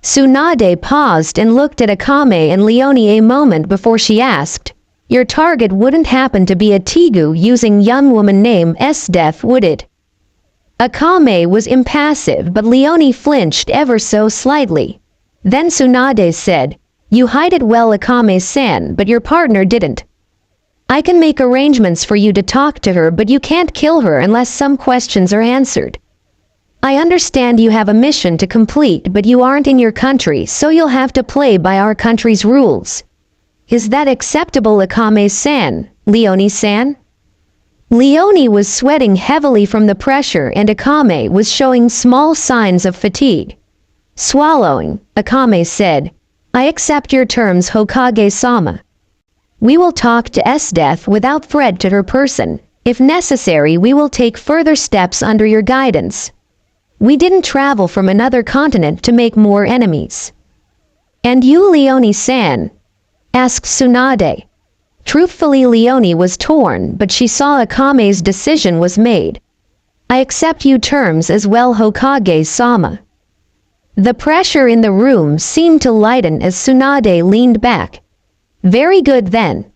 S1: Tsunade paused and looked at Akame and Leonie a moment before she asked, your target wouldn't happen to be a Tegu using young woman name S-Death, would it? Akame was impassive, but Leonie flinched ever so slightly. Then Tsunade said, you hide it well, Akame-san, but your partner didn't. I can make arrangements for you to talk to her, but you can't kill her unless some questions are answered. I understand you have a mission to complete, but you aren't in your country, so you'll have to play by our country's rules. Is that acceptable, Akame-san, Leonie-san? Leonie was sweating heavily from the pressure and Akame was showing small signs of fatigue. Swallowing, Akame said, I accept your terms, Hokage-sama. We will talk to S-Death without threat to her person. If necessary, we will take further steps under your guidance. We didn't travel from another continent to make more enemies. And you, Leonie-san? Asked Tsunade. Truthfully, Leonie was torn, but she saw Akame's decision was made. I accept your terms as well, Hokage-sama. The pressure in the room seemed to lighten as Tsunade leaned back. Very good then.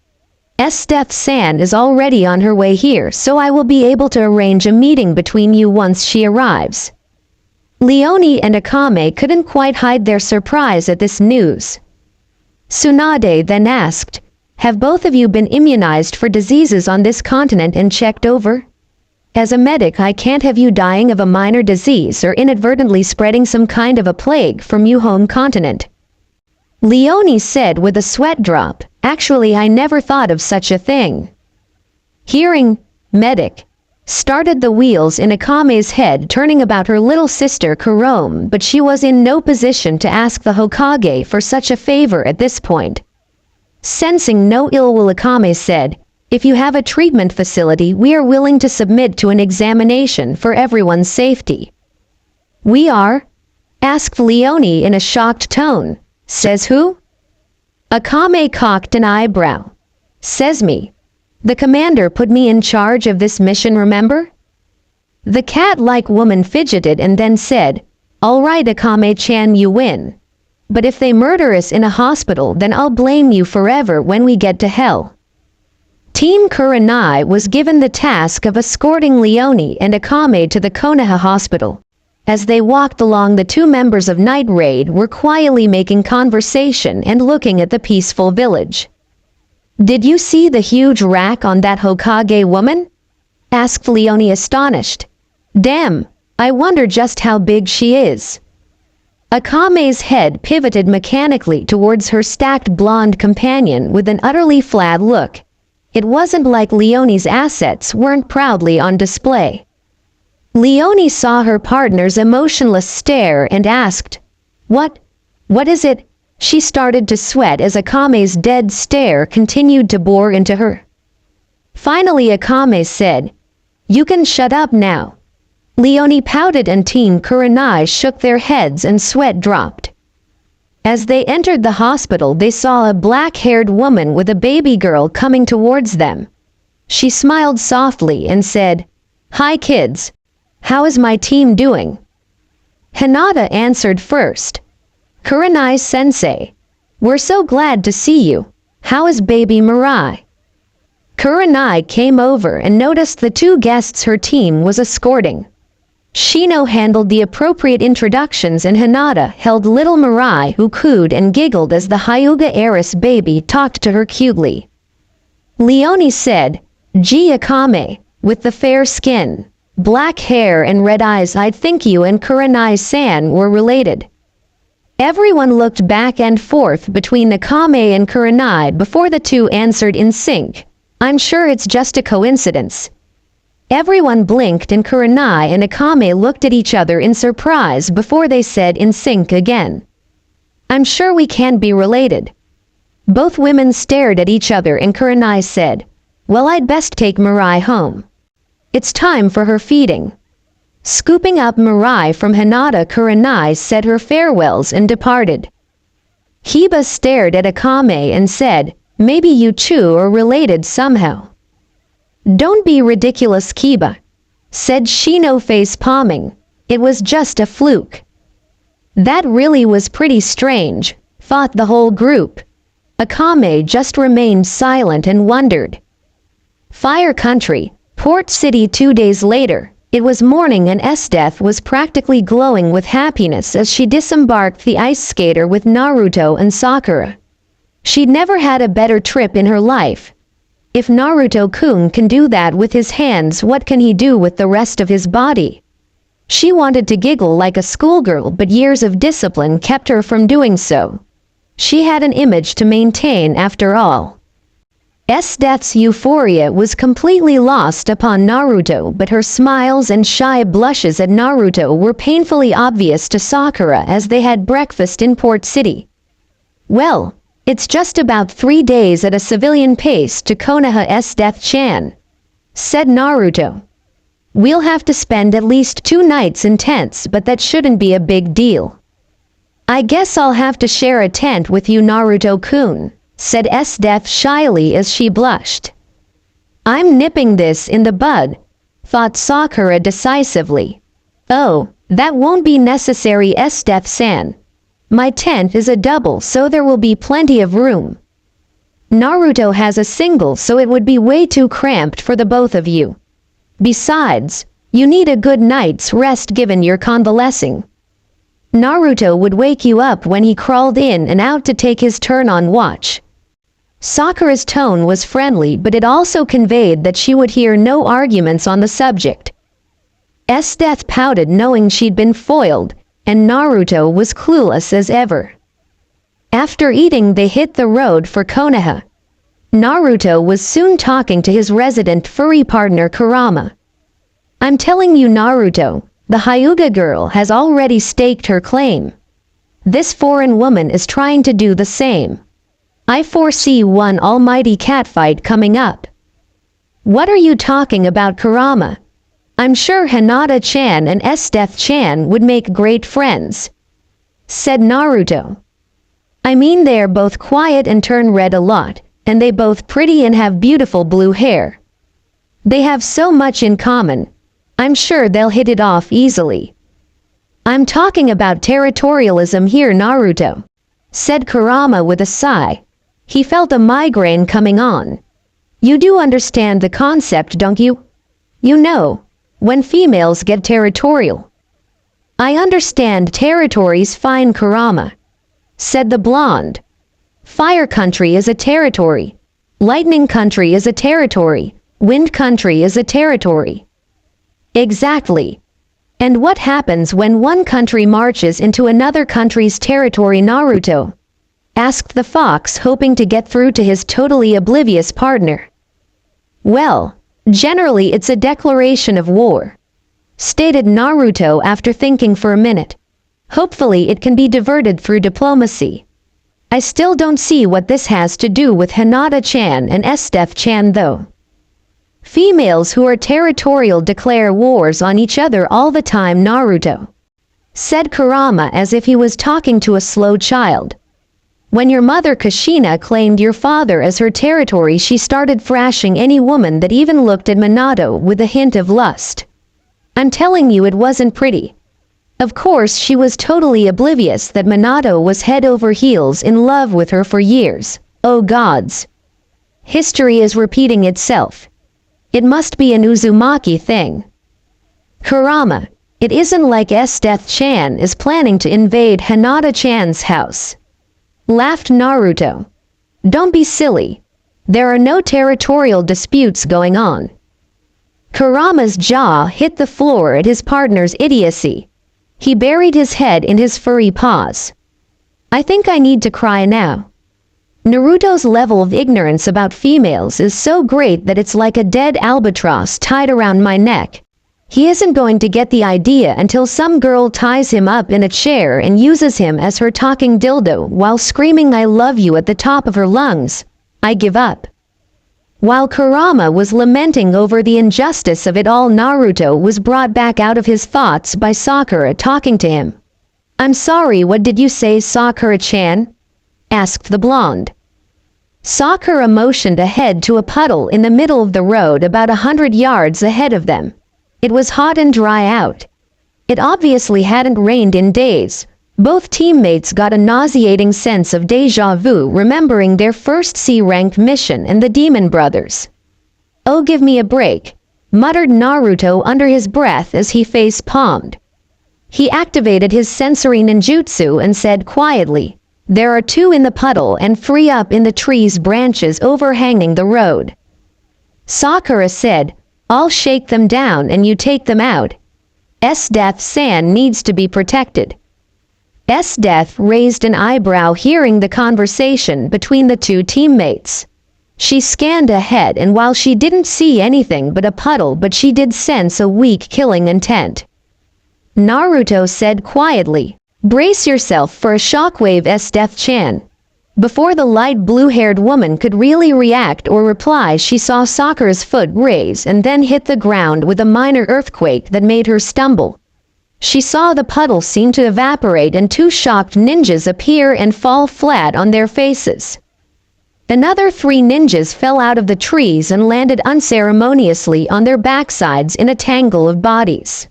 S1: S-Death-san is already on her way here, so I will be able to arrange a meeting between you once she arrives. Leonie and Akame couldn't quite hide their surprise at this news. Tsunade then asked, have both of you been immunized for diseases on this continent and checked over? As a medic, I can't have you dying of a minor disease or inadvertently spreading some kind of a plague from your home continent. Leonie said with a sweat drop, actually I never thought of such a thing. Hearing, medic, started the wheels in Akame's head turning about her little sister Kurome, but she was in no position to ask the Hokage for such a favor at this point. Sensing no ill will, Akame said, if you have a treatment facility, we are willing to submit to an examination for everyone's safety. We are? Asked Leonie in a shocked tone. Says who? Akame cocked an eyebrow. Says me. The commander put me in charge of this mission, remember? The cat-like woman fidgeted and then said, all right, Akame-chan, you win. But if they murder us in a hospital, then I'll blame you forever when we get to hell. Team Kurenai was given the task of escorting Leonie and Akame to the Konoha hospital. As they walked along, the two members of Night Raid were quietly making conversation and looking at the peaceful village. Did you see the huge rack on that Hokage woman? Asked Leonie, astonished. Damn, I wonder just how big she is. Akame's head pivoted mechanically towards her stacked blonde companion with an utterly flat look. It wasn't like Leonie's assets weren't proudly on display. Leonie saw her partner's emotionless stare and asked, What is it? She started to sweat as Akame's dead stare continued to bore into her. Finally Akame said, you can shut up now. Leonie pouted and Team Kurenai shook their heads and sweat dropped. As they entered the hospital, they saw a black-haired woman with a baby girl coming towards them. She smiled softly and said, Hi kids. How is my team doing? Hinata answered first. Kurenai-sensei. We're so glad to see you. How is baby Mirai? Kurenai came over and noticed the two guests her team was escorting. Shino handled the appropriate introductions and Hinata held little Mirai, who cooed and giggled as the Hyuga heiress baby talked to her cutely. Leonie said, Gee Akame, with the fair skin, black hair and red eyes, I'd think you and Kurenai-san were related. Everyone looked back and forth between Akame and Kurenai before the two answered in sync. I'm sure it's just a coincidence. Everyone blinked and Kurenai and Akame looked at each other in surprise before they said in sync again. I'm sure we can't be related. Both women stared at each other and Kurenai said, "Well, I'd best take Mirai home. It's time for her feeding." Scooping up Mirai from Hinata, Kurenai said her farewells and departed. Kiba stared at Akame and said, "Maybe you two are related somehow." "Don't be ridiculous, Kiba," said Shino, face palming. "It was just a fluke." "That really was pretty strange," thought the whole group. Akame just remained silent and wondered. Fire Country, Port City. 2 days later, it was morning and Esdeath was practically glowing with happiness as she disembarked the ice skater with Naruto and Sakura. She'd never had a better trip in her life. If Naruto-kun can do that with his hands, what can he do with the rest of his body? She wanted to giggle like a schoolgirl, but years of discipline kept her from doing so. She had an image to maintain after all. Esdeath's euphoria was completely lost upon Naruto, but her smiles and shy blushes at Naruto were painfully obvious to Sakura as they had breakfast in Port City. "Well, it's just about 3 days at a civilian pace to Konoha, Esdeath-chan," said Naruto. "We'll have to spend at least 2 nights in tents, but that shouldn't be a big deal." "I guess I'll have to share a tent with you, Naruto-kun," said Esdeath shyly as she blushed. "I'm nipping this in the bud," thought Sakura decisively. "Oh, that won't be necessary, Esdeath-san. My tent is a double, so there will be plenty of room. Naruto has a single, so it would be way too cramped for the both of you. Besides, you need a good night's rest given you're convalescing. Naruto would wake you up when he crawled in and out to take his turn on watch." Sakura's tone was friendly, but it also conveyed that she would hear no arguments on the subject. Esdeath pouted, knowing she'd been foiled, and Naruto was clueless as ever. After eating, they hit the road for Konoha. Naruto was soon talking to his resident furry partner Kurama. "I'm telling you, Naruto, the Hyuga girl has already staked her claim. This foreign woman is trying to do the same. I foresee one almighty catfight coming up." "What are you talking about, Kurama? I'm sure Hinata-chan and Esdeath-chan would make great friends," said Naruto. "I mean, they're both quiet and turn red a lot, and they both pretty and have beautiful blue hair. They have so much in common. I'm sure they'll hit it off easily." "I'm talking about territorialism here, Naruto," said Kurama with a sigh. He felt a migraine coming on. "You do understand the concept, don't you? You know, when females get territorial." "I understand territories fine, Kurama," said the blonde. "Fire Country is a territory. Lightning Country is a territory. Wind Country is a territory." "Exactly. And what happens when one country marches into another country's territory, Naruto?" asked the fox, hoping to get through to his totally oblivious partner. "Well, generally it's a declaration of war," stated Naruto after thinking for a minute. "Hopefully it can be diverted through diplomacy. I still don't see what this has to do with Hinata-chan and Esdeath-chan though. Females who are territorial declare wars on each other all the time, Naruto," said Kurama as if he was talking to a slow child. "When your mother Kushina claimed your father as her territory, she started thrashing any woman that even looked at Minato with a hint of lust. I'm telling you, it wasn't pretty. Of course, she was totally oblivious that Minato was head over heels in love with her for years. Oh gods. History is repeating itself. It must be an Uzumaki thing. Kurama, it isn't like Esdeath-chan is planning to invade Hinata-chan's house," laughed Naruto. "Don't be silly. There are no territorial disputes going on." Kurama's jaw hit the floor at his partner's idiocy. He buried his head in his furry paws. "I think I need to cry now. Naruto's level of ignorance about females is so great that it's like a dead albatross tied around my neck. He isn't going to get the idea until some girl ties him up in a chair and uses him as her talking dildo while screaming "I love you" at the top of her lungs. I give up. While Kurama was lamenting over the injustice of it all, Naruto was brought back out of his thoughts by Sakura talking to him. "I'm sorry, what did you say, Sakura-chan?" asked the blonde. Sakura motioned ahead to a puddle in the middle of the road about 100 yards ahead of them. It was hot and dry out. It obviously hadn't rained in days. Both teammates got a nauseating sense of déjà vu remembering their first C-ranked mission and the Demon Brothers. "Oh, give me a break," muttered Naruto under his breath as he face-palmed. He activated his sensory ninjutsu and said quietly, "There are 2 in the puddle and 3 up in the tree's branches overhanging the road." Sakura said, "I'll shake them down and you take them out. S-Death-san needs to be protected." S-Death raised an eyebrow hearing the conversation between the 2 teammates. She scanned ahead, and while she didn't see anything but a puddle, but she did sense a weak killing intent. Naruto said quietly, "Brace yourself for a shockwave, S-Death-chan." Before the light blue-haired woman could really react or reply, she saw Sakura's foot raise and then hit the ground with a minor earthquake that made her stumble. She saw the puddle seem to evaporate and 2 shocked ninjas appear and fall flat on their faces. Another 3 ninjas fell out of the trees and landed unceremoniously on their backsides in a tangle of bodies.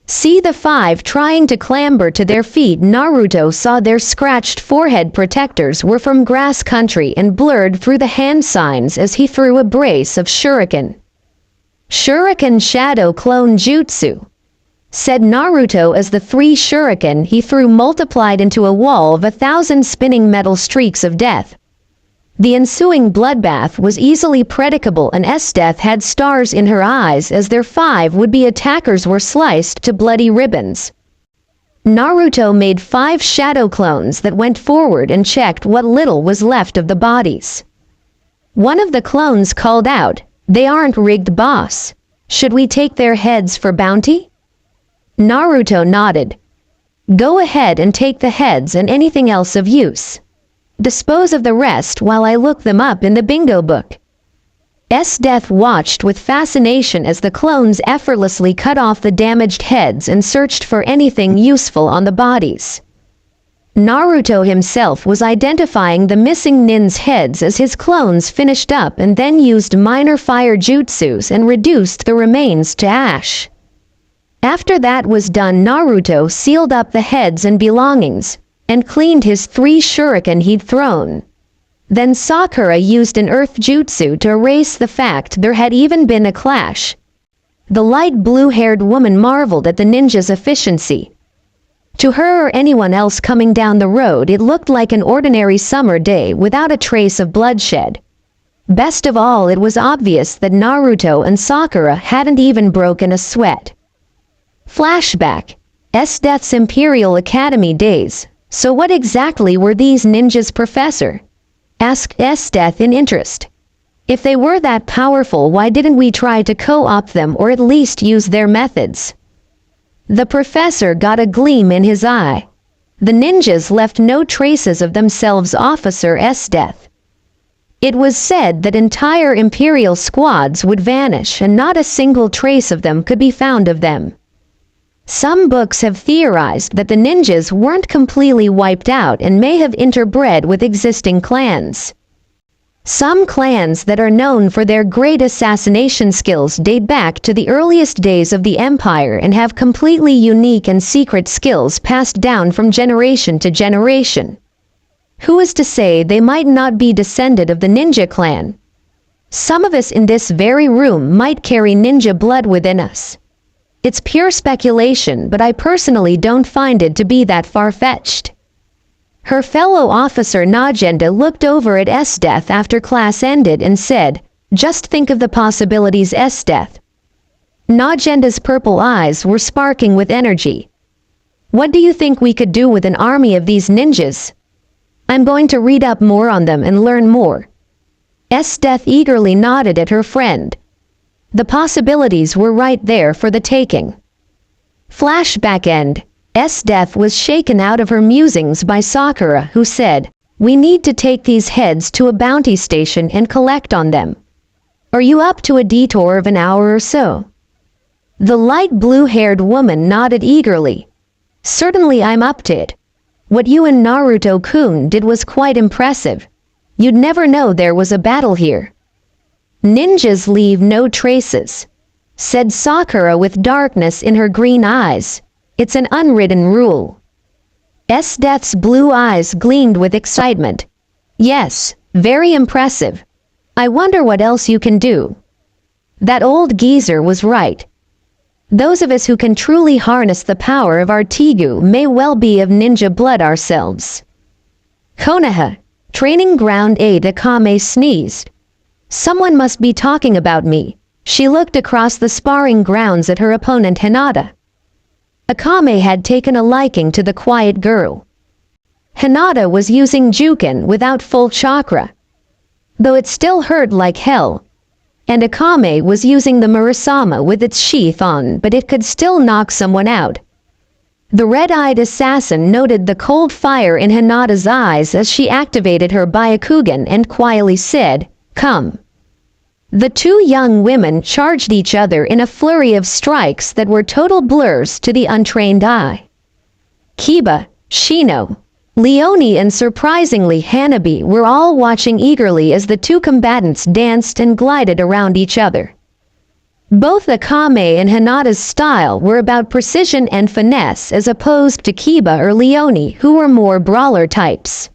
S1: See the 5 trying to clamber to their feet. Naruto saw their scratched forehead protectors were from grass country and blurred through the hand signs as he threw a brace of shuriken. "Shuriken Shadow Clone Jutsu," said Naruto as the 3 shuriken he threw multiplied into a wall of 1,000 spinning metal streaks of death. The ensuing bloodbath was easily predictable, and S-Death had stars in her eyes as their 5 would-be attackers were sliced to bloody ribbons. Naruto made 5 shadow clones that went forward and checked what little was left of the bodies. One of the clones called out, "They aren't rigged, boss. Should we take their heads for bounty?" Naruto nodded. "Go ahead and take the heads and anything else of use. Dispose of the rest while I look them up in the bingo book." S-Death watched with fascination as the clones effortlessly cut off the damaged heads and searched for anything useful on the bodies. Naruto himself was identifying the missing nin's heads as his clones finished up and then used minor fire jutsus and reduced the remains to ash. After that was done, Naruto sealed up the heads and belongings and cleaned his 3 shuriken he'd thrown. Then Sakura used an earth jutsu to erase the fact there had even been a clash. The light blue-haired woman marveled at the ninja's efficiency. To her or anyone else coming down the road, it looked like an ordinary summer day without a trace of bloodshed. Best of all, it was obvious that Naruto and Sakura hadn't even broken a sweat. Flashback. S-Death's Imperial Academy days. "So what exactly were these ninjas, Professor?" asked S-Death in interest. "If they were that powerful, why didn't we try to co-opt them or at least use their methods?" The professor got a gleam in his eye. "The ninjas left no traces of themselves, Officer S-Death. It was said that entire Imperial squads would vanish and not a single trace of them could be found of them. Some books have theorized that the ninjas weren't completely wiped out and may have interbred with existing clans. Some clans that are known for their great assassination skills date back to the earliest days of the Empire and have completely unique and secret skills passed down from generation to generation. Who is to say they might not be descended of the ninja clan? Some of us in this very room might carry ninja blood within us. It's pure speculation, but I personally don't find it to be that far-fetched." Her fellow officer Najenda looked over at S-Death after class ended and said, "Just think of the possibilities, S-Death." Najenda's purple eyes were sparking with energy. "What do you think we could do with an army of these ninjas? I'm going to read up more on them and learn more." S-Death eagerly nodded at her friend. The possibilities were right there for the taking. Flashback end. Death was shaken out of her musings by Sakura, who said, "We need to take these heads to a bounty station and collect on them. Are you up to a detour of an hour or so?" The light blue-haired woman nodded eagerly. "Certainly I'm up to it. What you and Naruto-kun did was quite impressive. You'd never know there was a battle here." "Ninjas leave no traces," said Sakura with darkness in her green eyes. "It's an unwritten rule." Death's blue eyes gleamed with excitement. "Yes, very impressive. I wonder what else you can do." That old geezer was right. Those of us who can truly harness the power of our Tigu may well be of ninja blood ourselves. Konoha, training ground aide Akame sneezed. "Someone must be talking about me." She looked across the sparring grounds at her opponent Hinata. Akame had taken a liking to the quiet girl. Hinata was using Juken without full chakra, though it still hurt like hell, and Akame was using the Murasama with its sheath on, but it could still knock someone out. The red-eyed assassin noted the cold fire in Hinata's eyes as she activated her Byakugan and quietly said, "Come." The two young women charged each other in a flurry of strikes that were total blurs to the untrained eye. Kiba, Shino, Leone and surprisingly Hanabi were all watching eagerly as the two combatants danced and glided around each other. Both Akame and Hinata's style were about precision and finesse as opposed to Kiba or Leone, who were more brawler types.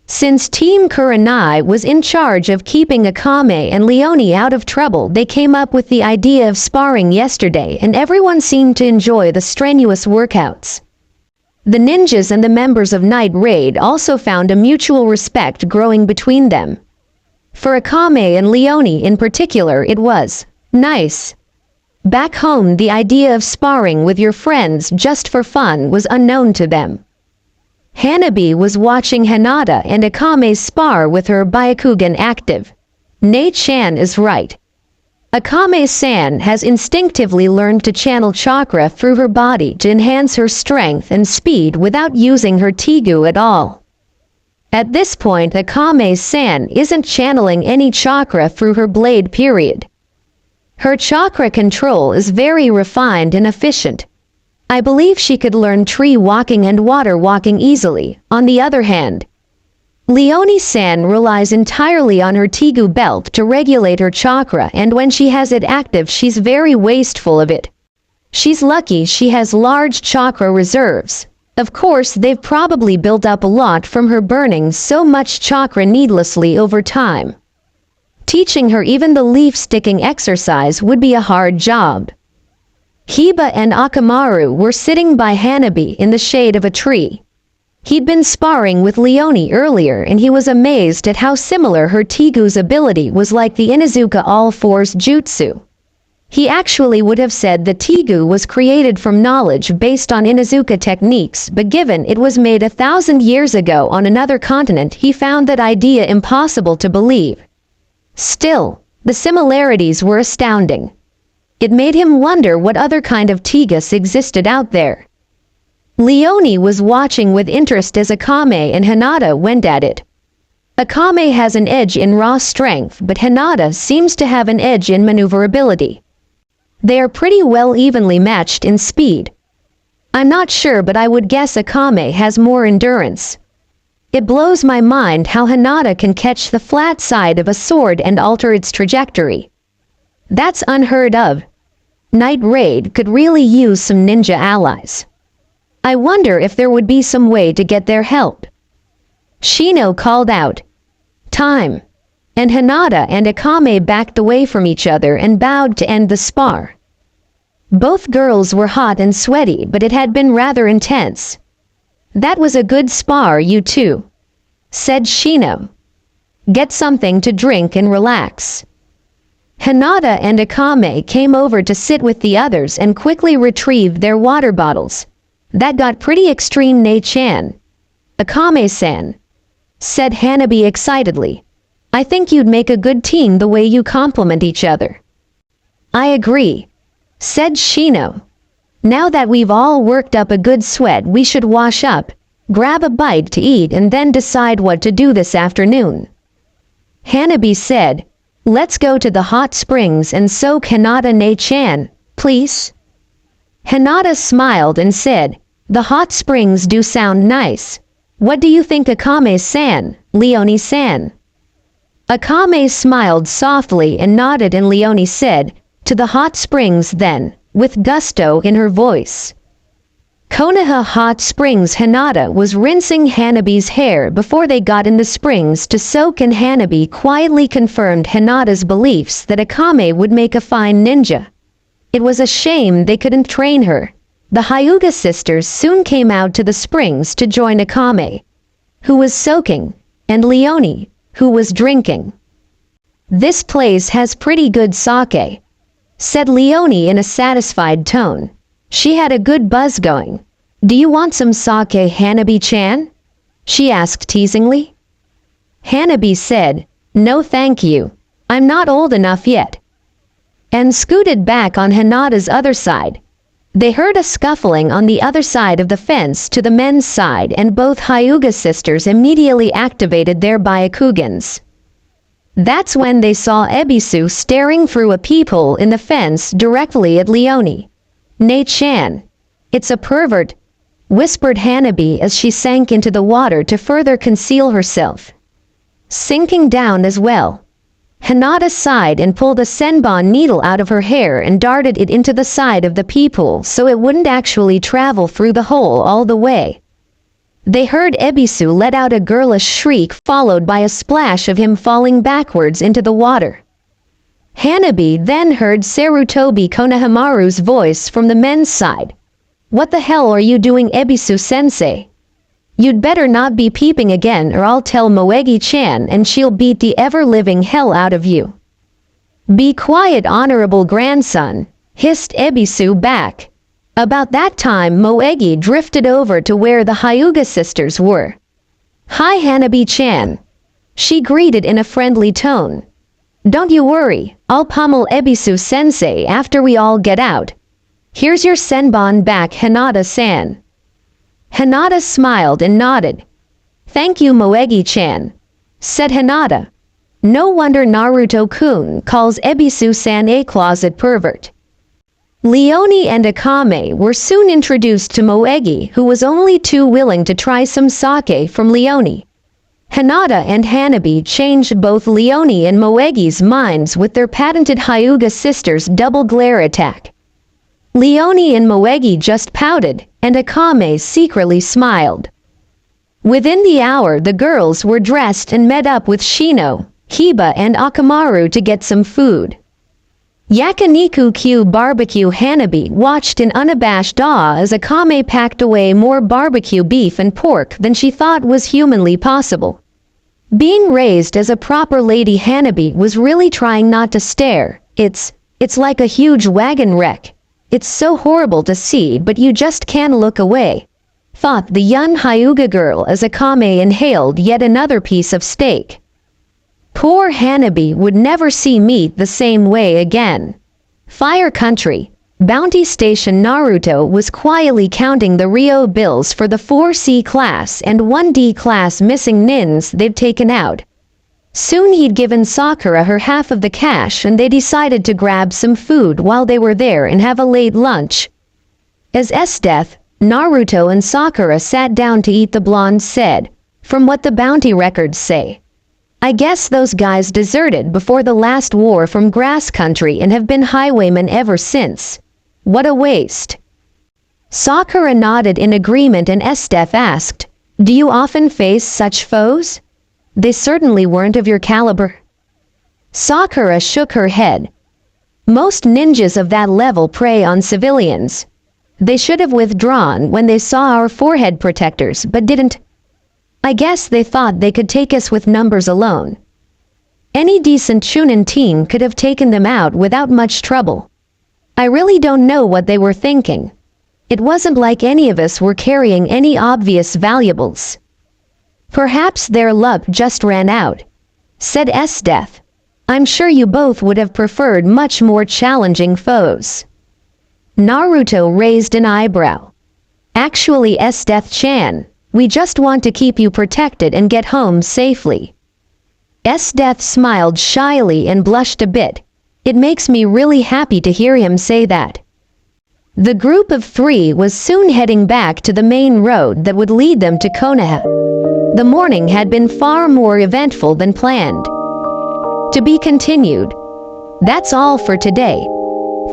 S1: Since Team Kurenai was in charge of keeping Akame and Leone out of trouble, they came up with the idea of sparring yesterday, and everyone seemed to enjoy the strenuous workouts. The ninjas and the members of Night Raid also found a mutual respect growing between them. For Akame and Leone in particular, it was nice. Back home, the idea of sparring with your friends just for fun was unknown to them. Hanabi was watching Hinata and Akame spar with her Byakugan active. Nei-chan is right. Akame-san has instinctively learned to channel chakra through her body to enhance her strength and speed without using her Tigu at all. At this point, Akame-san isn't channeling any chakra through her blade period. Her chakra control is very refined and efficient. I believe she could learn tree walking and water walking easily. On the other hand, Leone-san relies entirely on her Tigu belt to regulate her chakra, and when she has it active she's very wasteful of it. She's lucky she has large chakra reserves. Of course, they've probably built up a lot from her burning so much chakra needlessly over time. Teaching her even the leaf-sticking exercise would be a hard job. Kiba and Akamaru were sitting by Hanabi in the shade of a tree. He'd been sparring with Leone earlier and he was amazed at how similar her Tigu's ability was like the Inuzuka All-Fours Jutsu. He actually would have said the Tigu was created from knowledge based on Inuzuka techniques, but given it was made 1,000 years ago on another continent, he found that idea impossible to believe. Still, the similarities were astounding. It made him wonder what other kind of Tigus existed out there. Leone was watching with interest as Akame and Hinata went at it. Akame has an edge in raw strength, but Hinata seems to have an edge in maneuverability. They are pretty well evenly matched in speed. I'm not sure, but I would guess Akame has more endurance. It blows my mind how Hinata can catch the flat side of a sword and alter its trajectory. That's unheard of. Night Raid could really use some ninja allies. I wonder if there would be some way to get their help. Shino called out, "Time!" And Hinata and Akame backed away from each other and bowed to end the spar. Both girls were hot and sweaty, but it had been rather intense. "That was a good spar, you two," said Shino. "Get something to drink and relax." Hinata and Akame came over to sit with the others and quickly retrieved their water bottles. "That got pretty extreme, Nei-chan." "Akame-san," said Hanabi excitedly. "I think you'd make a good team the way you complement each other." I agree, said Shino. Now that we've all worked up a good sweat, we should wash up, grab a bite to eat, and then decide what to do this afternoon. Hanabi said, let's go to the hot springs and soak Hinata-ne-chan, please. Hinata smiled and said, the hot springs do sound nice. What do you think, Akame-san, Leonie-san? Akame smiled softly and nodded, and Leonie said, to the hot springs then, with gusto in her voice. Konoha Hot Springs. Hinata was rinsing Hanabi's hair before they got in the springs to soak, and Hanabi quietly confirmed Hinata's beliefs that Akame would make a fine ninja. It was a shame they couldn't train her. The Hyuga sisters soon came out to the springs to join Akame, who was soaking, and Leonie, who was drinking. This place has pretty good sake, said Leonie in a satisfied tone. She had a good buzz going. Do you want some sake, Hanabi-chan? She asked teasingly. Hanabi said, no thank you, I'm not old enough yet, and scooted back on Hinata's other side. They heard a scuffling on the other side of the fence to the men's side, and both Hyuga sisters immediately activated their Byakugans. That's when they saw Ebisu staring through a peephole in the fence directly at Leonie. Ne-chan, it's a pervert, whispered Hanabi as she sank into the water to further conceal herself. Sinking down as well, Hinata sighed and pulled a senbon needle out of her hair and darted it into the side of the peephole so it wouldn't actually travel through the hole all the way. They heard Ebisu let out a girlish shriek, followed by a splash of him falling backwards into the water. Hanabi then heard Sarutobi Konohamaru's voice from the men's side. What the hell are you doing, Ebisu-sensei? You'd better not be peeping again, or I'll tell Moegi-chan and she'll beat the ever-living hell out of you. Be quiet, honorable grandson, hissed Ebisu back. About that time Moegi drifted over to where the Hyuga sisters were. Hi Hanabi-chan, she greeted in a friendly tone. Don't you worry, I'll pummel Ebisu-sensei after we all get out. Here's your senbon back, Hinata-san. Hinata smiled and nodded. Thank you, Moegi-chan, said Hinata. No wonder Naruto-kun calls Ebisu-san a closet pervert. Leonie and Akame were soon introduced to Moegi, who was only too willing to try some sake from Leonie. Hinata and Hanabi changed both Leonie and Moegi's minds with their patented Hyuga sisters' double glare attack. Leonie and Moegi just pouted, and Akame secretly smiled. Within the hour, the girls were dressed and met up with Shino, Hiba and Akamaru to get some food. Yakiniku Q Barbecue. Hanabi watched in unabashed awe as Akame packed away more barbecue beef and pork than she thought was humanly possible. Being raised as a proper lady, Hanabi was really trying not to stare. It's like a huge wagon wreck. It's so horrible to see, but you just can't look away, thought the young Hyuga girl as Akame inhaled yet another piece of steak. Poor Hanabi would never see meat the same way again. Fire Country, Bounty Station. Naruto was quietly counting the Rio bills for the 4C class and 1D class missing nins they'd taken out. Soon he'd given Sakura her half of the cash, and they decided to grab some food while they were there and have a late lunch. As S-Death, Naruto and Sakura sat down to eat, the blonde said, "From what the bounty records say, I guess those guys deserted before the last war from Grass Country and have been highwaymen ever since. What a waste." Sakura nodded in agreement, and S-Death asked, "Do you often face such foes? They certainly weren't of your caliber." Sakura shook her head. "Most ninjas of that level prey on civilians. They should have withdrawn when they saw our forehead protectors, but didn't. I guess they thought they could take us with numbers alone. Any decent Chunin team could have taken them out without much trouble. I really don't know what they were thinking. It wasn't like any of us were carrying any obvious valuables. Perhaps their luck just ran out," said S-Death. I'm sure you both would have preferred much more challenging foes. Naruto raised an eyebrow. Actually, Death-chan, we just want to keep you protected and get home safely. Death smiled shyly and blushed a bit. It makes me really happy to hear him say that. The group of three was soon heading back to the main road that would lead them to Konoha. The morning had been far more eventful than planned. To be continued. That's all for today.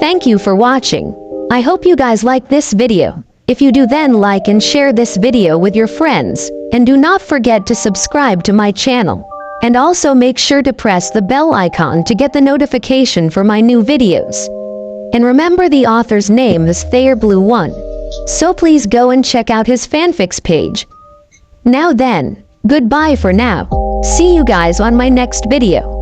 S1: Thank you for watching. I hope you guys like this video. If you do, then like and share this video with your friends, and do not forget to subscribe to my channel. And also make sure to press the bell icon to get the notification for my new videos. And remember, the author's name is Thayerblue1, so please go and check out his fanfics page. Now then, goodbye for now. See you guys on my next video.